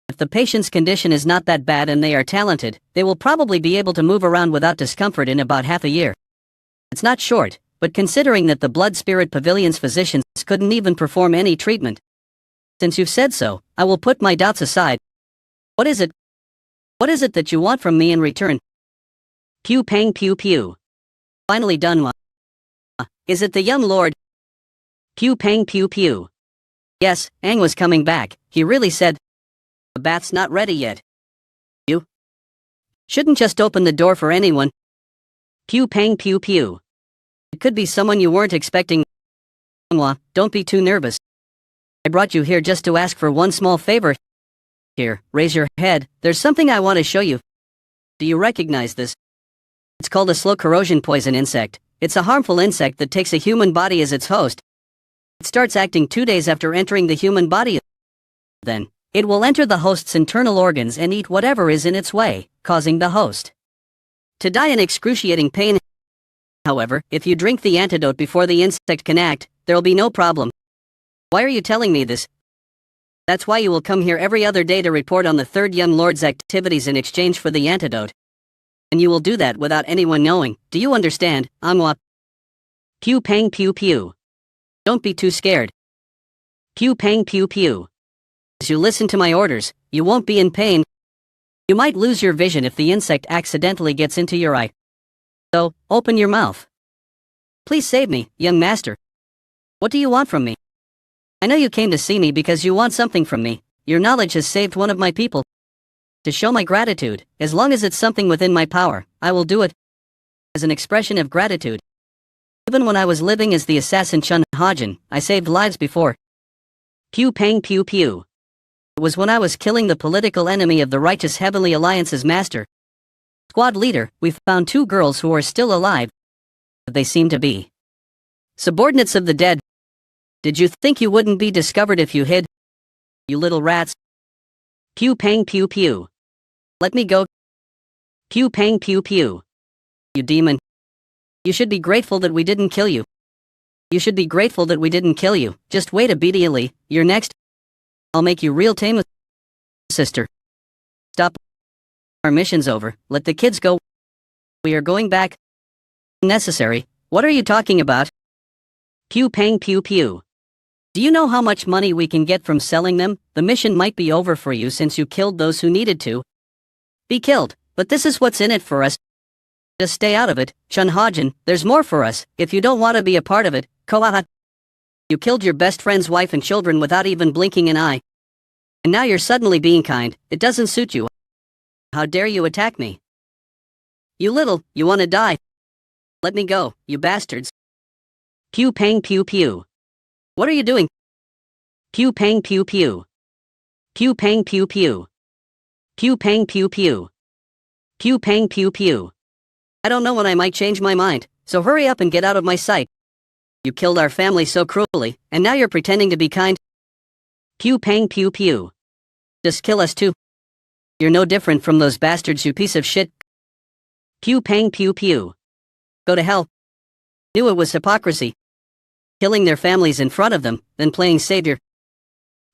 If the patient's condition is not that bad and they are talented, they will probably be able to move around without discomfort in about half a year. It's not short, but considering that the Blood Spirit Pavilion's physicians couldn't even perform any treatment. Since you've said so, I will put my doubts aside. What is it? What is it that you want from me in return? Pew pang pew pew. Finally done, ma. Is it the young lord? Pew pang pew pew. Yes, Aang was coming back. He really said The bath's not ready yet. You shouldn't just open the door for anyone. Pew pang pew pew. It could be someone you weren't expecting. Manhwa, don't be too nervous. I brought you here just to ask for one small favor. Here, raise your head. There's something I want to show you. Do you recognize this? It's called a slow corrosion poison insect. It's a harmful insect that takes a human body as its host. It starts acting 2 days after entering the human body. Then, it will enter the host's internal organs and eat whatever is in its way, causing the host to die in excruciating pain. However, if you drink the antidote before the insect can act, there'll be no problem. Why are you telling me this? That's why you will come here every other day to report on the third young lord's activities in exchange for the antidote. And you will do that without anyone knowing. Do you understand, Manhwa? Pew pang pew pew. Don't be too scared. Pew pang pew pew. As you listen to my orders, you won't be in pain. You might lose your vision if the insect accidentally gets into your eye. So, open your mouth. Please save me, young master. What do you want from me? I know you came to see me because you want something from me. Your knowledge has saved one of my people. To show my gratitude, as long as it's something within my power, I will do it. As an expression of gratitude. Even when I was living as the assassin Chun Ha-jin, I saved lives before. Pew pang pew pew. It was when I was killing the political enemy of the righteous Heavenly Alliance's master. Squad leader, we found 2 girls who are still alive. They seem to be subordinates of the dead. Did you think you wouldn't be discovered if you hid? You little rats. Pew pang pew pew. Let me go. Pew pang pew pew. You demon. You should be grateful that we didn't kill you. You should be grateful that we didn't kill you. Just wait obediently. You're next. I'll make you real tame, sister. Stop. Our mission's over. Let the kids go. We are going back. Necessary. What are you talking about? Pew pang pew pew. Do you know how much money we can get from selling them? The mission might be over for you since you killed those who needed to be killed, but this is what's in it for us. Just stay out of it, Chun Ha-jin. There's more for us. If you don't want to be a part of it, Koaha. You killed your best friend's wife and children without even blinking an eye. And now you're suddenly being kind. It doesn't suit you. How dare you attack me? You want to die. Let me go, you bastards. Pew pang pew pew. What are you doing? Pew pang pew pew. Pew pang pew pew. Pew pang pew pew. Pew pang pew pew. I don't know when I might change my mind, so hurry up and get out of my sight. You killed our family so cruelly, and now you're pretending to be kind. Pew pang pew pew. Just kill us too. You're no different from those bastards, you piece of shit. Pew pang pew pew. Go to hell. Knew it was hypocrisy. Killing their families in front of them, then playing savior.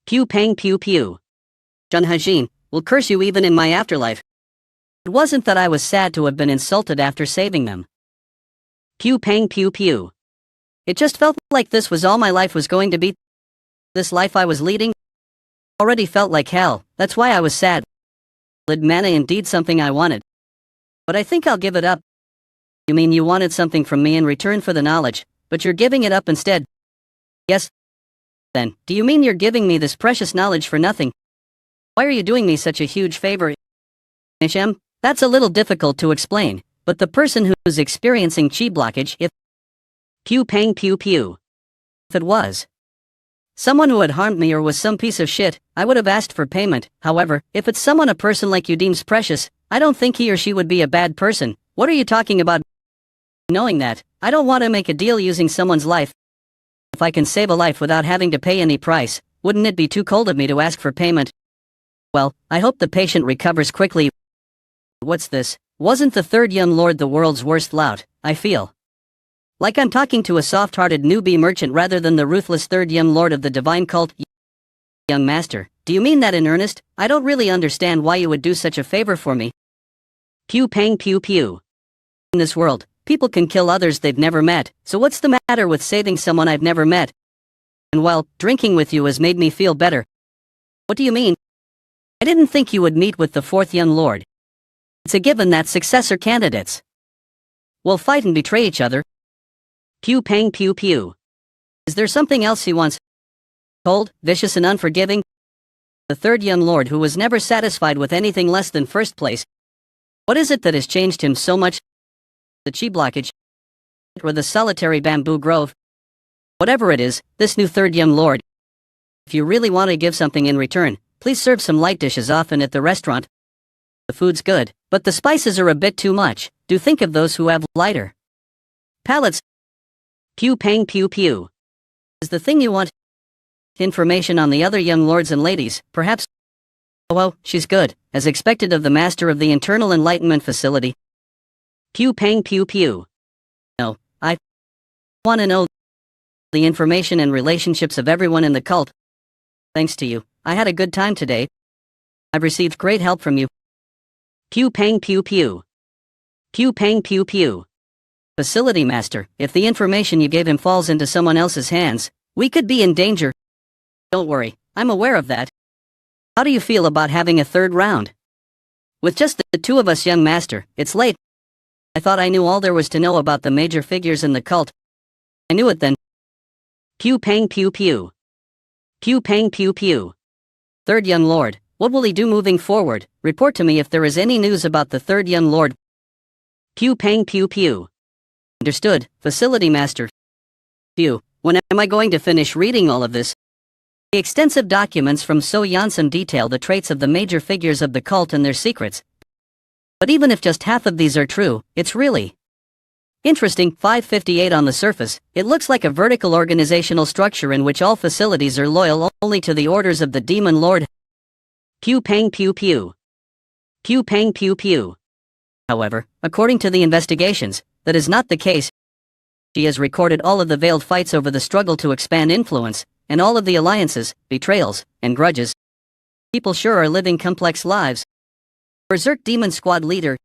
Pew pang pew pew. Chun Ha-jin will curse you even in my afterlife. It wasn't that I was sad to have been insulted after saving them. Pew pang pew pew. It just felt like this was all my life was going to be. This life I was leading already felt like hell. That's why I was sad. Lid mana indeed something I wanted. But I think I'll give it up. You mean you wanted something from me in return for the knowledge, but you're giving it up instead? Yes. Then, do you mean you're giving me this precious knowledge for nothing? Why are you doing me such a huge favor? Nishem, that's a little difficult to explain, but the person who's experiencing chi blockage, if Pew pang pew pew. it was someone who had harmed me or was some piece of shit, I would have asked for payment. However, if it's someone a person like you deems precious, I don't think he or she would be a bad person. What are you talking about? Knowing that, I don't want to make a deal using someone's life. If I can save a life without having to pay any price, wouldn't it be too cold of me to ask for payment? Well, I hope the patient recovers quickly. What's this? Wasn't the third young lord the world's worst lout? I feel like I'm talking to a soft-hearted newbie merchant rather than the ruthless third young lord of the divine cult. Young master, do you mean that in earnest? I don't really understand why you would do such a favor for me. Pew pang pew pew. In this world, people can kill others they've never met, so what's the matter with saving someone I've never met? And well, drinking with you has made me feel better. What do you mean? I didn't think you would meet with the fourth young lord. It's a given that successor candidates will fight and betray each other. Pew pang pew pew. Is there something else he wants? Cold, vicious and unforgiving? The third young lord who was never satisfied with anything less than first place. What is it that has changed him so much? The chi blockage? Or the solitary bamboo grove? Whatever it is, this new third young lord. If you really want to give something in return, please serve some light dishes often at the restaurant. The food's good, but the spices are a bit too much. Do think of those who have lighter palates. Pew pang pew pew. Is the thing you want information on the other young lords and ladies, perhaps? Oh, she's good, as expected of the master of the Internal Enlightenment Facility. Pew pang pew pew. No, I want to know the information and relationships of everyone in the cult. Thanks to you, I had a good time today. I've received great help from you. Pew pang pew pew. Pew pang pew pew. Facility master, if the information you gave him falls into someone else's hands, we could be in danger. Don't worry, I'm aware of that. How do you feel about having a third round? With just the two of us, young master, it's late. I thought I knew all there was to know about the major figures in the cult. I knew it then. Pew pang pew pew. Pew pang pew pew. Third young lord, what will he do moving forward? Report to me if there is any news about the third young lord. Pew pang pew pew. Understood, facility master. Phew, when am I going to finish reading all of this? The extensive documents from So Janssen detail the traits of the major figures of the cult and their secrets. But even if just half of these are true, it's really interesting. 558 on the surface, it looks like a vertical organizational structure in which all facilities are loyal only to the orders of the demon lord. Pew pang pew pew. Pew pang pew pew. However, according to the investigations, that is not the case. She has recorded all of the veiled fights over the struggle to expand influence, and all of the alliances, betrayals, and grudges. People sure are living complex lives. Berserk Demon Squad leader.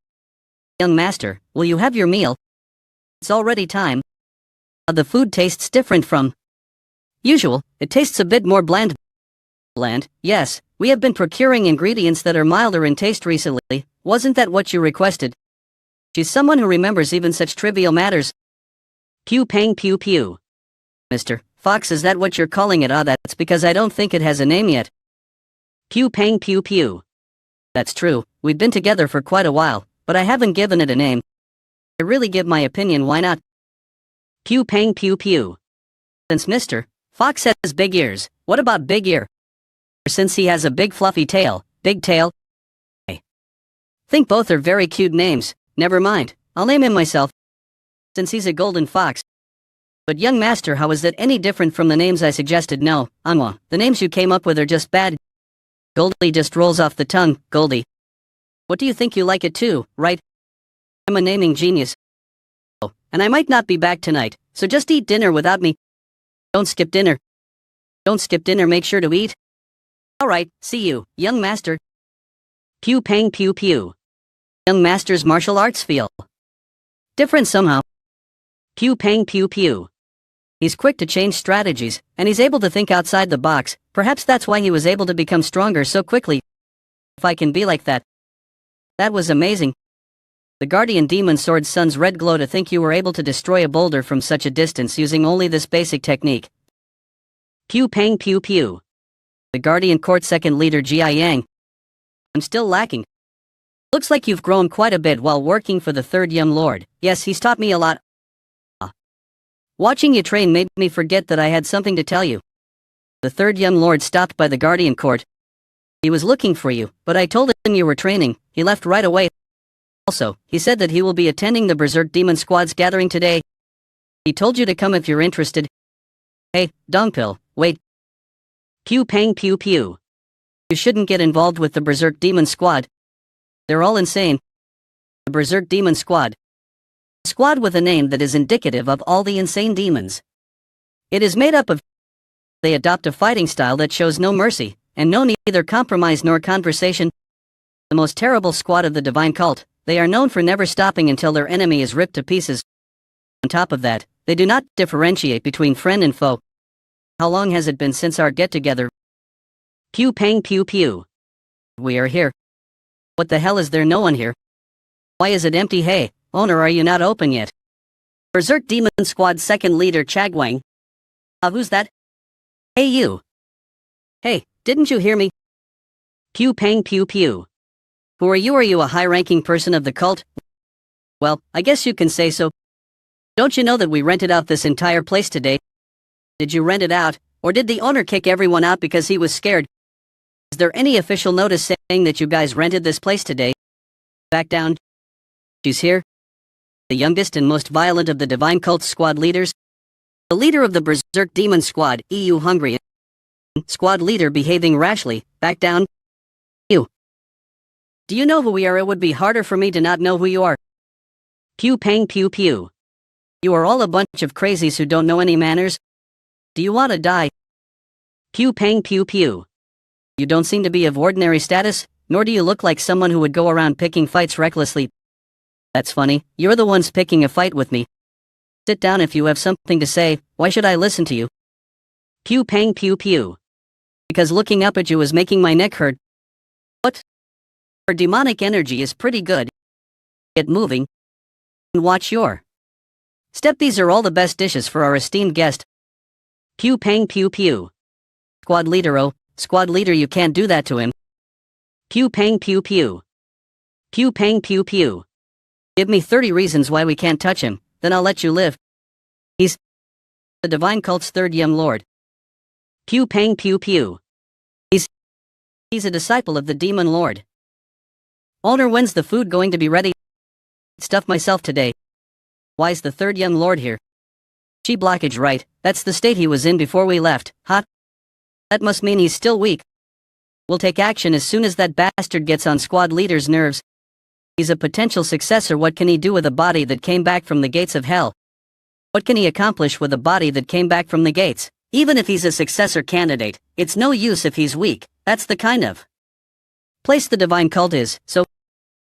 Young master, will you have your meal? It's already time. The food tastes different from usual. It tastes a bit more bland. Bland, yes, we have been procuring ingredients that are milder in taste recently. Wasn't that what you requested? She's someone who remembers even such trivial matters. Pew pang pew pew. Mr. Fox, is that what you're calling it? That's because I don't think it has a name yet. Pew pang pew pew. That's true, we've been together for quite a while, but I haven't given it a name. I really give my opinion, why not? Pew pang pew pew. Since Mr. Fox has big ears, what about Big Ear? Since he has a big fluffy tail, Big Tail? I think both are very cute names. Never mind, I'll name him myself, since he's a golden fox. But young master, how is that any different from the names I suggested? No, Manhwa, the names you came up with are just bad. Goldie just rolls off the tongue, Goldie. What do you think? You like it too, right? I'm a naming genius. Oh, and I might not be back tonight, so just eat dinner without me. Don't skip dinner. Don't skip dinner, make sure to eat. Alright, see you, young master. Pew pang pew pew. Young master's martial arts feel different somehow. Pew pang pew pew. He's quick to change strategies, and he's able to think outside the box. Perhaps that's why he was able to become stronger so quickly. If I can be like that. That was amazing. The guardian demon sword's sun's red glow, to think you were able to destroy a boulder from such a distance using only this basic technique. Pew pang pew pew. The guardian court second leader Jia Yang. I'm still lacking. Looks like you've grown quite a bit while working for the third young lord. Yes, he's taught me a lot. Watching you train made me forget that I had something to tell you. The third young lord stopped by the guardian court. He was looking for you, but I told him you were training. He left right away. Also, he said that he will be attending the Berserk Demon Squad's gathering today. He told you to come if you're interested. Hey, Dongpil, wait. Pew pang pew pew. You shouldn't get involved with the Berserk Demon Squad. They're all insane. The Berserk Demon Squad. A squad with a name that is indicative of all the insane demons. It is made up of. They adopt a fighting style that shows no mercy, and no neither compromise nor conversation. The most terrible squad of the divine cult. They are known for never stopping until their enemy is ripped to pieces. On top of that, they do not differentiate between friend and foe. How long has it been since our get-together? Pew pang pew pew. We are here. What the hell, is there no one here? Why is it empty? Hey, owner, are you not open yet? Berserk Demon Squad second leader Chagwang. Who's that? Hey you. Hey, didn't you hear me? Pew pang pew pew. Who are you? Are you a high-ranking person of the cult? Well, I guess you can say so. Don't you know that we rented out this entire place today? Did you rent it out, or did the owner kick everyone out because he was scared? Is there any official notice saying that you guys rented this place today? Back down. She's here. The youngest and most violent of the Divine Cult's squad leaders. The leader of the Berserk Demon Squad, EU Hungry. Squad leader behaving rashly. Back down. You. Do you know who we are? It would be harder for me to not know who you are. Pew pang pew pew. You are all a bunch of crazies who don't know any manners. Do you want to die? Pew pang pew pew. You don't seem to be of ordinary status, nor do you look like someone who would go around picking fights recklessly. That's funny, you're the ones picking a fight with me. Sit down if you have something to say. Why should I listen to you? Pew pang pew pew. Because looking up at you is making my neck hurt. What? Your demonic energy is pretty good. Get moving. And watch your step. These are all the best dishes for our esteemed guest. Pew pang pew pew. Squad leader, oh, squad leader, you can't do that to him. Pew pang pew pew. Pew pang pew pew. Give me 30 reasons why we can't touch him, then I'll let you live. He's the Divine Cult's third Young Lord. Pew pang pew pew. He's a disciple of the Demon Lord. Owner, when's the food going to be ready? Stuff myself today. Why's the third Young Lord here? Chi blockage, right? That's the state he was in before we left. Hot. That must mean he's still weak. We'll take action as soon as that bastard gets on squad leader's nerves. He's a potential successor. What can he do with a body that came back from the gates of hell? What can he accomplish with a body that came back from the gates? Even if he's a successor candidate, it's no use if he's weak. That's the kind of place the Divine Cult is, so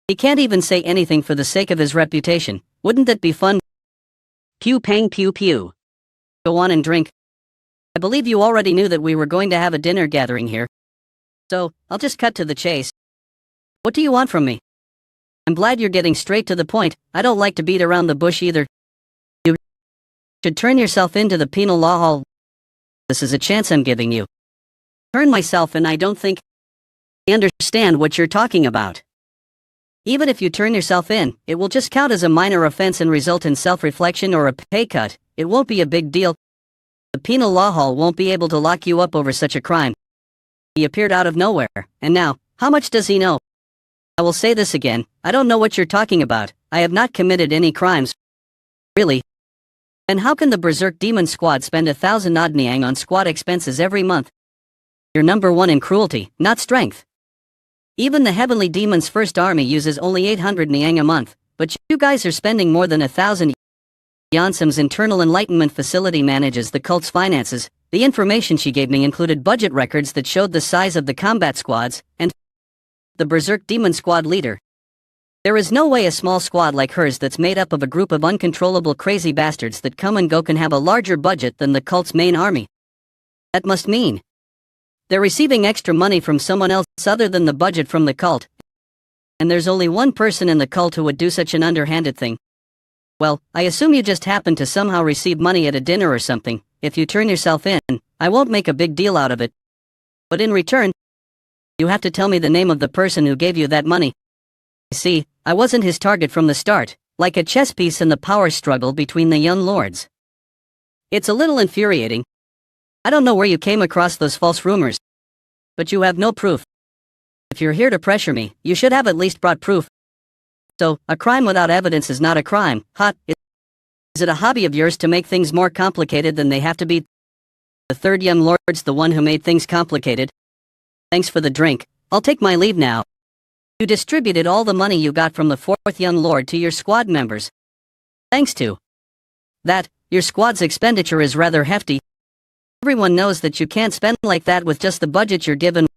he can't even say anything for the sake of his reputation. Wouldn't that be fun? Pew pang pew pew. Go on and drink. I believe you already knew that we were going to have a dinner gathering here. So, I'll just cut to the chase. What do you want from me? I'm glad you're getting straight to the point. I don't like to beat around the bush either. You should turn yourself into the penal law hall. This is a chance I'm giving you. Turn myself in. I don't think I understand what you're talking about. Even if you turn yourself in, it will just count as a minor offense and result in self-reflection or a pay cut. It won't be a big deal. The penal law hall won't be able to lock you up over such a crime. He appeared out of nowhere, and now, how much does he know? I will say this again, I don't know what you're talking about. I have not committed any crimes. Really? And how can the Berserk Demon Squad spend 1,000 odd niang on squad expenses every month? You're number one in cruelty, not strength. Even the Heavenly Demon's first army uses only 800 niang a month, but you guys are spending more than 1,000. Yansum's internal enlightenment facility manages the cult's finances. The information she gave me included budget records that showed the size of the combat squads, and the Berserk Demon Squad leader. There is no way a small squad like hers that's made up of a group of uncontrollable crazy bastards that come and go can have a larger budget than the cult's main army. That must mean they're receiving extra money from someone else other than the budget from the cult. And there's only one person in the cult who would do such an underhanded thing. Well, I assume you just happened to somehow receive money at a dinner or something. If you turn yourself in, I won't make a big deal out of it. But in return, you have to tell me the name of the person who gave you that money. See, I wasn't his target from the start, like a chess piece in the power struggle between the young lords. It's a little infuriating. I don't know where you came across those false rumors. But you have no proof. If you're here to pressure me, you should have at least brought proof. So, a crime without evidence is not a crime. Hot. Is it a hobby of yours to make things more complicated than they have to be? The third young lord's the one who made things complicated. Thanks for the drink. I'll take my leave now. You distributed all the money you got from the fourth young lord to your squad members. Thanks to that, your squad's expenditure is rather hefty. Everyone knows that you can't spend like that with just the budget you're given.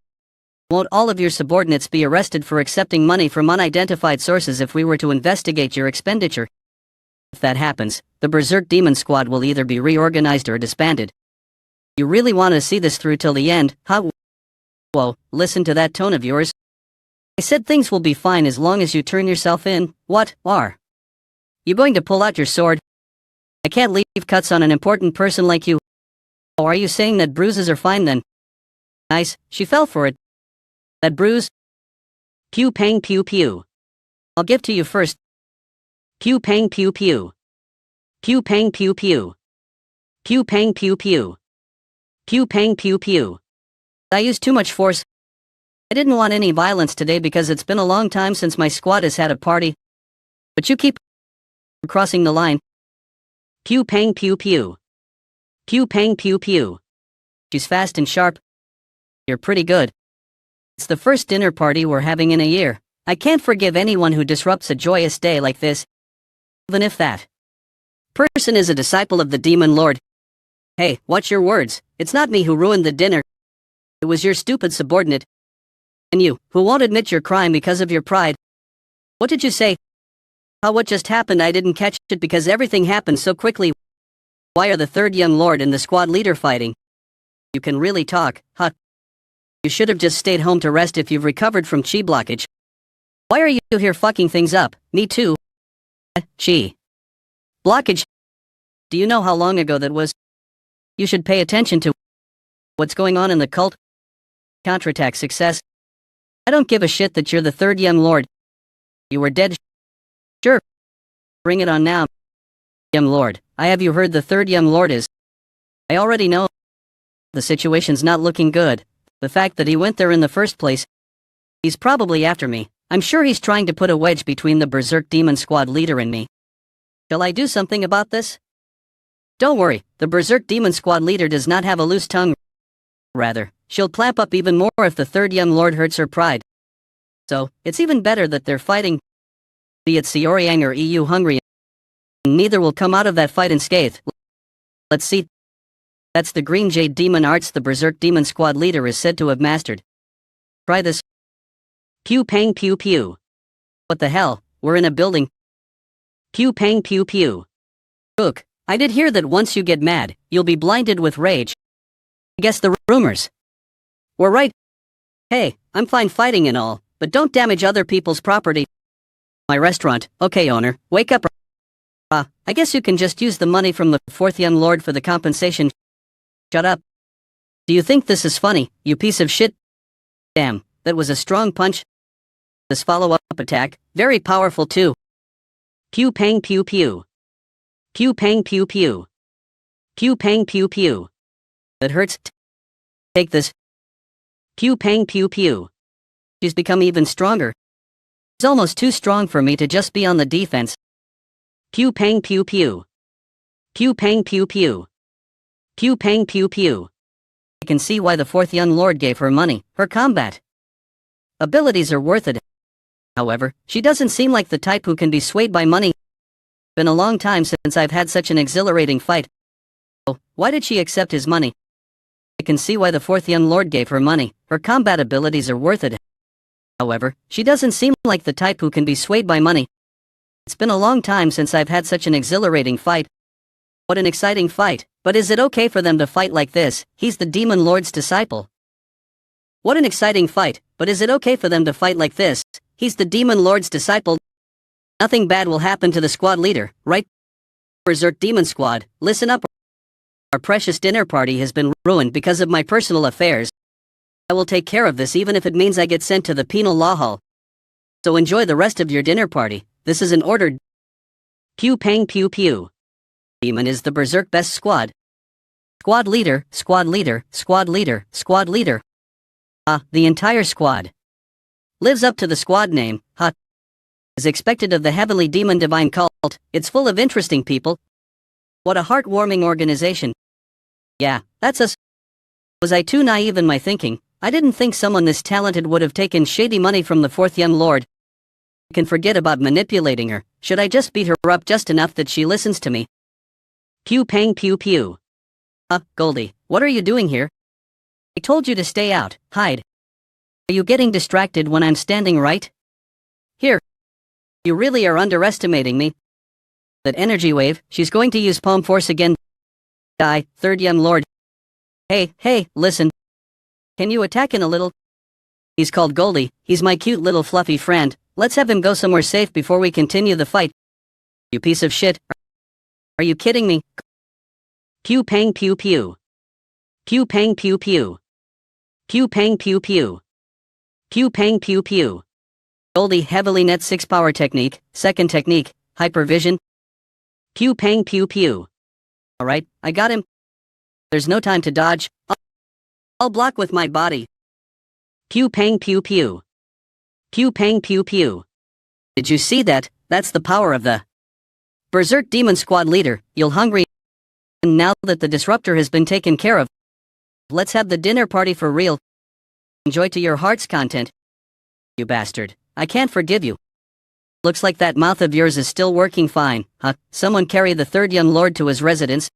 Won't all of your subordinates be arrested for accepting money from unidentified sources if we were to investigate your expenditure? If that happens, the Berserk Demon Squad will either be reorganized or disbanded. You really want to see this through till the end, huh? Whoa, listen to that tone of yours. I said things will be fine as long as you turn yourself in. What are you going to pull out your sword? I can't leave cuts on an important person like you. Oh, are you saying that bruises are fine then? Nice, she fell for it. That bruise? Pew pang pew pew. I'll give to you first. Pew pang pew pew. Pew pang pew pew. Pew pang pew pew. Pew pang pew pew. I used too much force. I didn't want any violence today because it's been a long time since my squad has had a party. But you keep crossing the line. Pew pang pew pew. Pew pang pew pew. She's fast and sharp. You're pretty good. It's the first dinner party we're having in a year. I can't forgive anyone who disrupts a joyous day like this. Even if that person is a disciple of the demon lord. Hey, watch your words. It's not me who ruined the dinner. It was your stupid subordinate. And you, who won't admit your crime because of your pride. What did you say? How what just happened? I didn't catch it because everything happened so quickly. Why are the third young lord and the squad leader fighting? You can really talk, huh? You should have just stayed home to rest if you've recovered from chi blockage. Why are you here fucking things up? Me too. Chi blockage. Do you know how long ago that was? You should pay attention to what's going on in the cult. Counterattack success. I don't give a shit that you're the third young lord. You were dead. Sure. Bring it on now. Young lord, I have you heard the third young lord is. I already know. The situation's not looking good. The fact that he went there in the first place. He's probably after me. I'm sure he's trying to put a wedge between the Berserk Demon Squad leader and me. Shall I do something about this? Don't worry, the Berserk Demon Squad leader does not have a loose tongue. Rather, she'll clamp up even more if the third young lord hurts her pride. So, it's even better that they're fighting. Be it Xiaoyang or EU Hungry. Neither will come out of that fight unscathed. Let's see. That's the Green Jade Demon Arts the Berserk Demon Squad leader is said to have mastered. Try this. Pew pang pew pew. What the hell, we're in a building. Pew pang pew pew. Look, I did hear that once you get mad, you'll be blinded with rage. I guess the rumors were right. Hey, I'm fine fighting and all, but don't damage other people's property. My restaurant, okay owner, wake up. I guess you can just use the money from the fourth young lord for the compensation. Shut up. Do you think this is funny, you piece of shit? Damn, that was a strong punch. This follow-up attack, very powerful too. Pew pang pew pew. Pew pang pew pew. Pew pang pew pew. That hurts. Take this. Pew pang pew pew. She's become even stronger. It's almost too strong for me to just be on the defense. Pew pang pew pew. Pew pang pew pew. Pew pang pew pew. I can see why the fourth young lord gave her money. Her combat abilities are worth it. However, she doesn't seem like the type who can be swayed by money. Been a long time since I've had such an exhilarating fight. Oh, why did she accept his money? I can see why the fourth young lord gave her money. Her combat abilities are worth it. However, she doesn't seem like the type who can be swayed by money. It's been a long time since I've had such an exhilarating fight. What an exciting fight, but is it okay for them to fight like this? He's the demon lord's disciple. What an exciting fight, but is it okay for them to fight like this? He's the demon lord's disciple. Nothing bad will happen to the squad leader, right? Berserk Demon Squad, listen up. Our precious dinner party has been ruined because of my personal affairs. I will take care of this even if it means I get sent to the penal law hall. So enjoy the rest of your dinner party. This is an order. Pew pang pew pew. Demon is the Berserk best squad. Squad leader, squad leader, squad leader, squad leader. The entire squad. Lives up to the squad name, As expected of the Heavenly Demon Divine Cult, it's full of interesting people. What a heartwarming organization. Yeah, that's us. Was I too naive in my thinking? I didn't think someone this talented would have taken shady money from the fourth young lord. I can forget about manipulating her. Should I just beat her up just enough that she listens to me? Pew pang pew pew. Goldie, what are you doing here? I told you to stay out, hide. Are you getting distracted when I'm standing right here? You really are underestimating me. That energy wave, she's going to use palm force again. Die, third young lord. Hey, listen. Can you attack in a little? He's called Goldie, he's my cute little fluffy friend. Let's have him go somewhere safe before we continue the fight. You piece of shit. Are you kidding me? Pew pang pew pew. Pew pang pew pew. Pew pang pew pew. Pew pang pew pew. Goldie heavily net 6 power technique, second technique, hypervision. Pew pang pew pew. Alright, I got him. There's no time to dodge. I'll block with my body. Pew pang pew pew. Pew pang pew pew. Did you see that? That's the power of the Berserk Demon Squad leader. You'll hungry. And now that the disruptor has been taken care of, let's have the dinner party for real. Enjoy to your heart's content. You bastard. I can't forgive you. Looks like that mouth of yours is still working fine, huh? Someone carry the third young lord to his residence.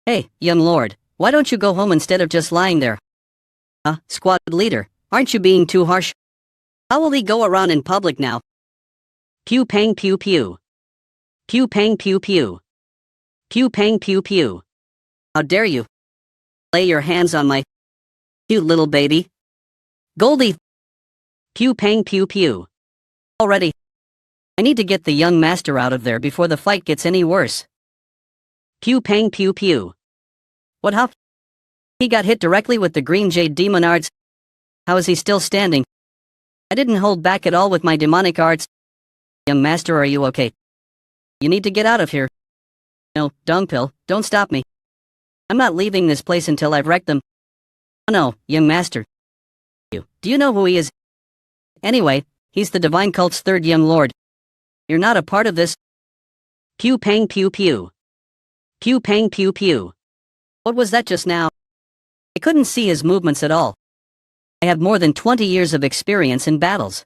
Hey, young lord, why don't you go home instead of just lying there? Squad leader, aren't you being too harsh? How will he go around in public now? Pew pang pew pew. Pew pang pew pew. Pew pang pew pew. How dare you? Lay your hands on my cute little baby. Goldie. Pew pang pew pew. Already. I need to get the young master out of there before the fight gets any worse. Pew pang pew pew. What how? He got hit directly with the green jade demon arts. How is he still standing? I didn't hold back at all with my demonic arts. Young master, are you okay? You need to get out of here. No, Dungpill, don't stop me. I'm not leaving this place until I've wrecked them. Oh no, young master. Do you know who he is? Anyway, he's the Divine Cult's third young lord. You're not a part of this. Pew pang pew pew. Pew pang pew pew. What was that just now? I couldn't see his movements at all. I have more than 20 years of experience in battles,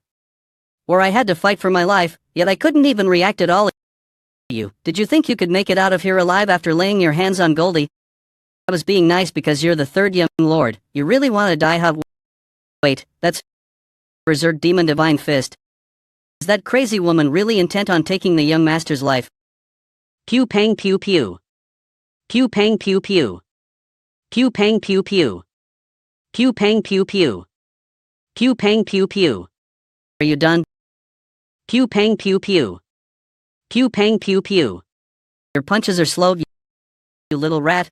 where I had to fight for my life, yet I couldn't even react at all. Did you think you could make it out of here alive after laying your hands on Goldie? I was being nice because you're the third young lord. You really want to die, huh? Wait, that's Berserk Demon Divine Fist. Is that crazy woman really intent on taking the young master's life? Pew pang pew pew. Pew pang pew pew. Pew pang pew pew. Pew pang pew pew. Pew pang pew pew. Are you done? Pew pang pew pew. Pew pang pew pew. Your punches are slow, you little rat.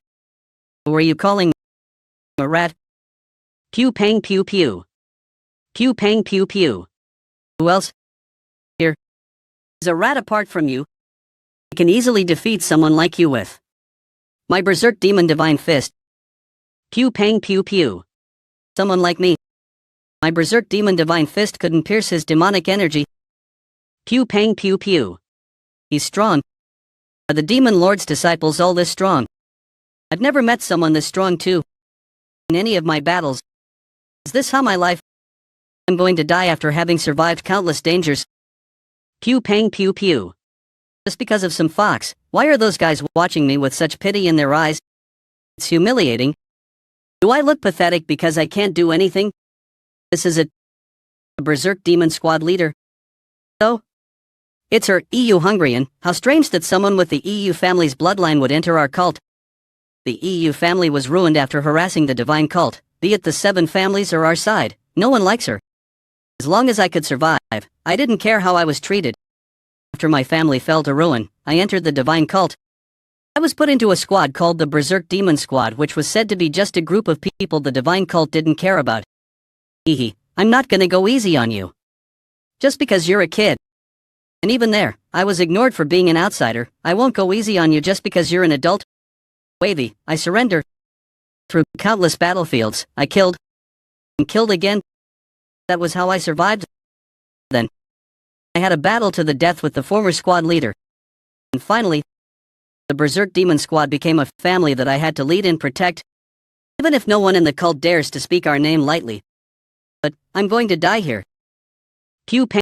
Who are you calling a rat? Pew pang pew pew. Pew pang pew pew. Who else here is a rat apart from you? I can easily defeat someone like you with my Berserk Demon Divine Fist. Pew pang pew pew. Someone like me. My Berserk Demon Divine Fist couldn't pierce his demonic energy. Pew pang pew pew. He's strong. Are the Demon Lord's disciples all this strong? I've never met someone this strong too. In any of my battles. Is this how my life? I'm going to die after having survived countless dangers. Pew pang pew pew. Just because of some fox. Why are those guys watching me with such pity in their eyes? It's humiliating. Do I look pathetic because I can't do anything? This is a Berserk Demon Squad leader. So? It's her, EU Hungarian. How strange that someone with the EU family's bloodline would enter our cult. The EU family was ruined after harassing the divine cult, be it the 7 families or our side. No one likes her. As long as I could survive, I didn't care how I was treated. After my family fell to ruin, I entered the divine cult. I was put into a squad called the Berserk Demon Squad, which was said to be just a group of people the divine cult didn't care about. Hehe, I'm not gonna go easy on you. Just because you're a kid. And even there, I was ignored for being an outsider. I won't go easy on you just because you're an adult. Wavy, I surrender. Through countless battlefields, I killed and killed again. That was how I survived. Then, I had a battle to the death with the former squad leader. And finally, the Berserk Demon Squad became a family that I had to lead and protect, even if no one in the cult dares to speak our name lightly. But I'm going to die here. Pew pang.